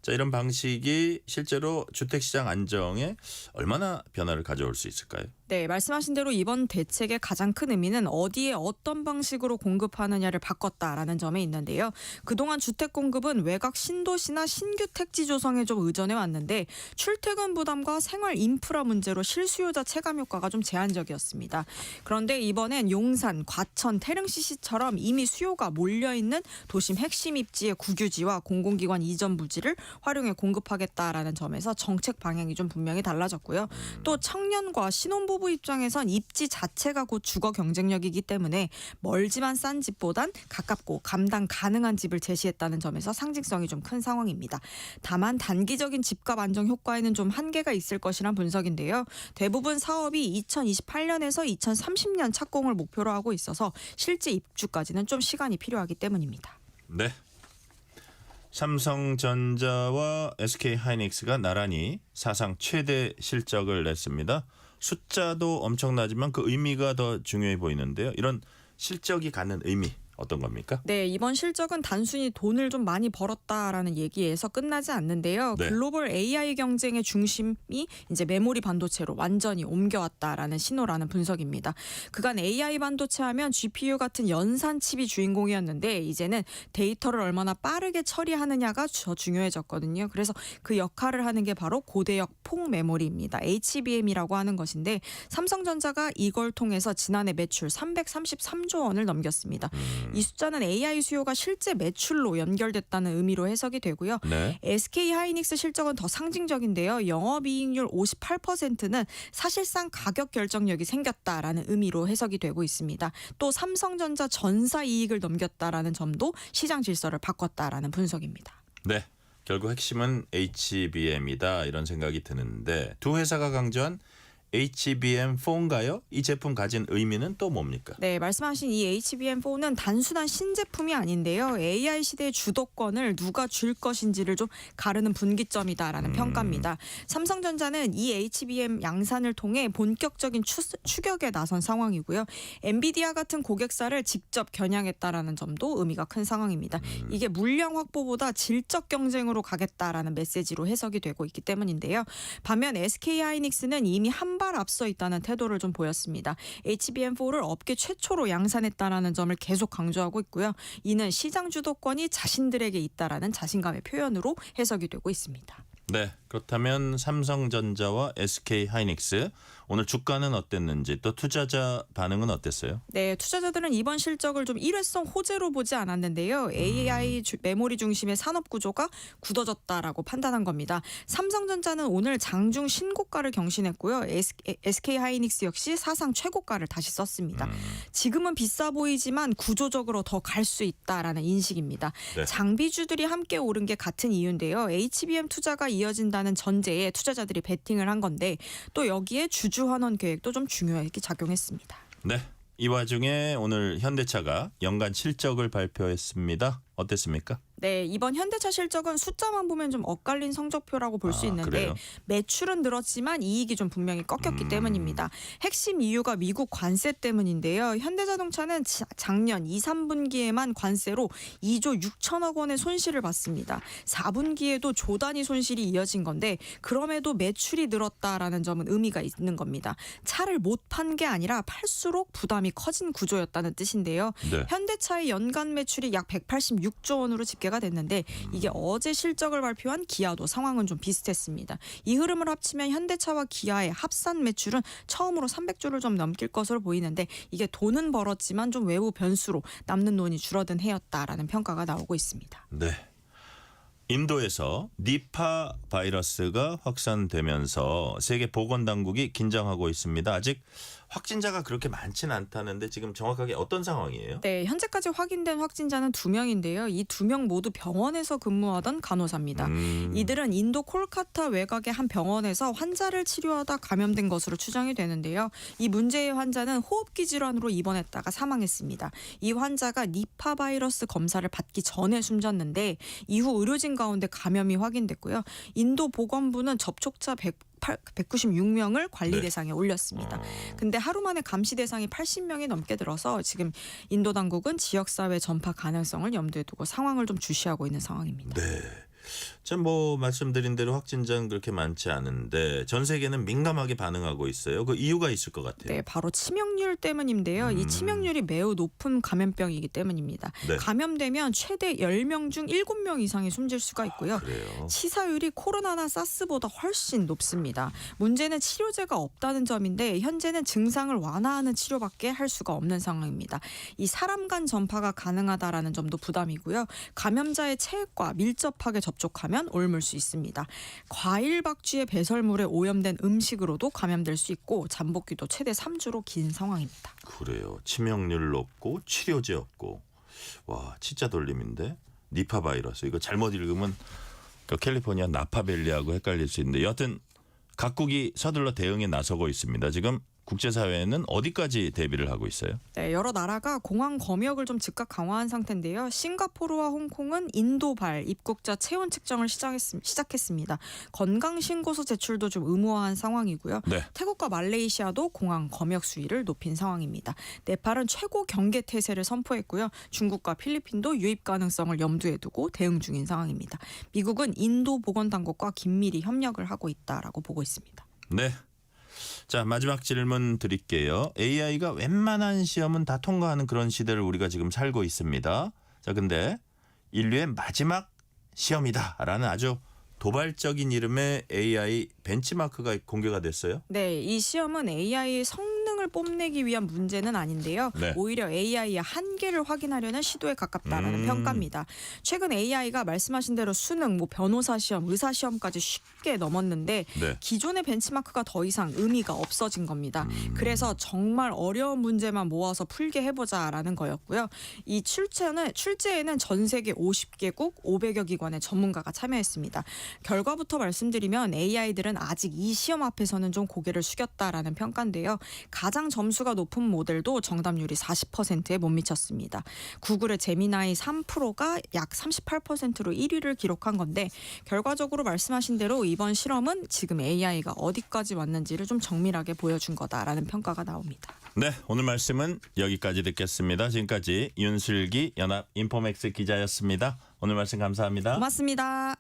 자, 이런 방식이 실제로 주택시장 안정에 얼마나 변화를 가져올 수 있을까요? 네, 말씀하신 대로 이번 대책의 가장 큰 의미는 어디에 어떤 방식으로 공급하느냐를 바꿨다라는 점에 있는데요. 그동안 주택 공급은 외곽 신도시나 신규 택지 조성에 좀 의존해 왔는데 출퇴근 부담과 생활 인프라 문제로 실수요자 체감 효과가 좀 제한적이었습니다. 그런데 이번엔 용산, 과천, 태릉시시처럼 이미 수요가 몰려있는 도심 핵심 입지의 국유지와 공공기관 이전 부지를 활용해 공급하겠다라는 점에서 정책 방향이 좀 분명히 달라졌고요. 또 청년과 신혼부부 입장에선 입지 자체가 곧 주거 경쟁력이기 때문에 멀지만 싼 집보단 가깝고 감당 가능한 집을 제시했다는 점에서 상징성이 좀 큰 상황입니다. 다만 단기적인 집값 안정 효과에는 좀 한계가 있을 것이란 분석인데요. 대부분 사업이 2028년에서 2030년 착공을 목표로 하고 있어서 실제 입주까지는 좀 시간이 필요하기 때문입니다. 네. 삼성전자와 SK하이닉스가 나란히 사상 최대 실적을 냈습니다. 숫자도 엄청나지만 그 의미가 더 중요해 보이는데요. 이런 실적이 갖는 의미 어떤 겁니까? 네, 이번 실적은 단순히 돈을 좀 많이 벌었다라는 얘기에서 끝나지 않는데요. 네. 글로벌 AI 경쟁의 중심이 이제 메모리 반도체로 완전히 옮겨왔다라는 신호라는 분석입니다. 그간 AI 반도체 하면 GPU 같은 연산 칩이 주인공이었는데 이제는 데이터를 얼마나 빠르게 처리하느냐가 더 중요해졌거든요. 그래서 그 역할을 하는 게 바로 고대역 폭 메모리입니다. HBM이라고 하는 것인데 삼성전자가 이걸 통해서 지난해 매출 333조 원을 넘겼습니다. 이 숫자는 AI 수요가 실제 매출로 연결됐다는 의미로 해석이 되고요. 네. SK하이닉스 실적은 더 상징적인데요. 영업이익률 58%는 사실상 가격 결정력이 생겼다라는 의미로 해석이 되고 있습니다. 또 삼성전자 전사 이익을 넘겼다라는 점도 시장 질서를 바꿨다라는 분석입니다. 네. 결국 핵심은 HBM이다 이런 생각이 드는데 두 회사가 강조한 HBM4인가요? 이 제품 가진 의미는 또 뭡니까? 네, 말씀하신 이 HBM4는 단순한 신제품이 아닌데요. AI 시대의 주도권을 누가 줄 것인지를 좀 가르는 분기점이다라는 평가입니다. 삼성전자는 이 HBM 양산을 통해 본격적인 추격에 나선 상황이고요. 엔비디아 같은 고객사를 직접 겨냥했다라는 점도 의미가 큰 상황입니다. 이게 물량 확보보다 질적 경쟁으로 가겠다라는 메시지로 해석이 되고 있기 때문인데요. 반면 SK하이닉스는 이미 한 발 앞서 있다는 태도를 좀 보였습니다. HBM4를 업계 최초로 양산했다라는 점을 계속 강조하고 있고요. 이는 시장 주도권이 자신들에게 있다라는 자신감의 표현으로 해석이 되고 있습니다. 네, 그렇다면 삼성전자와 SK하이닉스 오늘 주가는 어땠는지 또 투자자 반응은 어땠어요? 네, 투자자들은 이번 실적을 좀 일회성 호재로 보지 않았는데요. AI 메모리 중심의 산업 구조가 굳어졌다라고 판단한 겁니다. 삼성전자는 오늘 장중 신고가를 경신했고요. SK하이닉스 역시 사상 최고가를 다시 썼습니다. 지금은 비싸 보이지만 구조적으로 더 갈 수 있다라는 인식입니다. 네. 장비주들이 함께 오른 게 같은 이유인데요. HBM 투자가 이어진다는 전제에 투자자들이 베팅을 한 건데 또 여기에 주주 환원 계획도 좀 중요하게 작용했습니다. 네, 이 와중에 오늘 현대차가 연간 실적을 발표했습니다. 어땠습니까? 네, 이번 현대차 실적은 숫자만 보면 좀 엇갈린 성적표라고 볼 수 있는데 그래요? 매출은 늘었지만 이익이 좀 분명히 꺾였기 때문입니다. 핵심 이유가 미국 관세 때문인데요. 현대자동차는 작년 2, 3분기에만 관세로 2조 6천억 원의 손실을 봤습니다. 4분기에도 조 단위 손실이 이어진 건데 그럼에도 매출이 늘었다라는 점은 의미가 있는 겁니다. 차를 못 판 게 아니라 팔수록 부담이 커진 구조였다는 뜻인데요. 네. 현대차의 연간 매출이 약 186조 원으로 집계가 됐는데 이게 어제 실적을 발표한 기아도 상황은 좀 비슷했습니다. 이 흐름을 합치면 현대차와 기아의 합산 매출은 처음으로 300조를 좀 넘길 것으로 보이는데 이게 돈은 벌었지만 좀 외부 변수로 남는 돈이 줄어든 해였다라는 평가가 나오고 있습니다. 네. 인도에서 니파 바이러스가 확산되면서 세계 보건당국이 긴장하고 있습니다. 아직 확진자가 그렇게 많지는 않다는데 지금 정확하게 어떤 상황이에요? 네, 현재까지 확인된 확진자는 2명인데요. 이 2명 모두 병원에서 근무하던 간호사입니다. 이들은 인도 콜카타 외곽의 한 병원에서 환자를 치료하다 감염된 것으로 추정이 되는데요. 이 문제의 환자는 호흡기 질환으로 입원했다가 사망했습니다. 이 환자가 니파 바이러스 검사를 받기 전에 숨졌는데 이후 의료진 가운데 감염이 확인됐고요. 인도 보건부는 접촉자 196명을 관리 네. 대상에 올렸습니다. 근데 하루 만에 감시 대상이 80명이 넘게 들어서 지금 인도 당국은 지역사회 전파 가능성을 염두에 두고 상황을 좀 주시하고 있는 상황입니다. 네. 참 뭐 말씀드린 대로 확진자는 그렇게 많지 않은데 전 세계는 민감하게 반응하고 있어요. 그 이유가 있을 것 같아요. 네, 바로 치명률 때문인데요. 이 치명률이 매우 높은 감염병이기 때문입니다. 네. 감염되면 최대 10명 중 7명 이상이 숨질 수가 있고요. 그래요. 치사율이 코로나나 사스보다 훨씬 높습니다. 문제는 치료제가 없다는 점인데 현재는 증상을 완화하는 치료밖에 할 수가 없는 상황입니다. 이 사람 간 전파가 가능하다라는 점도 부담이고요. 감염자의 체액과 밀접하게 접촉하면 옮을 수 있습니다. 과일 박쥐의 배설물에 오염된 음식으로도 감염될 수 있고 잠복기도 최대 3주로 긴 상황입니다. 그래요. 치명률 높고 치료제 없고. 와, 진짜 돌림인데. 니파 바이러스. 이거 잘못 읽으면 그 캘리포니아 나파밸리하고 헷갈릴 수 있는데 여하튼 각국이 서둘러 대응에 나서고 있습니다. 지금 국제사회는 어디까지 대비를 하고 있어요? 네, 여러 나라가 공항 검역을 좀 즉각 강화한 상태인데요. 싱가포르와 홍콩은 인도발 입국자 체온 측정을 시작했습니다. 건강신고서 제출도 좀 의무화한 상황이고요. 네. 태국과 말레이시아도 공항 검역 수위를 높인 상황입니다. 네팔은 최고 경계 태세를 선포했고요. 중국과 필리핀도 유입 가능성을 염두에 두고 대응 중인 상황입니다. 미국은 인도 보건당국과 긴밀히 협력을 하고 있다라고 보고 있습니다. 네. 자, 마지막 질문 드릴게요. AI가 웬만한 시험은 다 통과하는 그런 시대를 우리가 지금 살고 있습니다. 자, 근데 인류의 마지막 시험이다라는 아주 도발적인 이름의 AI 벤치마크가 공개가 됐어요. 네, 이 시험은 AI의 성능을 뽐내기 위한 문제는 아닌데요. 네. 오히려 AI의 한계를 확인하려는 시도에 가깝다라는 평가입니다. 최근 AI가 말씀하신 대로 수능, 변호사 시험, 의사 시험까지 쉽게 넘었는데 네. 기존의 벤치마크가 더 이상 의미가 없어진 겁니다. 그래서 정말 어려운 문제만 모아서 풀게 해보자라는 거였고요. 이 출제에는 전 세계 50개국 500여 기관의 전문가가 참여했습니다. 결과부터 말씀드리면 AI들은 아직 이 시험 앞에서는 좀 고개를 숙였다라는 평가인데요. 가장 점수가 높은 모델도 정답률이 40%에 못 미쳤습니다. 구글의 제미나이 3%가 약 38%로 1위를 기록한 건데 결과적으로 말씀하신 대로 이번 실험은 지금 AI가 어디까지 왔는지를 좀 정밀하게 보여준 거다라는 평가가 나옵니다. 네, 오늘 말씀은 여기까지 듣겠습니다. 지금까지 윤슬기 연합 인포맥스 기자였습니다. 오늘 말씀 감사합니다. 고맙습니다.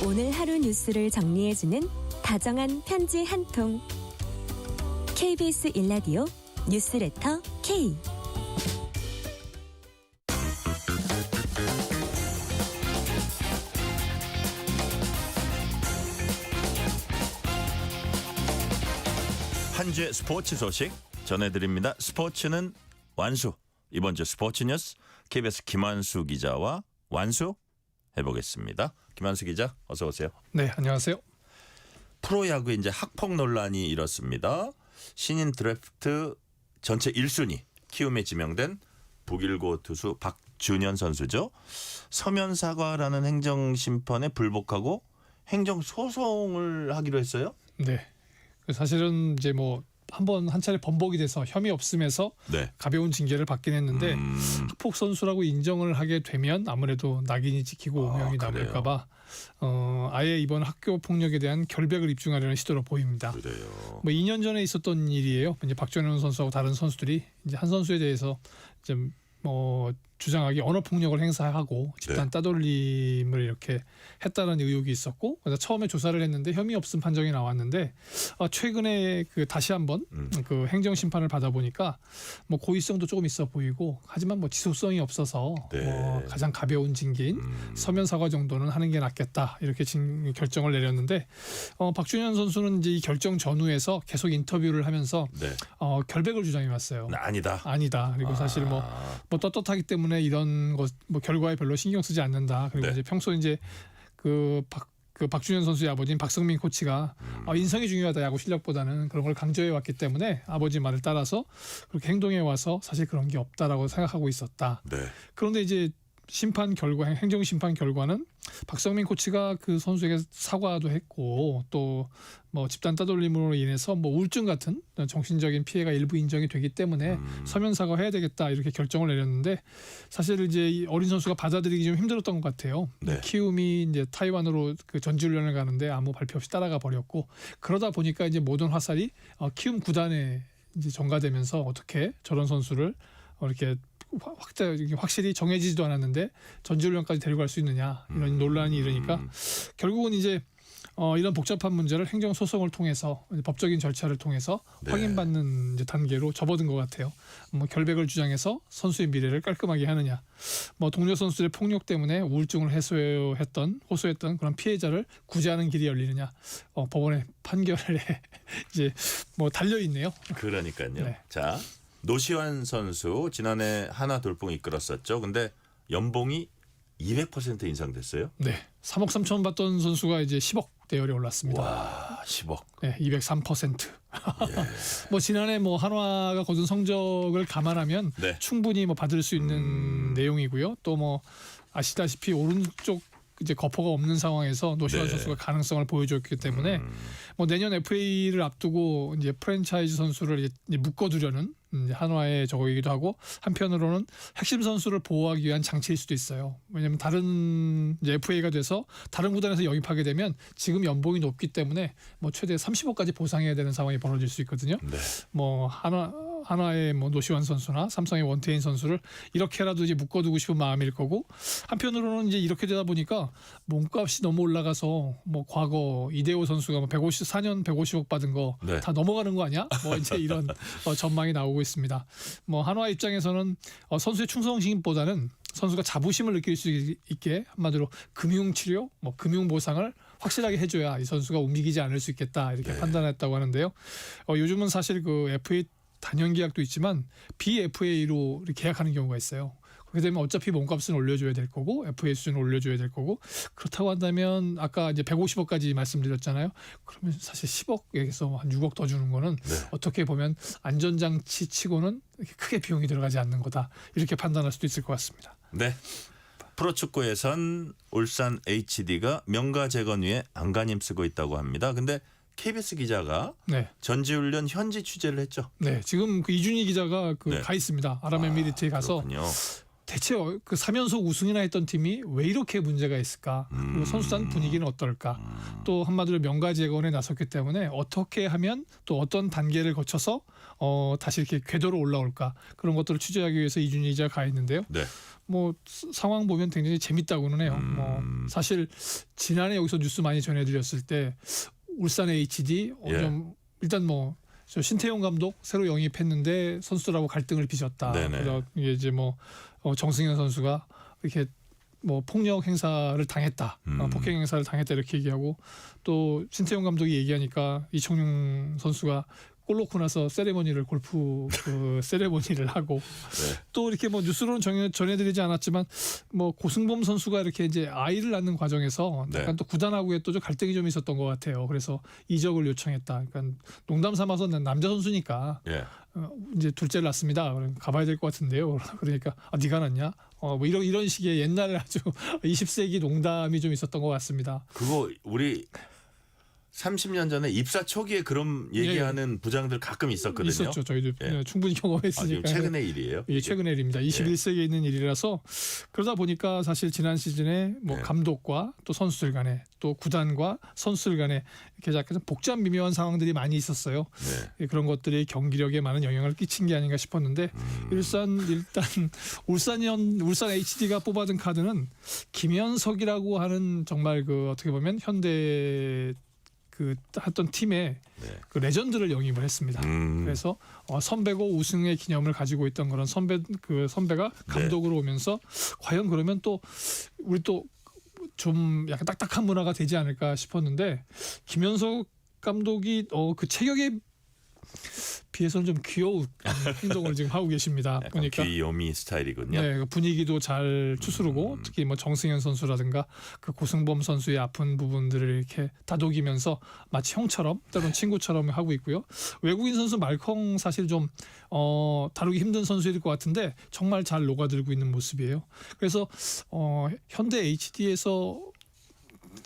오늘 하루 뉴스를 정리해주는 다정한 편지 한 통. KBS 일라디오 뉴스레터 K. 한 주의 스포츠 소식 전해드립니다. 스포츠는 완수. 이번 주 스포츠 뉴스 KBS 김환수 기자와 완수 해보겠습니다. 김환수 기자, 어서 오세요. 네, 안녕하세요. 프로야구 이제 학폭 논란이 일었습니다. 신인 드래프트 전체 1순위 키움에 지명된 북일고 투수 박준현 선수죠. 서면 사과라는 행정 심판에 불복하고 행정 소송을 하기로 했어요. 네, 사실은 이제 한 차례 번복이 돼서 혐의 없음에서 네. 가벼운 징계를 받긴 했는데 학폭 선수라고 인정을 하게 되면 아무래도 낙인이 찍히고 오명이 남을까봐 아예 이번 학교 폭력에 대한 결백을 입증하려는 시도로 보입니다. 그래요. 2년 전에 있었던 일이에요. 이제 박준현 선수하고 다른 선수들이 이제 한 선수에 대해서 좀 주장하기 언어 폭력을 행사하고 집단 따돌림을 이렇게 했다는 의혹이 있었고 그래서 처음에 조사를 했는데 혐의 없음 판정이 나왔는데 최근에 다시 한번 그 행정 심판을 받아보니까 고의성도 조금 있어 보이고 하지만 지속성이 없어서 가장 가벼운 징계인 서면 사과 정도는 하는 게 낫겠다 이렇게 결정을 내렸는데 박준현 선수는 이제 이 결정 전후에서 계속 인터뷰를 하면서 결백을 주장해 왔어요. 아니다. 그리고 사실 떳떳하기 때문에 때문에 이런 것 뭐 결과에 별로 신경 쓰지 않는다. 그리고 이제 평소 이제 그 박준현 선수의 아버지인 박성민 코치가 인성이 중요하다 야구 실력보다는 그런 걸 강조해 왔기 때문에 아버지 말을 따라서 그렇게 행동해 와서 사실 그런 게 없다라고 생각하고 있었다. 그런데 이제 심판 결과 행정 심판 결과는 박성민 코치가 그 선수에게 사과도 했고 또 뭐 집단 따돌림으로 인해서 뭐 우울증 같은 정신적인 피해가 일부 인정이 되기 때문에 서면 사과해야 되겠다 이렇게 결정을 내렸는데 사실 이제 이 어린 선수가 받아들이기 좀 힘들었던 것 같아요. 키움이 이제 타이완으로 그 전지훈련을 가는데 아무 발표 없이 따라가 버렸고 그러다 보니까 이제 모든 화살이 키움 구단에 이제 전가되면서 어떻게 저런 선수를 이렇게 확실히 정해지지도 않았는데 전지훈련까지 데리고 갈 수 있느냐 이런 논란이 일으니까 결국은 이제 이런 복잡한 문제를 행정소송을 통해서 법적인 절차를 통해서 확인받는 이제 단계로 접어든 것 같아요. 뭐 결백을 주장해서 선수의 미래를 깔끔하게 하느냐, 뭐 동료 선수의 폭력 때문에 우울증을 호소했던 그런 피해자를 구제하는 길이 열리느냐, 법원의 판결에 이제 뭐 달려 있네요. 그러니까요. 자, 노시환 선수 지난해 하나 돌풍 이끌었었죠. 근데 연봉이 200% 인상됐어요? 네. 3억 3천 받던 선수가 이제 10억 대열에 올랐습니다. 와, 10억. 네, 203%. 뭐 지난해 뭐 한화가 거둔 성적을 감안하면 충분히 뭐 받을 수 있는 내용이고요. 또 뭐 아시다시피 오른쪽 이제 거포가 없는 상황에서 노시환 선수가 가능성을 보여줬기 때문에 뭐 내년 FA를 앞두고 이제 프랜차이즈 선수를 이제 묶어두려는 한화의 저거이기도 하고 한편으로는 핵심 선수를 보호하기 위한 장치일 수도 있어요. 왜냐하면 다른 이제 FA가 돼서 다른 구단에서 영입하게 되면 지금 연봉이 높기 때문에 뭐 최대 30억까지 보상해야 되는 상황이 벌어질 수 있거든요. 뭐 한화의 뭐 노시환 선수나 삼성의 원태인 선수를 이렇게라도 이제 묶어두고 싶은 마음일 거고 한편으로는 이제 이렇게 되다 보니까 몸값이 너무 올라가서 뭐 과거 이대호 선수가 뭐 4년 150억 받은 거 다 넘어가는 거 아니야? 뭐 이제 이런 전망이 나오고 있습니다. 뭐 한화 입장에서는 선수의 충성심보다는 선수가 자부심을 느낄 수 있게 한마디로 금융 치료, 뭐 금융 보상을 확실하게 해줘야 이 선수가 움직이지 않을 수 있겠다 이렇게 판단했다고 하는데요. 요즘은 사실 그 FA 단연 계약도 있지만 BFA로 계약하는 경우가 있어요. 그렇게 되면 어차피 몸값은 올려줘야 될 거고 FA 수준을 올려줘야 될 거고 그렇다고 한다면 아까 이제 150억까지 말씀드렸잖아요. 그러면 사실 10억에서 한 6억 더 주는 거는 어떻게 보면 안전장치 치고는 이렇게 크게 비용이 들어가지 않는 거다 이렇게 판단할 수도 있을 것 같습니다. 네. 프로축구에선 울산 HD가 명가 재건위에 안간힘 쓰고 있다고 합니다. 근데 KBS 기자가 전지훈련 현지 취재를 했죠. 네, 지금 그 이준희 기자가 가 있습니다. 아랍에미리트에 가서 대체 그 3연속 우승이나 했던 팀이 왜 이렇게 문제가 있을까? 그리고 선수단 분위기는 어떨까? 또 한마디로 명가 재건에 나섰기 때문에 어떻게 하면 또 어떤 단계를 거쳐서 다시 이렇게 궤도로 올라올까? 그런 것들을 취재하기 위해서 이준희 기자가 가 있는데요. 뭐 상황 보면 굉장히 재밌다고는 해요. 뭐 사실 지난해 여기서 뉴스 많이 전해드렸을 때 울산 HD 좀 일단 뭐 신태용 감독 새로 영입했는데 선수들하고 갈등을 빚었다. 그래서 이제 뭐 정승현 선수가 이렇게 뭐 폭력 행사를 당했다, 폭행 행사를 당했다 이렇게 얘기하고 또 신태용 감독이 얘기하니까 이청용 선수가 골 넣고 나서 골프 세레모니를 하고 또 이렇게 뭐 뉴스로는 전해드리지 않았지만 뭐 고승범 선수가 이렇게 이제 아이를 낳는 과정에서 약간 또 구단하고의 또 갈등이 좀 있었던 것 같아요. 그래서 이적을 요청했다. 그러니까 농담 삼아서 남자 선수니까 이제 둘째를 낳습니다. 가봐야 될 것 같은데요. 그러니까 네가 낳냐? 뭐 이런 식의 옛날 아주 20세기 농담이 좀 있었던 것 같습니다. 그거 우리 30년 전에 입사 초기에 그런 얘기하는 부장들 가끔 있었거든요. 있었죠. 저희도 충분히 경험했으니까. 최근의 일이에요? 예, 최근의 일입니다. 21세기에 있는 일이라서 그러다 보니까 사실 지난 시즌에 뭐 감독과 또 선수들 간에 또 구단과 선수들 간에 이렇게 약간 복잡 미묘한 상황들이 많이 있었어요. 그런 것들이 경기력에 많은 영향을 끼친 게 아닌가 싶었는데 일단 울산 HD가 뽑아둔 카드는 김현석이라고 하는 정말 그 어떻게 보면 현대 그 했던 팀에 그 레전드를 영입을 했습니다. 그래서 선배고 우승의 기념을 가지고 있던 그런 선배가 감독으로 오면서 과연 그러면 또 우리 또 좀 약간 딱딱한 문화가 되지 않을까 싶었는데 김현석 감독이 그 체격에 비해서는 좀 귀여운 행동을 지금 하고 계십니다. 보니까 귀요미 스타일이군요. 네, 분위기도 잘 추스르고 특히 뭐 정승현 선수라든가 그 고승범 선수의 아픈 부분들을 이렇게 다독이면서 마치 형처럼 또는 친구처럼 하고 있고요. 외국인 선수 말컹 사실 좀 다루기 힘든 선수일 것 같은데 정말 잘 녹아들고 있는 모습이에요. 그래서 현대 HD에서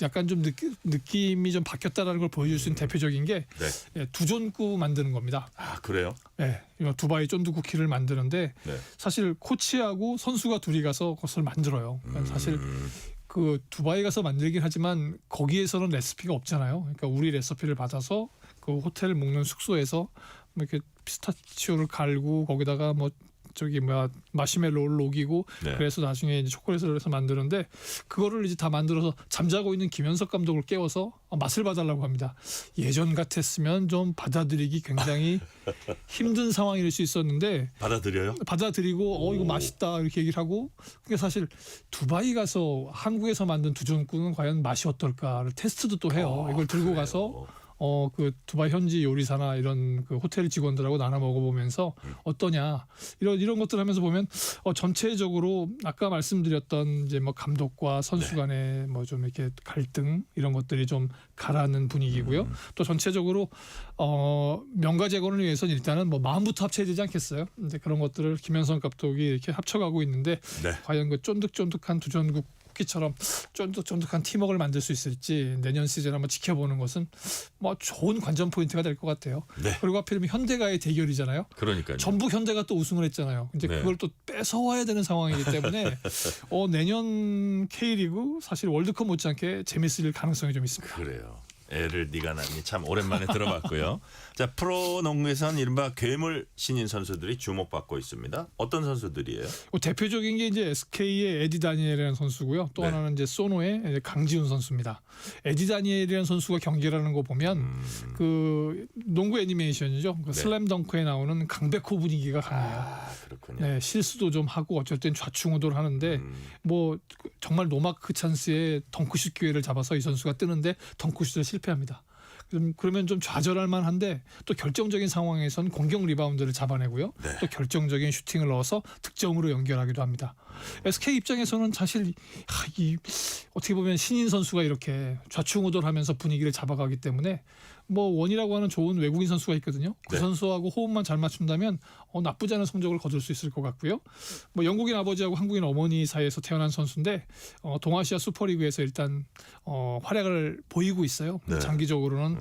약간 좀 느낌이 좀 바뀌었다라는 걸 보여줄 수 있는 대표적인 게 두존구 만드는 겁니다. 아 그래요? 네, 두바이 쫀득 쿠키를 만드는데 네. 사실 코치하고 선수가 둘이 가서 그것을 만들어요. 그러니까 사실 그 두바이 가서 만들긴 하지만 거기에서는 레시피가 없잖아요. 그러니까 우리 레시피를 받아서 그 호텔 묵는 숙소에서 이렇게 피스타치오를 갈고 거기다가 뭐 마시멜로를 녹이고 네. 그래서 나중에 이제 초콜릿을 해서 만드는데 그거를 이제 다 만들어서 잠자고 있는 김현석 감독을 깨워서 맛을 봐달라고 합니다. 예전 같았으면 좀 받아들이기 굉장히 힘든 상황일 수 있었는데 받아들이고 이거 맛있다 이렇게 얘기를 하고 그러니까 사실 두바이 가서 한국에서 만든 두존국은 과연 맛이 어떨까를 테스트도 또 해요. 이걸 들고 가서 그 두바이 현지 요리사나 이런 그 호텔 직원들하고 나눠 먹어보면서 어떠냐 이런 것들 하면서 보면 전체적으로 아까 말씀드렸던 이제 뭐 감독과 선수 간의 뭐 좀 이렇게 갈등 이런 것들이 좀 가라앉는 분위기고요. 또 전체적으로 명가 제거를 위해서는 일단은 뭐 마음부터 합쳐야 되지 않겠어요? 이제 그런 것들을 김현성 감독이 이렇게 합쳐가고 있는데 과연 그 쫀득쫀득한 두전국 쿠키처럼 쫀득쫀득한 팀워크를 만들 수 있을지 내년 시즌 한번 지켜보는 것은 뭐 좋은 관전 포인트가 될 것 같아요. 그리고 하필이면 현대가의 대결이잖아요. 그러니까요. 전북 현대가 또 우승을 했잖아요. 이제 그걸 또 뺏어와야 되는 상황이기 때문에 내년 K리그 사실 월드컵 못지않게 재밌을 가능성이 좀 있습니다. 그래요. 애를 네가 낳니 참 오랜만에 들어봤고요. 자 프로농구에서는 이른바 괴물 신인 선수들이 주목받고 있습니다. 어떤 선수들이에요? 대표적인 게 이제 SK의 에디 다니엘이라는 선수고요. 또 하나는 이제 소노의 강지훈 선수입니다. 에디 다니엘이라는 선수가 경기를 하는 거 보면 그 농구 애니메이션이죠. 그 슬램덩크에 나오는 강백호 분위기가 강해요. 그렇군요. 네, 실수도 좀 하고 어쩔 땐 좌충우돌 하는데 뭐 정말 노마크 찬스에 덩크슛 기회를 잡아서 이 선수가 뜨는데 덩크슛을 실패합니다. 그러면 좀 좌절할 만한데 또 결정적인 상황에선 공격 리바운드를 잡아내고요. 또 결정적인 슈팅을 넣어서 득점으로 연결하기도 합니다. SK 입장에서는 사실 어떻게 보면 신인 선수가 이렇게 좌충우돌하면서 분위기를 잡아가기 때문에 뭐 원이라고 하는 좋은 외국인 선수가 있거든요. 그 선수하고 호흡만 잘 맞춘다면 나쁘지 않은 성적을 거둘 수 있을 것 같고요. 뭐 영국인 아버지하고 한국인 어머니 사이에서 태어난 선수인데 동아시아 슈퍼리그에서 일단 활약을 보이고 있어요. 장기적으로는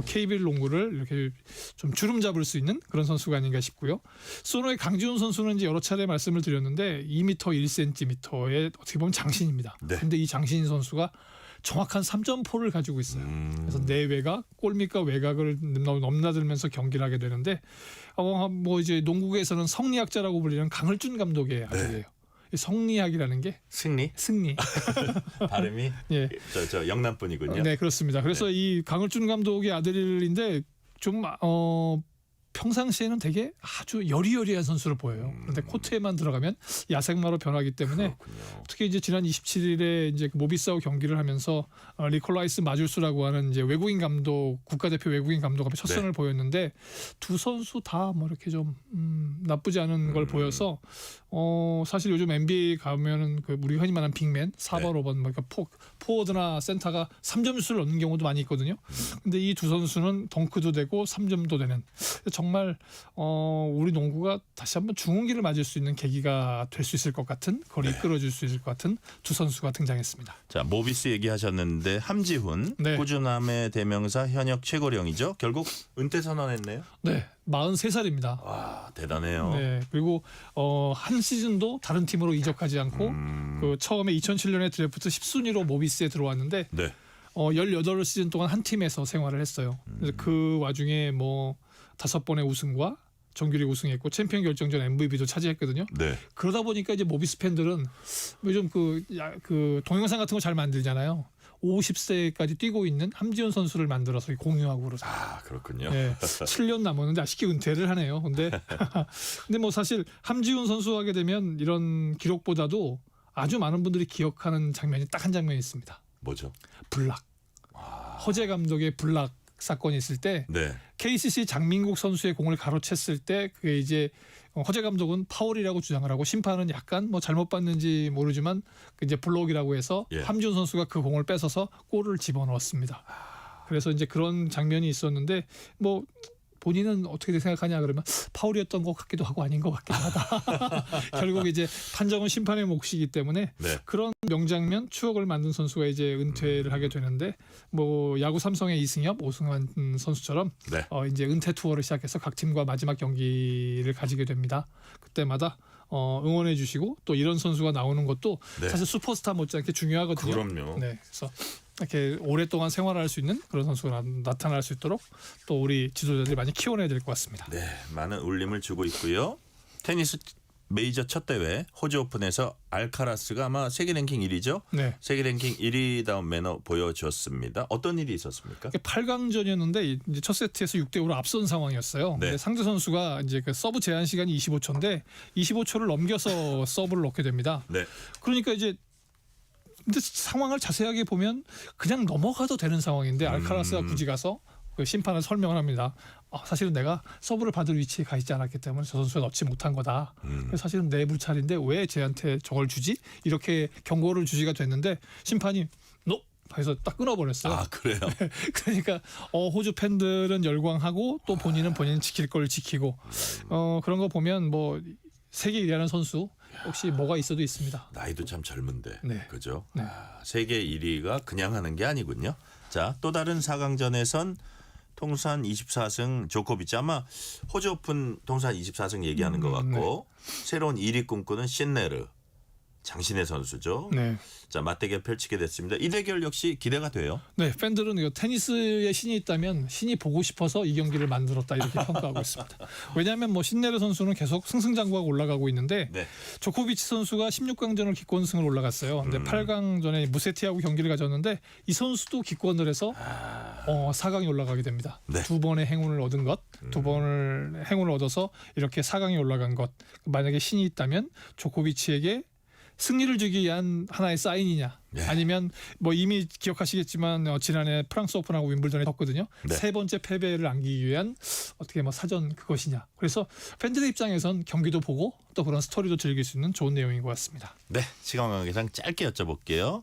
KBL 농구를 이렇게 좀 주름 잡을 수 있는 그런 선수가 아닌가 싶고요. 소노의 강지훈 선수는 이제 여러 차례 말씀을 드렸는데 2m 1cm의 어떻게 보면 장신입니다. 그런데 이 장신 선수가 정확한 3점포를 가지고 있어요. 그래서 내외곽, 골밑과 외곽을 넘나들면서 경기를 하게 되는데 뭐 이제 농구계에서는 성리학자라고 불리는 강을준 감독의 아들이에요. 성리학이라는 게 승리. 발음이 저 영남분이군요. 네, 그렇습니다. 그래서 이 강을준 감독의 아들인데 좀 평상시에는 되게 아주 여리여리한 선수로 보여요. 그런데 코트에만 들어가면 야생마로 변하기 때문에 특히 이제 지난 27일에 이제 모비사우 경기를 하면서 리콜라이스 마줄스라고 하는 이제 외국인 감독, 국가대표 외국인 감독 앞에 첫 선을 보였는데 두 선수 다 뭐 이렇게 좀 나쁘지 않은 걸 보여서 사실 요즘 NBA 가면은 그 우리 흔히 말하는 빅맨 4번, 5번 뭐 그러니까 포워드나 센터가 3점슛을 넣는 경우도 많이 있거든요. 근데 이 두 선수는 덩크도 되고 3점도 되는 정말 우리 농구가 다시 한번 중흥기를 맞을 수 있는 계기가 될 수 있을 것 같은 그걸 이끌어줄 수 있을 것 같은 두 선수가 등장했습니다. 자 모비스 얘기하셨는데 함지훈 꾸준함의 대명사 현역 최고령이죠. 결국 은퇴 선언했네요. 네. 43살입니다. 와 대단해요. 네 그리고 한 시즌도 다른 팀으로 이적하지 않고 그 처음에 2007년에 드래프트 10순위로 모비스에 들어왔는데 18시즌 동안 한 팀에서 생활을 했어요. 그래서 그 와중에 뭐 5번의 우승과 정규리그 우승했고 챔피언 결정전 MVP도 차지했거든요. 그러다 보니까 이제 모비스 팬들은 요즘 그 동영상 같은 거 잘 만들잖아요. 50세까지 뛰고 있는 함지훈 선수를 만들어서 공유하고 그러죠. 그렇군요. 네, 7년 남았는데 아쉽게 은퇴를 하네요. 근데 뭐 사실 함지훈 선수 하게 되면 이런 기록보다도 아주 많은 분들이 기억하는 장면이 딱 한 장면이 있습니다. 뭐죠? 블락. 허재 감독의 블락 사건이 있을 때 KCC 장민국 선수의 공을 가로챘을 때 그게 이제 허재 감독은 파울이라고 주장을 하고 심판은 약간 뭐 잘못 봤는지 모르지만 그 이제 블록이라고 해서 함지훈 선수가 그 공을 뺏어서 골을 집어넣었습니다. 그래서 이제 그런 장면이 있었는데 뭐 본인은 어떻게 생각하냐 그러면 파울이었던 것 같기도 하고 아닌 것 같기도 하다. 결국 이제 판정은 심판의 몫이기 때문에 그런 명장면 추억을 만든 선수가 이제 은퇴를 하게 되는데 뭐 야구 삼성의 이승엽, 오승환 선수처럼 이제 은퇴 투어를 시작해서 각 팀과 마지막 경기를 가지게 됩니다. 그때마다 응원해 주시고 또 이런 선수가 나오는 것도 사실 슈퍼스타 못지않게 중요하거든요. 그럼요. 네, 그래서 이렇게 오랫동안 생활할 수 있는 그런 선수가 나타날 수 있도록 또 우리 지도자들이 많이 키워내야 될 것 같습니다. 네, 많은 울림을 주고 있고요. 테니스 메이저 첫 대회 호주 오픈에서 알카라스가 아마 세계 랭킹 1위죠. 네. 세계 랭킹 1위다운 매너 보여줬습니다. 어떤 일이 있었습니까? 8강전이었는데 이제 첫 세트에서 6대5로 앞선 상황이었어요. 근데 상대 선수가 이제 그 서브 제한 시간이 25초인데 25초를 넘겨서 서브를 넣게 됩니다. 그러니까 이제 근데 상황을 자세하게 보면 그냥 넘어가도 되는 상황인데 알카라스가 굳이 가서 그 심판을 설명을 합니다. 사실은 내가 서브를 받을 위치에 가 있지 않았기 때문에 저 선수가 넣지 못한 거다. 그래서 사실은 내 불찰인데 왜 쟤한테 저걸 주지? 이렇게 경고를 주시가 됐는데 심판이 NO! 해서 딱 끊어버렸어요. 아, 그래요? 그러니까 호주 팬들은 열광하고 또 본인은 본인 지킬 걸 지키고 그런 거 보면 뭐 세계 1위라는 선수 혹시 뭐가 있어도 있습니다. 나이도 참 젊은데, 그죠? 네. 세계 1위가 그냥 하는 게 아니군요. 자, 또 다른 4강전에선 통산 24승 조코비치, 아마 호주 오픈 통산 24승 얘기하는 것 같고 새로운 1위 꿈꾸는 신네르, 장신의 선수죠. 자, 맞대결 펼치게 됐습니다. 이 대결 역시 기대가 돼요. 네, 팬들은 이거 테니스에 신이 있다면 신이 보고 싶어서 이 경기를 만들었다 이렇게 평가하고 있습니다. 왜냐하면 뭐 신네르 선수는 계속 승승장구하고 올라가고 있는데 조코비치 선수가 16강전을 기권승을 올라갔어요. 근데 8강전에 무세티하고 경기를 가졌는데 이 선수도 기권을 해서 4강에 올라가게 됩니다. 두 번의 행운을 얻은 것, 두 번을 행운을 얻어서 이렇게 4강에 올라간 것. 만약에 신이 있다면 조코비치에게 승리를 주기 위한 하나의 사인이냐 아니면 뭐 이미 기억하시겠지만 지난해 프랑스 오픈하고 윈블던에 졌거든요. 세 번째 패배를 안기기 위한 어떻게 뭐 사전 그것이냐. 그래서 팬들의 입장에선 경기도 보고 또 그런 스토리도 즐길 수 있는 좋은 내용인 것 같습니다. 네, 시간 관계상 짧게 여쭤볼게요.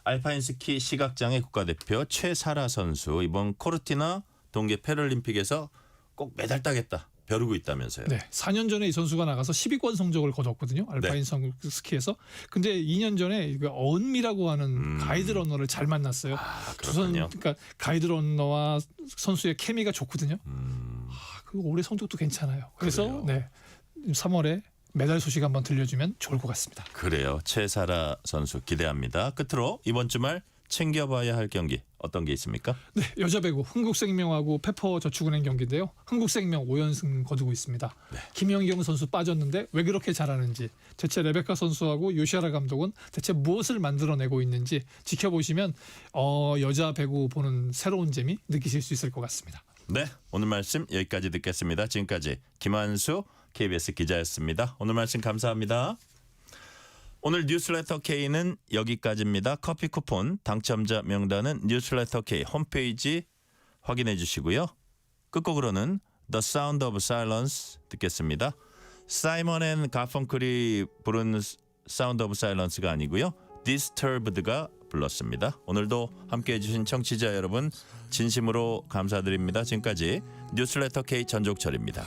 알파인 스키 시각장애 국가대표 최사라 선수 이번 코르티나 동계 패럴림픽에서 꼭 메달 따겠다. 벼르고 있다면서요. 네, 4년 전에 이 선수가 나가서 10위권 성적을 거뒀거든요. 알파인 스키에서. 근데 2년 전에 어은미라고 하는 가이드 러너를 잘 만났어요. 그러니까 가이드 러너와 선수의 케미가 좋거든요. 그 올해 성적도 괜찮아요. 그래서 3월에 메달 소식 한번 들려주면 좋을 것 같습니다. 그래요. 최사라 선수 기대합니다. 끝으로 이번 주말 챙겨봐야 할 경기 어떤 게 있습니까? 네, 여자 배구 흥국생명하고 페퍼저축은행 경기인데요. 흥국생명 5연승 거두고 있습니다. 김연경 선수 빠졌는데 왜 그렇게 잘하는지, 대체 레베카 선수하고 요시아라 감독은 대체 무엇을 만들어내고 있는지 지켜보시면 여자 배구 보는 새로운 재미 느끼실 수 있을 것 같습니다. 네, 오늘 말씀 여기까지 듣겠습니다. 지금까지 김한수 KBS 기자였습니다. 오늘 말씀 감사합니다. 오늘 뉴스레터 K는 여기까지입니다. 커피 쿠폰 당첨자 명단은 뉴스레터 K 홈페이지 확인해 주시고요. 끝곡으로는 The Sound of Silence 듣겠습니다. 사이먼 앤 가펑클이 부른 Sound of Silence가 아니고요. Disturbed가 불렀습니다. 오늘도 함께해 주신 청취자 여러분 진심으로 감사드립니다. 지금까지 뉴스레터 K 전종철입니다.